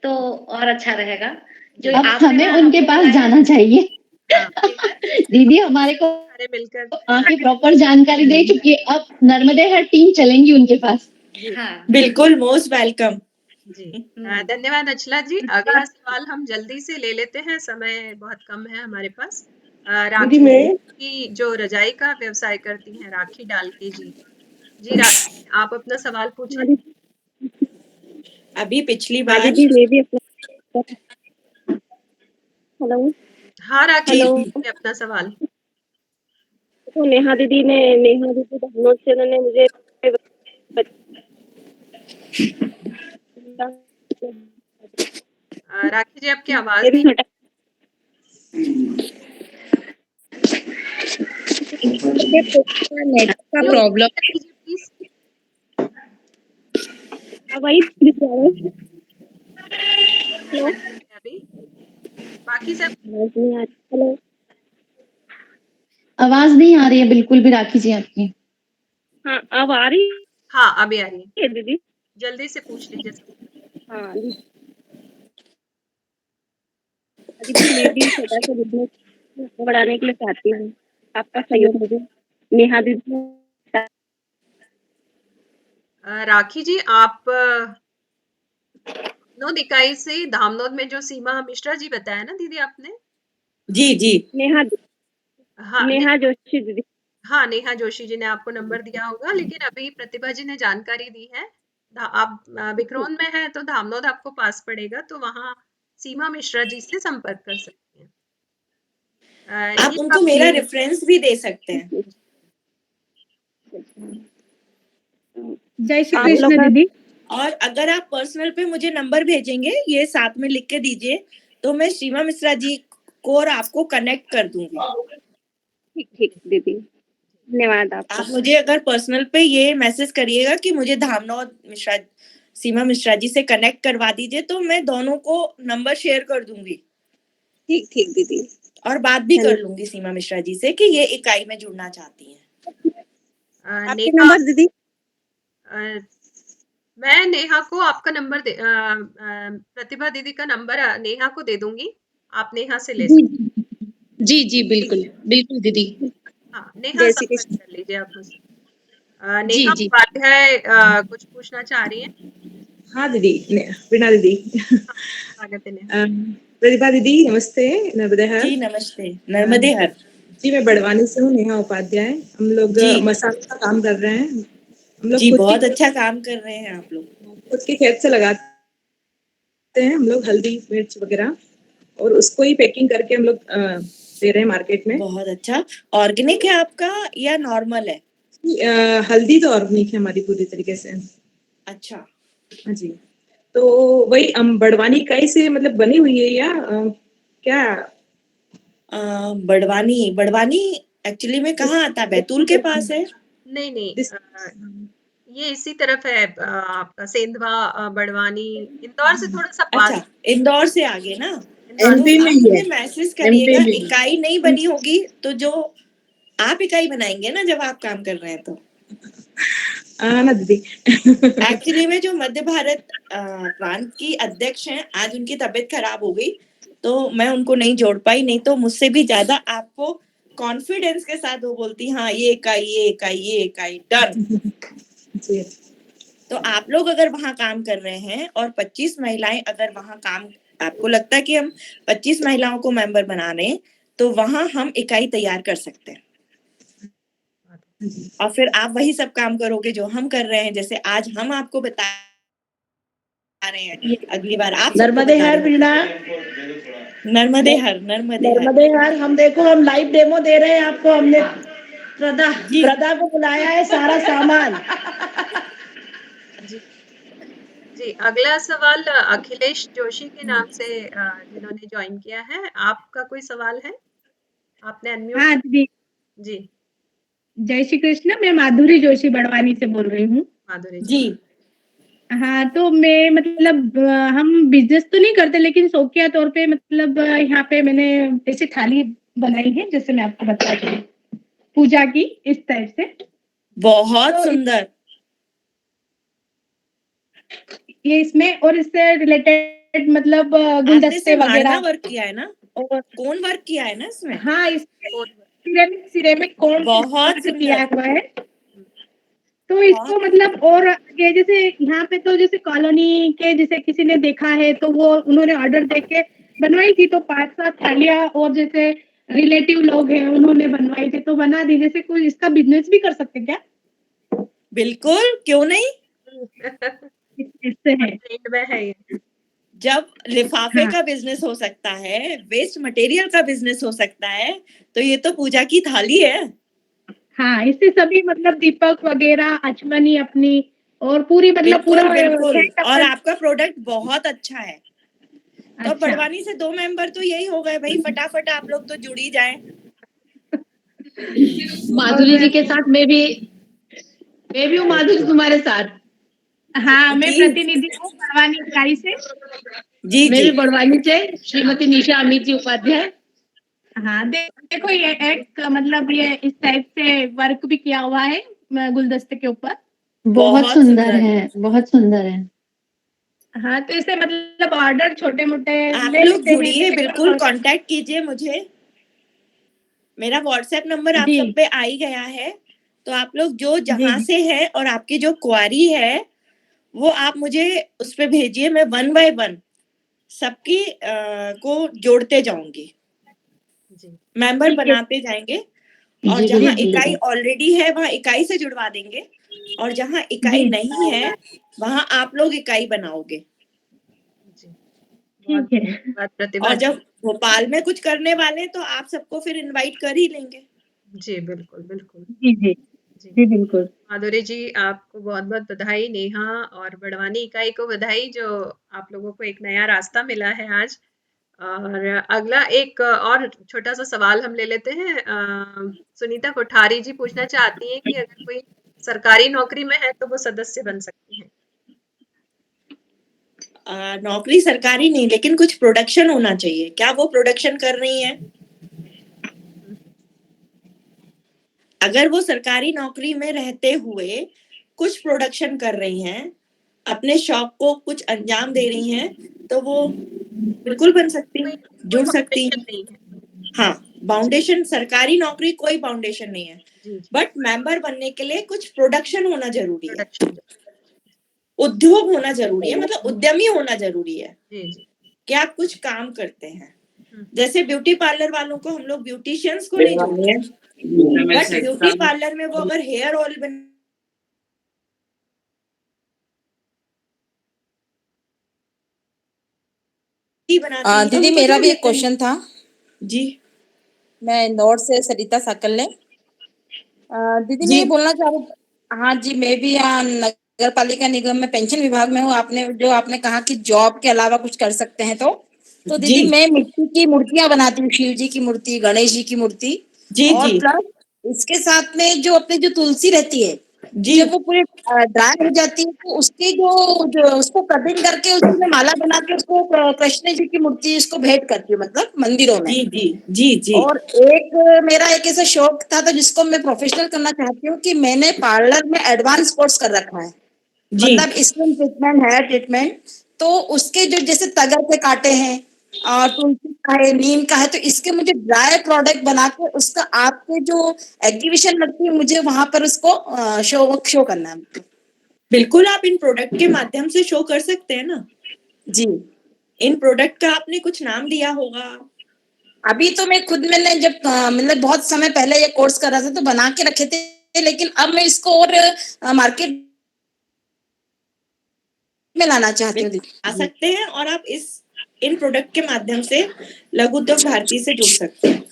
S14: तो और अच्छा रहेगा। जो
S2: अब
S14: आपने
S2: हमें
S14: ना
S2: उनके
S14: हमको
S2: पास
S14: बताया-
S2: जाना चाहिए। दीदी हमारे को
S8: मिलकर
S2: आके प्रॉपर जानकारी दे चुकी है, अब नर्मदे हर टीम चलेंगी उनके पास।
S8: हाँ
S3: बिल्कुल, मोस्ट वेलकम।
S8: जी धन्यवाद अचला जी। अगला सवाल हम जल्दी से ले लेते हैं, समय बहुत कम है हमारे पास। राखी की जो रजाई का व्यवसाय करती हैं, राखी डालके जी राखी आप अपना सवाल पूछें।
S3: अभी पिछली बार
S19: हेलो
S8: हाँ राखी
S19: हेलो
S8: अपना सवाल।
S19: तो नेहा दीदी बहनों से उन्होंने मुझे
S8: राखी जी आपकी आवाज नहीं
S19: नेट का प्रॉब्लम
S8: प्लीज।
S19: वही
S8: हेलो अभी बाकी सब
S19: हेलो
S2: आवाज नहीं आ रही है बिल्कुल भी राखी जी आपकी।
S19: हाँ अब आ रही
S8: हाँ अभी आ रही
S19: है दीदी।
S8: जल्दी से पूछ लीजिए।
S19: हाँ दीदी मैं भी छोटा सा बिजनेस बढ़ाने के लिए चाहती हूँ, आपका सहयोग मुझे। नेहा दीदी
S8: राखी जी आप नोद इकाई से धामनोद में जो सीमा मिश्रा जी बताया ना दीदी आपने?
S3: जी जी
S8: हाँ
S19: नेहा जोशी दीदी।
S8: हाँ नेहा जोशी जी ने आपको नंबर दिया होगा, लेकिन अभी प्रतिभा जी ने जानकारी दी है। आप बिकरौन में है तो धामनोद आपको पास पड़ेगा, तो वहाँ सीमा मिश्रा जी से संपर्क कर सकते हैं।
S3: आप उनको मेरा रेफरेंस भी दे सकते हैं।
S9: जय श्री कृष्ण दीदी।
S3: और अगर आप पर्सनल पे मुझे नंबर भेजेंगे, ये साथ में लिख के दीजिए, तो मैं सीमा मिश्रा जी को और आपको कनेक्ट कर दूंगी।
S19: ठीक दीदी, धन्यवाद आपका।
S3: आप मुझे अगर पर्सनल पे ये मैसेज करिएगा कि मुझे धामनोद सीमा मिश्रा जी से कनेक्ट करवा दीजिए, तो मैं दोनों को नंबर शेयर कर दूंगी।
S19: ठीक दीदी।
S3: और बात भी कर लूंगी सीमा मिश्रा जी से कि ये इकाई में जुड़ना चाहती हैं।
S19: आपके नंबर दीदी?
S8: मैं नेहा को आपका नंबर प्रतिभा दीदी का नंबर नेहा को दे दूंगी, आप नेहा से ले सकते।
S9: जी बिल्कुल दीदी।
S8: हाँ नेहा संपर्क कर लीजिए आप मुझसे। नेहा
S9: जी।
S8: उपाध्याय कुछ पूछना चाह रही हैं?
S18: हाँ दीदी, वीणा दीदी।
S8: स्वागत है।
S18: प्रतिभा दीदी नमस्ते। नर्मदे हर।
S3: जी नमस्ते। नर्मदे हर।
S18: जी मैं बड़वानी से हूँ, नेहा उपाध्याय। हम लोग मसाले का काम कर रहे हैं। हम लोग
S3: जी बहुत अच्छा काम कर रहे हैं आप लोग।
S18: खुद के खेत से लगाते हैं हम लोग हल्दी मिर्च वगैरह, और उसको ही पैकिंग करके हम लोग दे रहे हैं मार्केट में।
S3: बहुत अच्छा। ऑर्गेनिक है आपका या नॉर्मल है?
S18: हल्दी तो ऑर्गेनिक है हमारी पूरी तरीके से।
S3: अच्छा।
S18: हाँ जी, तो वही बड़वानी इकाई से मतलब बनी हुई है या क्या?
S3: बड़वानी एक्चुअली में कहाँ आता है? बैतूल के पास है?
S8: नहीं ये इसी तरफ है आपका सेंधवा बड़वानी, इंदौर से थोड़ा सा पास।
S3: अच्छा, इंदौर से आगे ना।
S18: एमपी में ही है।
S3: मैसेज करिएगा, इकाई नहीं बनी होगी तो जो आप इकाई बनाएंगे ना जब आप काम कर रहे हैं तो।
S18: ना दीदी।
S3: एक्चुअली में जो मध्य भारत प्रांत की अध्यक्ष हैं, आज उनकी तबीयत खराब हो गई तो मैं उनको नहीं जोड़ पाई, नहीं तो मुझसे भी ज्यादा आपको कॉन्फिडेंस के साथ वो बोलती हाँ ये इकाई डन। तो आप लोग अगर वहाँ काम कर रहे हैं और 25 महिलाएं अगर वहाँ काम, आपको लगता है कि हम 25 महिलाओं को मेंबर बना रहे हैं, तो वहाँ हम इकाई तैयार कर सकते हैं। और फिर आप वही सब काम करोगे जो हम कर रहे हैं। जैसे आज हम आपको बता रहे हैं, अगली बार आप
S20: नर्मदे हर वीणा।
S3: नर्मदे हर
S20: हम देखो हम लाइव डेमो दे रहे हैं आपको। हमने प्रदा को बुलाया है, सारा सामान।
S8: जी अगला सवाल अखिलेश जोशी के नाम से जिन्होंने ज्वाइन किया है, आपका कोई सवाल है? आपने अनम्यूट।
S9: हाँ दीदी
S8: जी
S9: जय श्री कृष्ण। मैं माधुरी जोशी बड़वानी से बोल रही हूँ।
S8: माधुरी
S3: जी।
S9: हाँ तो मैं मतलब हम बिजनेस तो नहीं करते, लेकिन शौकिया तौर पे मतलब यहाँ पे मैंने ऐसी थाली बनाई है जैसे मैं आपको बता रही हूँ, पूजा की इस टाइप से।
S3: बहुत सुंदर।
S9: ये इसमें और इससे रिलेटेड मतलब गुलदस्ते वगैरह
S3: वर्क किया है ना, और कौन वर्क किया है ना इसमें?
S9: हाँ इसमें सिरेमिक कौन
S3: बहुत
S9: किया हुआ है। तो इसको मतलब और आगे जैसे यहाँ पे तो जैसे कॉलोनी के जैसे किसी ने देखा है तो वो उन्होंने ऑर्डर देके बनवाई थी, तो 5-7 थालियां और जैसे रिलेटिव लोग हैं उन्होंने बनवाई थी तो बना दी। जैसे कोई इसका बिजनेस भी कर सकते क्या?
S3: बिल्कुल, क्यों नहीं।
S9: इससे है
S3: जब लिफाफे का बिजनेस हो सकता है, वेस्ट मटेरियल का बिजनेस हो सकता है, तो ये तो पूजा की थाली है।
S9: हाँ इससे सभी मतलब दीपक वगैरह अचमनी अपनी और पूरी मतलब पूरा
S3: बिल्कुल। और आपका प्रोडक्ट बहुत अच्छा है। तो बड़वानी से 2 मेंबर तो यही हो गए भाई, फटाफट आप लोग तो जुड़ ही जाएं।
S2: माधुरी जी के साथ मैं भी हूँ माधुरी तुम्हारे साथ।
S9: हाँ मैं प्रतिनिधि हूँ बड़वानी इकाई से।
S3: जी
S21: मेरी
S3: जी
S21: बड़वानी से श्रीमती निशा अमित जी उपाध्याय। हाँ देखो ये एक मतलब ये इस टाइप से वर्क भी किया हुआ है गुलदस्ते के ऊपर।
S2: बहुत सुंदर है, बहुत सुंदर है।
S21: हाँ तो इससे मतलब ऑर्डर छोटे मोटे
S3: आप
S21: ले
S3: लोग
S21: लेते हैं
S3: जुड़िए,
S21: तो
S3: बिल्कुल कांटेक्ट कीजिए मुझे। मेरा व्हाट्सएप नंबर आप सब पे आ ही गया है, तो आप लोग जो जहाँ से है और आपकी जो क्वारी है वो आप मुझे उस पे भेजिए। मैं 1 बाय 1 सबकी को जोड़ते जाऊंगी, मेंबर बनाते जाएंगे। और
S2: जी
S3: जहाँ
S2: बिल्कुल।
S3: इकाई ऑलरेडी है वहाँ इकाई से जुड़वा देंगे, और जहाँ इकाई नहीं है वहाँ आप लोग इकाई बनाओगे।
S8: ठीक है। प्रतिभा
S3: और
S8: जी।
S3: जब भोपाल में कुछ करने वाले तो आप सबको फिर इनवाइट कर ही लेंगे।
S8: जी बिल्कुल बिल्कुल।
S2: जी जी जी बिल्कुल।
S8: माधुरी जी आपको बहुत बहुत बधाई, नेहा और बड़वानी इकाई को बधाई, जो आप लोगों को एक नया रास्ता मिला है आज। और अगला एक और छोटा सा सवाल हम ले लेते हैं। सुनीता कोठारी जी पूछना चाहती हैं कि अगर कोई सरकारी नौकरी में है तो वो सदस्य बन सकती हैं।
S3: नौकरी सरकारी नहीं, लेकिन कुछ प्रोडक्शन होना चाहिए। क्या वो प्रोडक्शन कर रही हैं? अगर वो सरकारी नौकरी में रहते हुए कुछ प्रोडक्शन कर रही हैं, अपने शौक को कुछ अंजाम दे रही हैं, तो वो बिल्कुल बन सकती, जुड़ सकती हैं। हाँ, फाउंडेशन, सरकारी नौकरी कोई फाउंडेशन नहीं है, बट मेंबर बनने के लिए कुछ प्रोडक्शन होना जरूरी है, उद्योग होना जरूरी है, मतलब उद्यमी होना जरूरी है कि आप कुछ काम करते हैं। जैसे ब्यूटी पार्लर वालों को हम लोग ब्यूटिशियंस को नहीं जोड़ते हैं, बट ब्यूटी पार्लर में वो अगर हेयर ऑयल बनाती
S22: दीदी मेरा भी एक क्वेश्चन था
S3: जी।
S22: मैं इंदौर से सरिता साकल्ले। दीदी मैं ये बोलना चाह रही, हाँ जी, मैं भी यहाँ नगर पालिका निगम में पेंशन विभाग में हूँ। आपने कहा कि जॉब के अलावा कुछ कर सकते हैं, तो दीदी मैं मिट्टी की मूर्तियां बनाती हूँ, शिव जी की मूर्ति, गणेश जी की मूर्ति, और प्लस इसके साथ में जो अपनी जो तुलसी रहती है, जब वो पूरी ड्राई हो जाती है तो उसकी जो उसको कटिंग करके उसमें माला बना के उसको कृष्ण जी की मूर्ति उसको भेंट करती हूँ, मतलब मंदिरों में।
S3: जी।
S22: और मेरा एक ऐसा शौक था तो जिसको मैं प्रोफेशनल करना चाहती हूँ कि मैंने पार्लर में एडवांस कोर्स कर रखा है, मतलब स्किन ट्रीटमेंट, हेयर ट्रीटमेंट। तो उसके जो जैसे तगर के कांटे हैं और तुलसी का है, नीम का है, तो इसके मुझे ड्राई प्रोडक्ट बना के उसका आपके जो एग्जीबिशन लगती है मुझे वहां पर उसको शो करना है।
S3: बिल्कुल, आप इन प्रोडक्ट के माध्यम से शो कर सकते हैं ना
S22: जी।
S3: इन प्रोडक्ट का आपने कुछ नाम लिया होगा?
S22: अभी तो मैंने जब मतलब बहुत समय पहले ये कोर्स कर रहा था तो बना के रखे थे, लेकिन अब मैं इसको और मार्केट में लाना चाहती हूँ।
S3: आ सकते हैं और आप इन प्रोडक्ट के माध्यम से लघु उद्योग भारती से जुड़ सकते हैं।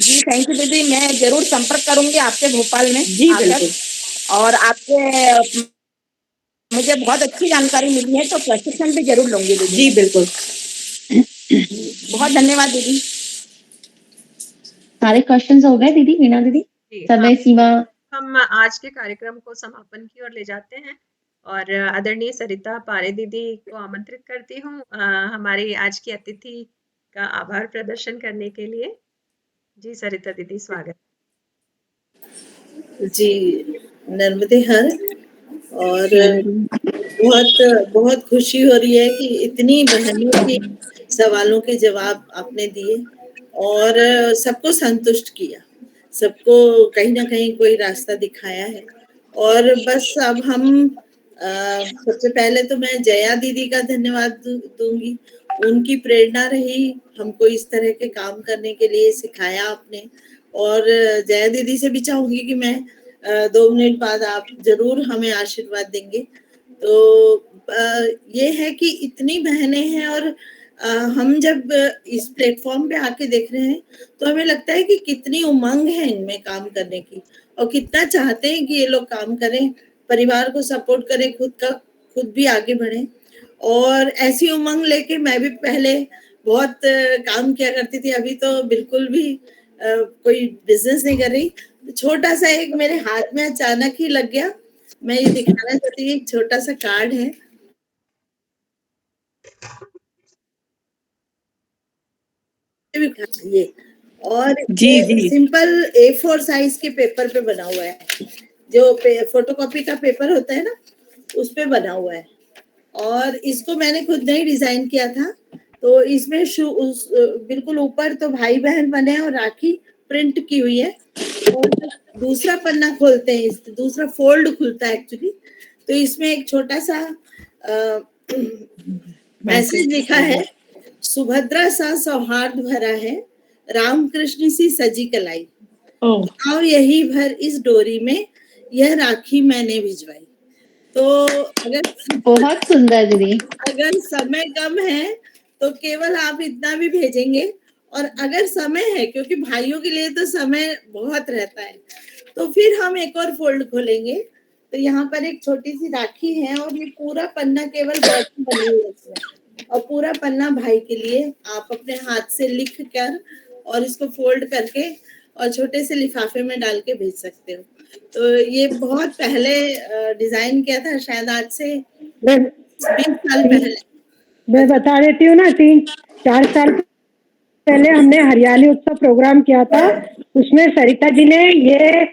S22: जी थैंक यू दीदी, मैं जरूर संपर्क करूंगी आपसे भोपाल में
S3: बिल्कुल।
S22: और आपसे मुझे बहुत अच्छी जानकारी मिली है तो प्रशिक्षण भी जरूर लूंगी दीदी।
S3: जी बिल्कुल।
S22: बहुत धन्यवाद दीदी।
S2: सारे क्वेश्चंस हो गए दीदी, मीना दीदी? समय सीमा
S8: हम आज के कार्यक्रम को समापन की ओर ले जाते हैं और आदरणीय सरिता पारे दीदी को आमंत्रित करती हूँ हमारी आज की अतिथि का आभार प्रदर्शन करने के लिए। जी सरिता दीदी, स्वागत।
S4: जी नर्मदे हर, और बहुत खुशी हो रही है कि इतनी बहनों के सवालों के जवाब आपने दिए और सबको संतुष्ट किया, सबको कहीं ना कहीं कोई रास्ता दिखाया है। और बस अब हम सबसे पहले तो मैं जया दीदी का धन्यवाद दूंगी, उनकी प्रेरणा रही हमको इस तरह के काम करने के लिए, सिखाया आपने। और जया दीदी से भी चाहूंगी कि मैं 2 मिनट बाद आप जरूर हमें आशीर्वाद देंगे। तो ये है कि इतनी बहनें हैं और हम जब इस प्लेटफॉर्म पे आके देख रहे हैं तो हमें लगता है कि कितनी उमंग है इनमें काम करने की और कितना चाहते हैं कि ये लोग काम करें, परिवार को सपोर्ट करें, खुद भी आगे बढ़ें। और ऐसी उमंग लेके मैं भी पहले बहुत काम किया करती थी, अभी तो बिल्कुल भी कोई बिजनेस नहीं कर रही। छोटा सा एक मेरे हाथ में अचानक ही लग गया, मैं ये दिखाना चाहती हूँ, एक छोटा सा कार्ड है। ये और
S1: जी।
S4: सिंपल A4 साइज के पेपर पे बना हुआ है, जो फोटोकॉपी का पेपर होता है ना, उस पे बना हुआ है। और इसको मैंने खुद नहीं डिजाइन किया था, तो इसमें बिल्कुल ऊपर तो भाई बहन बने हैं और राखी प्रिंट की हुई है। और दूसरा पन्ना खोलते हैं, दूसरा फोल्ड खुलता है एक्चुअली, तो इसमें एक छोटा सा मैसेज लिखा है, सुभद्रा सा सौहार्द भरा है, रामकृष्ण सी सजी कलाई, आओ यही भर इस डोरी में, यह राखी मैंने भिजवाई। तो अगर
S2: बहुत सुंदर दीदी।
S4: अगर समय कम है तो केवल आप इतना भी भेजेंगे, और अगर समय है, क्योंकि भाइयों के लिए तो समय बहुत रहता है, तो फिर हम एक और फोल्ड खोलेंगे। तो यहाँ पर एक छोटी सी राखी है, और ये पूरा पन्ना केवल बॉटम बनी हुई है इसमें, और पूरा पन्ना भाई के लिए आप अपने हाथ से लिख कर और इसको फोल्ड करके और छोटे से लिफाफे में डाल के भेज सकते हो। तो ये बहुत पहले डिजाइन किया था, शायद आज से 20 साल पहले।
S6: मैं बता देती हूँ ना, 3-4 साल पहले हमने हरियाली उत्सव प्रोग्राम किया था, उसमें सरिता जी ने ये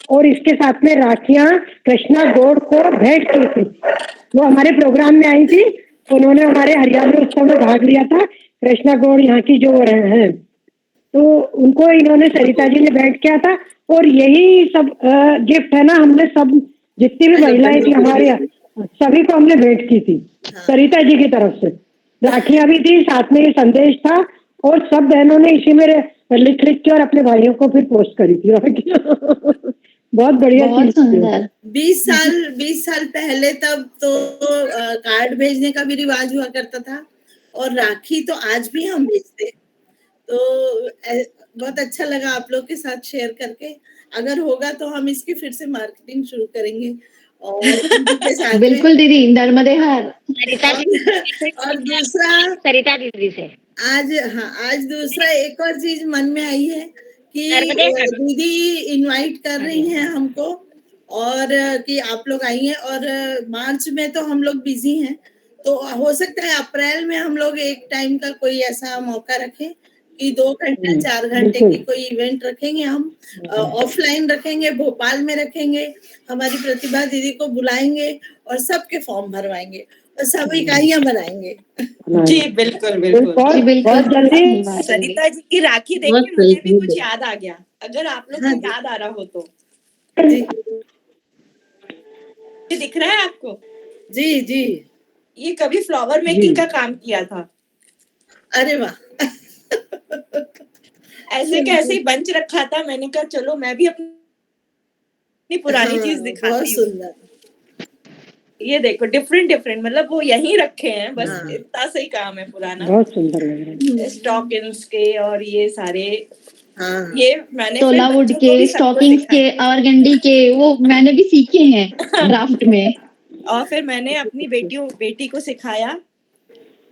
S6: और इसके साथ में राखियां कृष्णा गौड़ को भेंट की थी। वो हमारे प्रोग्राम में आई थी, उन्होंने हमारे हरियाली उत्सव में भाग लिया था। कृष्णा गौड़ यहाँ की जो हैं, तो उनको इन्होंने सरिता जी ने भेंट किया था। और यही सब गिफ्ट है ना, हमने सब जितनी भी महिलाएं थी हमारे सभी को हमने भेंट की थी सरिता जी की तरफ से। राखियां भी थी, साथ में ये संदेश था, और सब बहनों ने इसी में लिख के और अपने भाइयों को फिर पोस्ट करी थी। बहुत बढ़िया,
S2: बहुत सुंदर।
S4: 20 साल पहले तब तो कार्ड भेजने का भी रिवाज हुआ करता था, और राखी तो आज भी हम भेजते हैं। तो बहुत अच्छा लगा आप लोग के साथ शेयर करके। अगर होगा तो हम इसकी फिर से मार्केटिंग शुरू करेंगे। और
S2: बिल्कुल दीदी, नर्मदे हर।
S4: और दूसरा
S14: सरिता दीदी से
S4: आज दूसरा एक और चीज मन में आई है कि दीदी इनवाइट कर रही हैं हमको, और कि आप लोग आइए। और मार्च में तो हम लोग बिजी हैं, तो हो सकता है अप्रैल में हम लोग एक टाइम का कोई ऐसा मौका रखें कि 2 घंटे 4 घंटे की कोई इवेंट रखेंगे। हम ऑफलाइन रखेंगे, भोपाल में रखेंगे, हमारी प्रतिभा दीदी को बुलाएंगे और सबके फॉर्म भरवाएंगे और सब इकाइयां बनाएंगे।
S1: जी बिल्कुल बिल्कुल
S6: बहुत जल्दी।
S1: सरिता जी की राखी देख के मुझे भी कुछ याद आ गया, अगर आप लोग को याद आ रहा हो तो। दिख रहा है आपको?
S4: जी जी,
S1: ये कभी फ्लावर मेकिंग का काम किया था।
S4: अरे वाह।
S1: ऐसे कैसे ही बंच रखा था, मैंने कहा चलो मैं भी अपनी पुरानी चीज दिखाती हूँ। ये देखो डिफरेंट मतलब वो यहीं रखे हैं, बस इतना सही काम है पुराना।
S6: बहुत सुंदर लग रहा है।
S1: स्टॉकिंग्स के और ये सारे ये मैंने
S2: टोलावुड के, स्टॉकिंग्स के, ऑर्गेंडी के, वो मैंने भी सीखे हैं क्राफ्ट में।
S1: और फिर मैंने अपनी बेटी को सिखाया,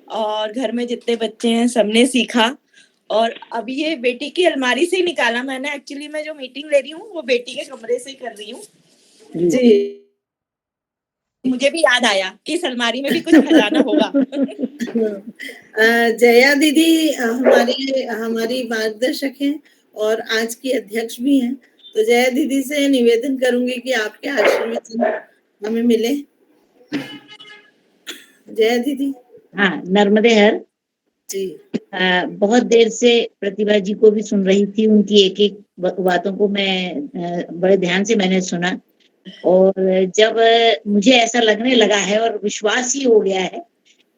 S1: और घर में जितने बच्चे हैं सबने सीखा। और अभी ये बेटी की अलमारी से ही निकाला मैंने। एक्चुअली मैं जो मीटिंग ले रही हूँ वो बेटी के कमरे से ही कर रही हूँ।
S4: जी,
S1: मुझे भी याद आया कि इस अलमारी में भी कुछ खजाना होगा।
S4: जया दीदी हमारी मार्गदर्शक हैं और आज की अध्यक्ष भी हैं। तो जया दीदी से निवेदन करूंगी कि आपके आशीर्वाद हमें मिले। जया दीदी।
S23: हाँ, नर्मदे हर
S4: जी।
S23: बहुत देर से प्रतिभा जी को भी सुन रही थी, उनकी एक एक बातों को मैं बड़े ध्यान से मैंने सुना। और जब मुझे ऐसा लगने लगा है और विश्वास ही हो गया है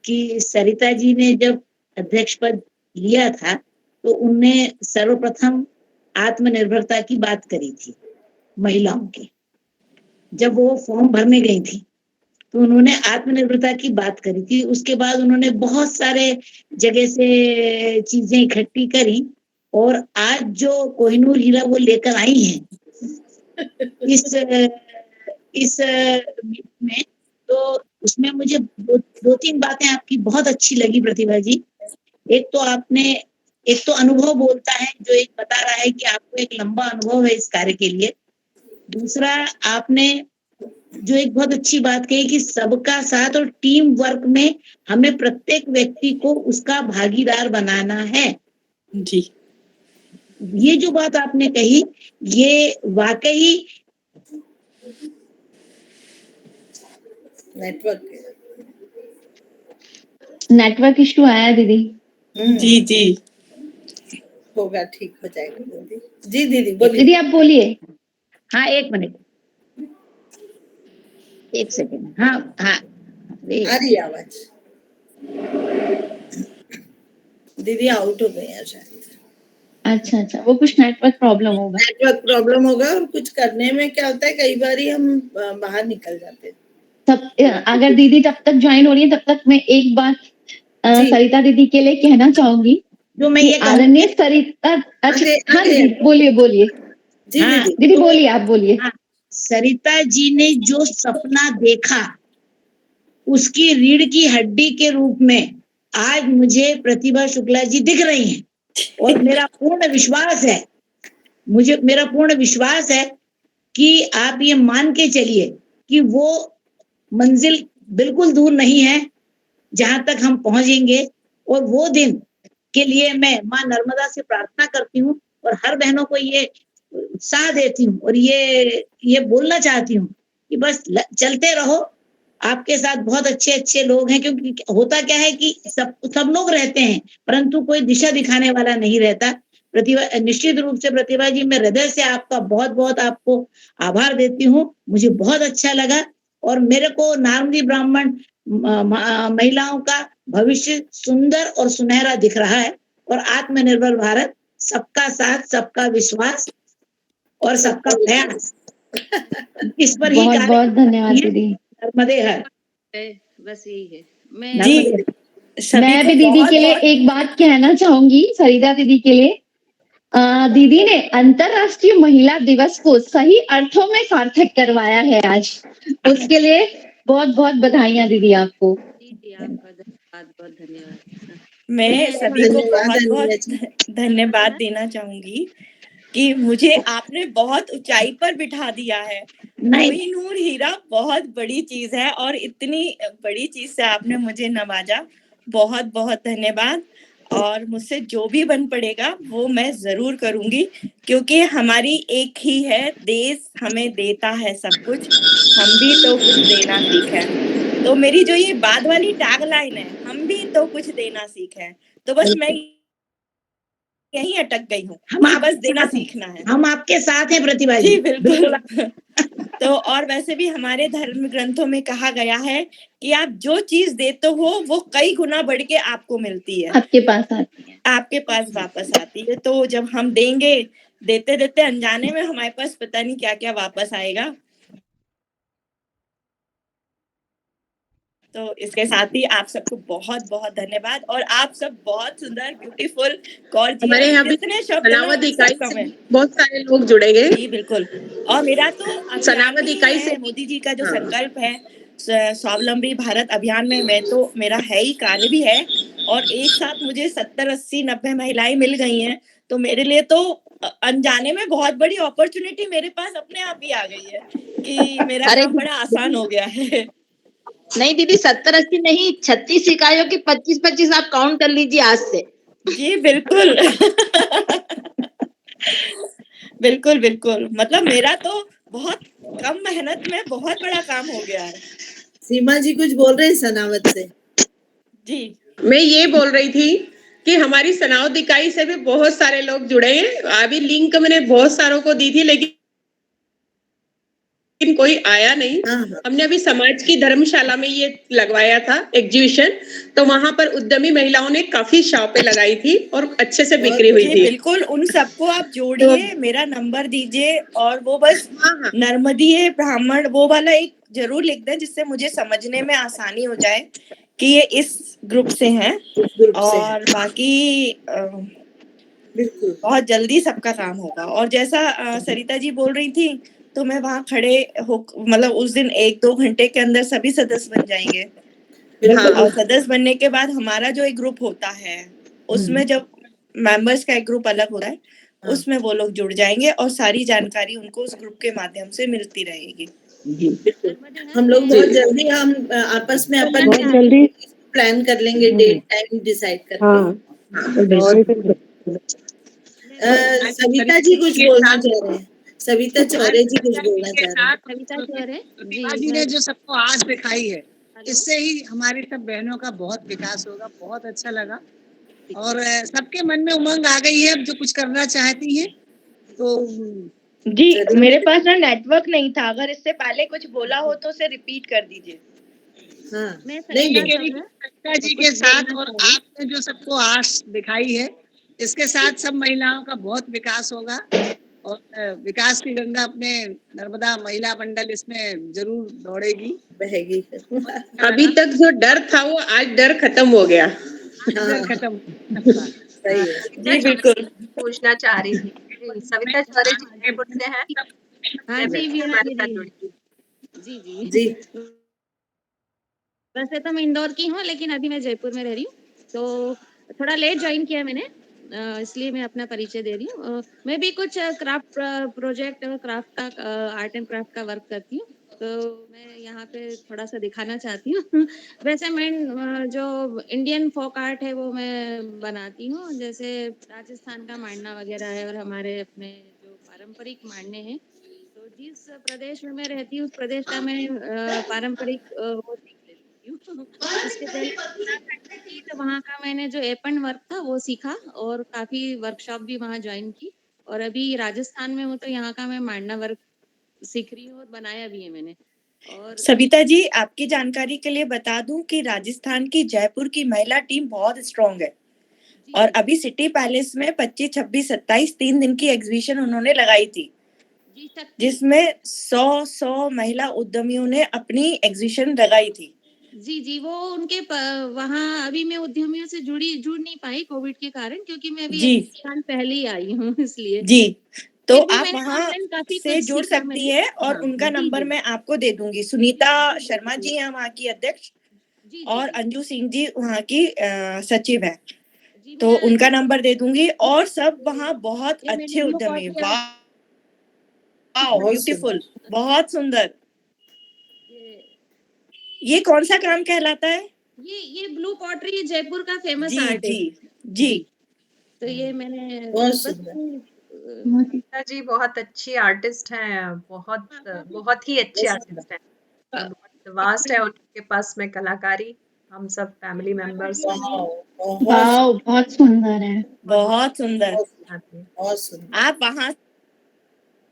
S23: कि सरिता जी ने जब अध्यक्ष पद लिया था तो उनने सर्वप्रथम आत्मनिर्भरता की बात करी थी महिलाओं की। जब वो फॉर्म भरने गई थी तो उन्होंने आत्मनिर्भरता की बात करी थी। उसके बाद उन्होंने बहुत सारे जगह से चीजें इकट्ठी करी, और आज जो कोहिनूर हीरा वो लेकर आई हैं इस में, तो उसमें मुझे दो तीन बातें आपकी बहुत अच्छी लगी प्रतिभा जी। एक तो अनुभव बोलता है, जो एक बता रहा है कि आपको एक लंबा अनुभव है इस कार्य के लिए। दूसरा, आपने जो एक बहुत अच्छी बात कही कि सबका साथ और टीम वर्क में हमें प्रत्येक व्यक्ति को उसका भागीदार बनाना है।
S1: जी,
S23: ये जो बात आपने कही ये वाकई
S2: नेटवर्क इश्यू आया दीदी।
S1: जी जी
S4: होगा, ठीक हो जाएगा दीदी। जी दीदी बोलिए।
S2: दीदी आप बोलिए।
S23: हाँ 1 मिनट 1 सेकंड। हाँ हाँ
S4: आ रही है आवाज। दीदी आउट हो गई है शायद।
S2: अच्छा अच्छा, वो कुछ नेटवर्क प्रॉब्लम होगा।
S4: नेटवर्क प्रॉब्लम होगा और कुछ करने में क्या होता है कई बार हम बाहर निकल जाते हैं।
S2: तब अगर दीदी तब तक ज्वाइन हो रही है तब तक मैं एक बात सरिता दीदी के लिए कहना चाहूंगी
S23: जो मैं ये
S2: आदरणीय सरिता। अच्छा हाँ दीदी बोलिए बोलिए।
S23: हाँ,
S2: दीदी बोलिए, आप बोलिए।
S23: सरिता जी ने जो सपना देखा उसकी रीढ़ की हड्डी के रूप में आज मुझे प्रतिभा शुक्ला जी दिख रही हैं और मेरा पूर्ण विश्वास है कि आप ये मान के चलिए कि वो मंजिल बिल्कुल दूर नहीं है जहां तक हम पहुंचेंगे। और वो दिन के लिए मैं माँ नर्मदा से प्रार्थना करती हूँ और हर बहनों को ये उत्साह देती हूँ और ये बोलना चाहती हूँ कि बस चलते रहो। आपके साथ बहुत अच्छे अच्छे लोग हैं, क्योंकि होता क्या है कि सब लोग रहते हैं परंतु कोई दिशा दिखाने वाला नहीं रहता। प्रतिभा, निश्चित रूप से प्रतिभा जी मैं हृदय से आपका बहुत बहुत आपको आभार देती हूँ। मुझे बहुत अच्छा लगा और मेरे को नारंगी ब्राह्मण महिलाओं का भविष्य सुंदर और सुनहरा दिख रहा है और आत्मनिर्भर भारत, सबका साथ, सबका विश्वास और सबका प्रयास, इस पर ही
S2: बहुत बहुत धन्यवाद दीदी।
S23: नर्मदे हर।
S15: बस यही है।
S2: मैं भी दीदी के लिए एक बात कहना चाहूंगी, सरिता दीदी के लिए। दीदी ने अंतरराष्ट्रीय महिला दिवस को सही अर्थों में सार्थक करवाया है आज। उसके लिए बहुत बहुत बधाइयां दीदी आपको।
S15: बहुत धन्यवाद।
S1: मैं सभी को बहुत बहुत धन्यवाद देना चाहूंगी कि मुझे आपने बहुत ऊंचाई पर बिठा दिया है। कोहिनूर हीरा बहुत बड़ी चीज है और इतनी बड़ी चीज से आपने मुझे नवाजा। बहुत बहुत धन्यवाद। और मुझसे जो भी बन पड़ेगा वो मैं जरूर करूंगी, क्योंकि हमारी एक ही है, देश हमें देता है सब कुछ, हम भी तो कुछ देना सीखें। तो मेरी जो ये बाद वाली टैगलाइन है, हम भी तो कुछ देना सीखें, तो बस मैं यहीं अटक गई हूँ।
S23: हम
S1: बस देना सीखना है।
S23: हम आपके साथ हैं प्रतिभा जी।
S1: बिल्कुल। तो और वैसे भी हमारे धर्म ग्रंथों में कहा गया है कि आप जो चीज देते हो वो कई गुना बढ़ के आपको मिलती है,
S2: आपके पास आती है,
S1: आपके पास वापस आती है। तो जब हम देंगे, देते देते अनजाने में हमारे पास पता नहीं क्या क्या वापस आएगा। तो इसके साथ ही आप सबको बहुत बहुत धन्यवाद। और आप सब बहुत सुंदर, ब्यूटीफुल,
S8: हमारे यहाँ भी सनावद इकाई से बहुत सारे लोग जुड़ेंगे।
S1: जी बिल्कुल। और मेरा तो
S8: सनावद इकाई से
S1: मोदी जी का जो संकल्प है स्वावलंबी भारत अभियान में, मैं तो मेरा है ही, कार्य भी है। और एक साथ मुझे 70, 80, 90 महिलाएं मिल गई हैं, तो मेरे लिए तो अनजाने में बहुत बड़ी अपॉर्चुनिटी मेरे पास अपने आप ही आ गई है कि मेरा काम बड़ा आसान हो गया है।
S15: नहीं दीदी 70, 80 नहीं, 36 इकाइयों की 25-25 आप काउंट कर लीजिए आज से।
S1: जी बिल्कुल। बिल्कुल बिल्कुल, मतलब मेरा तो बहुत कम मेहनत में बहुत बड़ा काम हो गया है।
S4: सीमा जी कुछ बोल रहे हैं सनावद से।
S1: जी
S8: मैं ये बोल रही थी कि हमारी सनावद इकाई से भी बहुत सारे लोग जुड़े हैं। अभी लिंक मैंने बहुत सारों को दी थी लेकिन कोई आया नहीं। हमने अभी समाज की धर्मशाला में ये लगवाया था एग्जीबिशन, तो वहां पर उद्यमी महिलाओं ने काफी शॉपें लगाई थी और अच्छे से बिक्री हुई थी।
S1: बिल्कुल, उन सबको आप जोड़िए, मेरा नंबर दीजिए और वो बस नर्मदीय ब्राह्मण वो वाला एक जरूर लिख दें जिससे मुझे समझने में आसानी हो जाए कि ये इस ग्रुप से हैं। और बाकी बहुत जल्दी सबका काम होगा। और जैसा सरिता जी बोल रही थी, तो मैं वहां खड़े हो, मतलब उस दिन 1-2 घंटे के अंदर सभी सदस्य बन जाएंगे। और सदस्य बनने के बाद हमारा जो एक ग्रुप होता है उसमें जब मेंबर्स का एक ग्रुप अलग होता है उसमें वो लोग जुड़ जाएंगे और सारी जानकारी उनको उस ग्रुप के माध्यम से मिलती रहेगी।
S4: बिल्कुल हम लोग बहुत जल्दी हम आपस में अपन
S6: बहुत जल्दी
S4: प्लान कर लेंगे, डेट टाइम डिसाइड करके।
S6: हाँ
S4: सविता जी कुछ बोलना चाह रहे हैं, सविता चौरे जी कुछ बोलना चाह रहे हैं।
S10: प्रतिभा जी ने जो सबको आस दिखाई है, इससे ही हमारी सब बहनों का बहुत विकास होगा। बहुत अच्छा लगा और सबके मन में उमंग आ गई है अब जो कुछ करना चाहती हैं तो
S1: जी मेरे पास ना नेटवर्क नहीं था, अगर इससे पहले कुछ बोला हो तो उसे रिपीट कर दीजिए।
S10: सविता जी के साथ और आपने जो सबको आस दिखाई है, इसके साथ सब महिलाओं का बहुत विकास होगा और विकास की गंगा अपने नर्मदा महिला मंडल इसमें जरूर दौड़ेगी,
S4: बहेगी।
S13: अभी तक जो डर था वो आज डर खत्म हो गया।
S10: डर खत्म।
S4: सही है
S8: जी बिल्कुल पूछना चाह रही थी जी, सविता चौरे जी जयपुर से हैं।
S21: हाँ जी वीणा
S8: हमारे साथ
S21: दीदी
S8: जुड़िए।
S21: जी
S4: जी
S21: वैसे तो मैं इंदौर की हूँ लेकिन अभी मैं जयपुर में रह रही हूँ, तो थोड़ा लेट ज्वाइन किया मैंने, इसलिए मैं अपना परिचय दे रही हूँ। मैं भी कुछ क्राफ्ट प्रोजेक्ट और क्राफ्ट का आर्ट एंड क्राफ्ट का वर्क करती हूँ, तो मैं यहाँ पे थोड़ा सा दिखाना चाहती हूँ। वैसे मैं जो इंडियन फोक आर्ट है वो मैं बनाती हूँ, जैसे राजस्थान का मांडना वगैरह है और हमारे अपने जो पारंपरिक मांडने हैं, तो जिस प्रदेश में मैं रहती हूँ उस प्रदेश का मैं पारंपरिक वो सीख लेती हूँ। इसके पहले उत्तराखंड में थी तो वहाँ का मैंने जो एपन वर्क था वो सीखा और काफी वर्कशॉप भी वहाँ ज्वाइन की, और अभी राजस्थान में हूँ तो यहाँ का मैं मांडना वर्क सीख रही हूँ और बनाया भी है मैंने। और
S1: सविता जी आपकी जानकारी के लिए बता दूं कि राजस्थान की जयपुर की महिला टीम बहुत स्ट्रांग है और अभी सिटी पैलेस में 25, 26, 27 3 दिन की एग्जीबिशन उन्होंने लगाई थी, जिसमें 100 महिला उद्यमियों ने अपनी एग्जीबिशन लगाई थी।
S21: जी वो उनके वहाँ अभी मैं उद्यमियों से जुड़ नहीं पाई कोविड के कारण, क्योंकि मैं अभी
S1: जी।
S21: 1 साल पहले ही आई हूँ इसलिए।
S1: जी तो
S21: फिर भी
S1: आप
S21: मैंने
S1: वहाँ
S21: ऑनलाइन काफी
S1: से
S21: कुछ
S1: जुड़
S21: सीखा
S1: सकती
S21: मैंने।
S1: है और
S21: हाँ,
S1: उनका
S21: जी,
S1: नंबर
S21: जी।
S1: मैं आपको दे दूंगी। सुनीता शर्मा जी हैं वहाँ की अध्यक्ष और अंजू सिंह जी वहाँ की सचिव है, तो उनका नंबर दे दूंगी। और सब वहाँ बहुत अच्छे उद्यमी, वाह ब्यूटीफुल, बहुत सुंदर। ये कौन सा काम कहलाता है?
S21: ये ब्लू पॉटरी जयपुर का फेमस
S1: जी
S21: आर्ट है।
S1: जी
S21: तो ये मैंने
S4: बहुत
S21: बस
S8: सविता जी बहुत अच्छी आर्टिस्ट हैं, बहुत ही अच्छी आर्टिस्ट हैं, बहुत वास्ट है उनके पास में कलाकारी। हम सब फैमिली मेंबर्स
S2: वाओ बहुत सुंदर है,
S1: बहुत सुंदर।
S4: बहुत सुंदर।
S1: आप वहाँ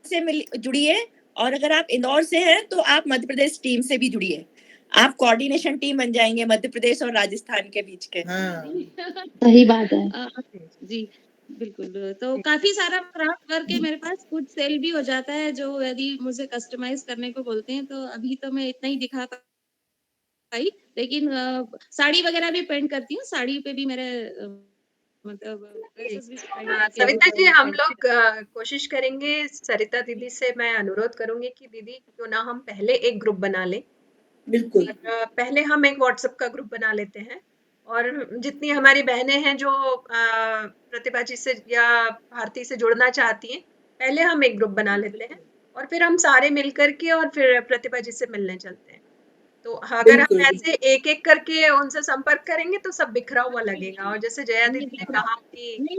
S1: से जुड़िए और अगर आप इंदौर से हैं तो आप मध्य प्रदेश टीम से भी जुड़िए, आप कोऑर्डिनेशन टीम बन जाएंगे मध्य प्रदेश और राजस्थान के बीच के।
S2: सही बात है।
S21: जी बिल्कुल, तो काफी सारा क्राफ्ट वर्क है मेरे पास, कुछ सेल भी हो जाता है जो यदि मुझे कस्टमाइज करने को बोलते हैं, तो अभी तो मैं इतना ही दिखा पाई, लेकिन साड़ी वगैरह भी पेंट करती हूँ, साड़ी पे भी मेरे मतलब
S8: सविता जी हम लोग कोशिश करेंगे, सरिता दीदी से मैं अनुरोध करूंगी कि दीदी क्यों ना हम पहले एक ग्रुप बना लें।
S4: बिल्कुल
S8: पहले हम एक व्हाट्सएप का ग्रुप बना लेते हैं और जितनी हमारी बहनें हैं जो प्रतिभा जी से या भारती से जुड़ना चाहती हैं, पहले हम एक ग्रुप बना लेते हैं और फिर हम सारे मिलकर के और फिर प्रतिभा जी से मिलने चलते हैं। तो अगर हम ऐसे एक एक करके उनसे संपर्क करेंगे तो सब बिखरा हुआ लगेगा, और जैसे जया दीदी ने कहा कि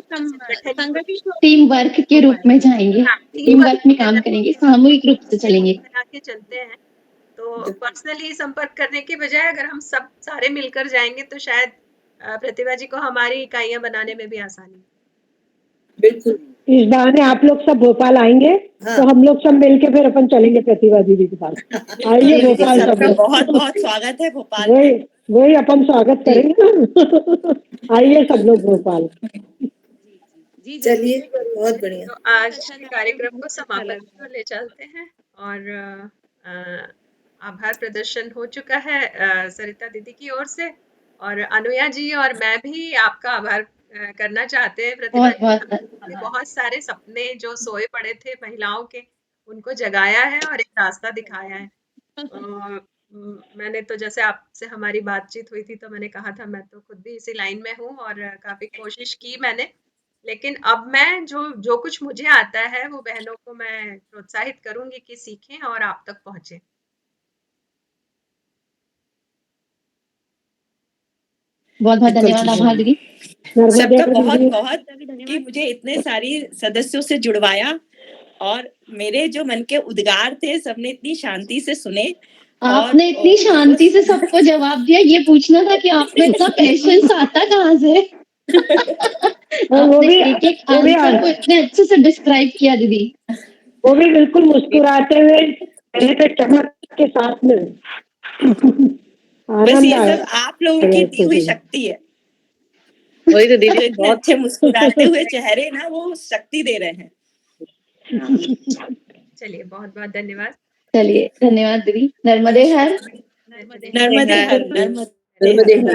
S2: टीम वर्क के रूप में जाएंगे, टीम वर्क में काम करेंगे, सामूहिक रूप से चलेंगे।
S8: बना के चलते हैं, तो पर्सनली संपर्क करने के बजाय अगर हम सब सारे मिलकर जाएंगे तो शायद प्रतिभा जी को हमारी इकाइयां बनाने में भी आसानी।
S4: बिल्कुल
S6: इस बहाने आप लोग सब भोपाल आएंगे तो हम लोग सब मिलके फिर अपन चलेंगे प्रतिभा दीदी के पास। आइए भोपाल सब लोग।
S1: बहुत बहुत स्वागत है भोपाल।
S6: वही अपन स्वागत करेंगे। आइए सब लोग भोपाल।
S4: चलिए बहुत बढ़िया।
S8: तो आज के कार्यक्रम को समापन पर ले चलते हैं और आभार प्रदर्शन हो चुका है सरिता दीदी की ओर से, और अनुया जी और मैं भी आपका आभार करना चाहते हैं। प्रतिभा जी बहुत सारे सपने जो सोए पड़े थे महिलाओं के, उनको जगाया है और एक रास्ता दिखाया है। मैंने तो जैसे आपसे हमारी बातचीत हुई थी तो मैंने कहा था मैं तो खुद भी इसी लाइन में हूँ और काफी कोशिश की मैंने, लेकिन अब मैं जो कुछ मुझे आता है वो बहनों को मैं प्रोत्साहित करूंगी कि सीखें और आप तक पहुंचे।
S2: बहुत बहुत धन्यवाद आभार दीदी।
S1: सबका बहुत बहुत कि मुझे इतने सारी सदस्यों से जुड़वाया और मेरे जो मन के उद्गार थे सबने इतनी शांति से सुने।
S2: आपने इतनी शांति से सबको जवाब दिया, ये पूछना था कि आपको इतना पेशेंस आता कहाँ से? आपने एक आंसर को इतने अच्छे से डिस्क्राइब किया दीदी।
S6: वो भी बिल्कुल मुस्कुराते हुए, चेहरे पे चमक के साथ में।
S1: बस ये सब आप लोगों की दी हुई शक्ति है।
S16: वही तो दीदी,
S1: जो इतने अच्छे मुस्कुराते हुए चेहरे ना वो शक्ति दे रहे हैं।
S8: चलिए बहुत बहुत धन्यवाद।
S2: चलिए धन्यवाद दीदी। नर्मदे हर।
S1: नर्मदे हर।
S4: नर्मदे हर।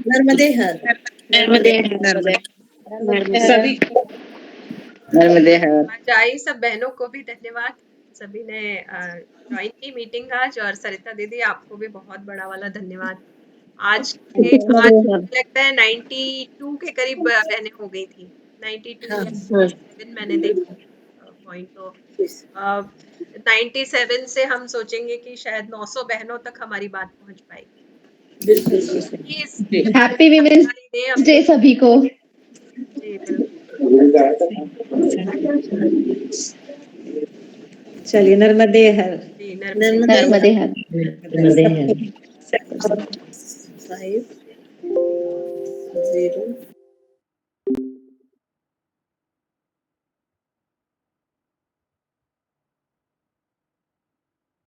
S4: नर्मदे हर।
S2: नर्मदे
S8: नर्मदे
S16: सभी नर्मदे हर।
S8: आई सब बहनों को भी धन्यवाद, सभी ने ज्वाइन की मीटिंग आज। और सरिता दीदी आपको भी बहुत बड़ा वाला धन्यवाद। आज लगता है 92 के करीब बहनें हो गई थी, 92 मैंने देखा पॉइंट। तो 97 से हम सोचेंगे कि शायद 900 बहनों तक हमारी बात पहुंच पाएगी।
S2: हैप्पी विमेंस डे सभी को।
S8: जी बिल्कुल।
S18: चलिए नर्मदे हर।
S2: नर्मदे हर।
S4: नर्मदे हर। 5 0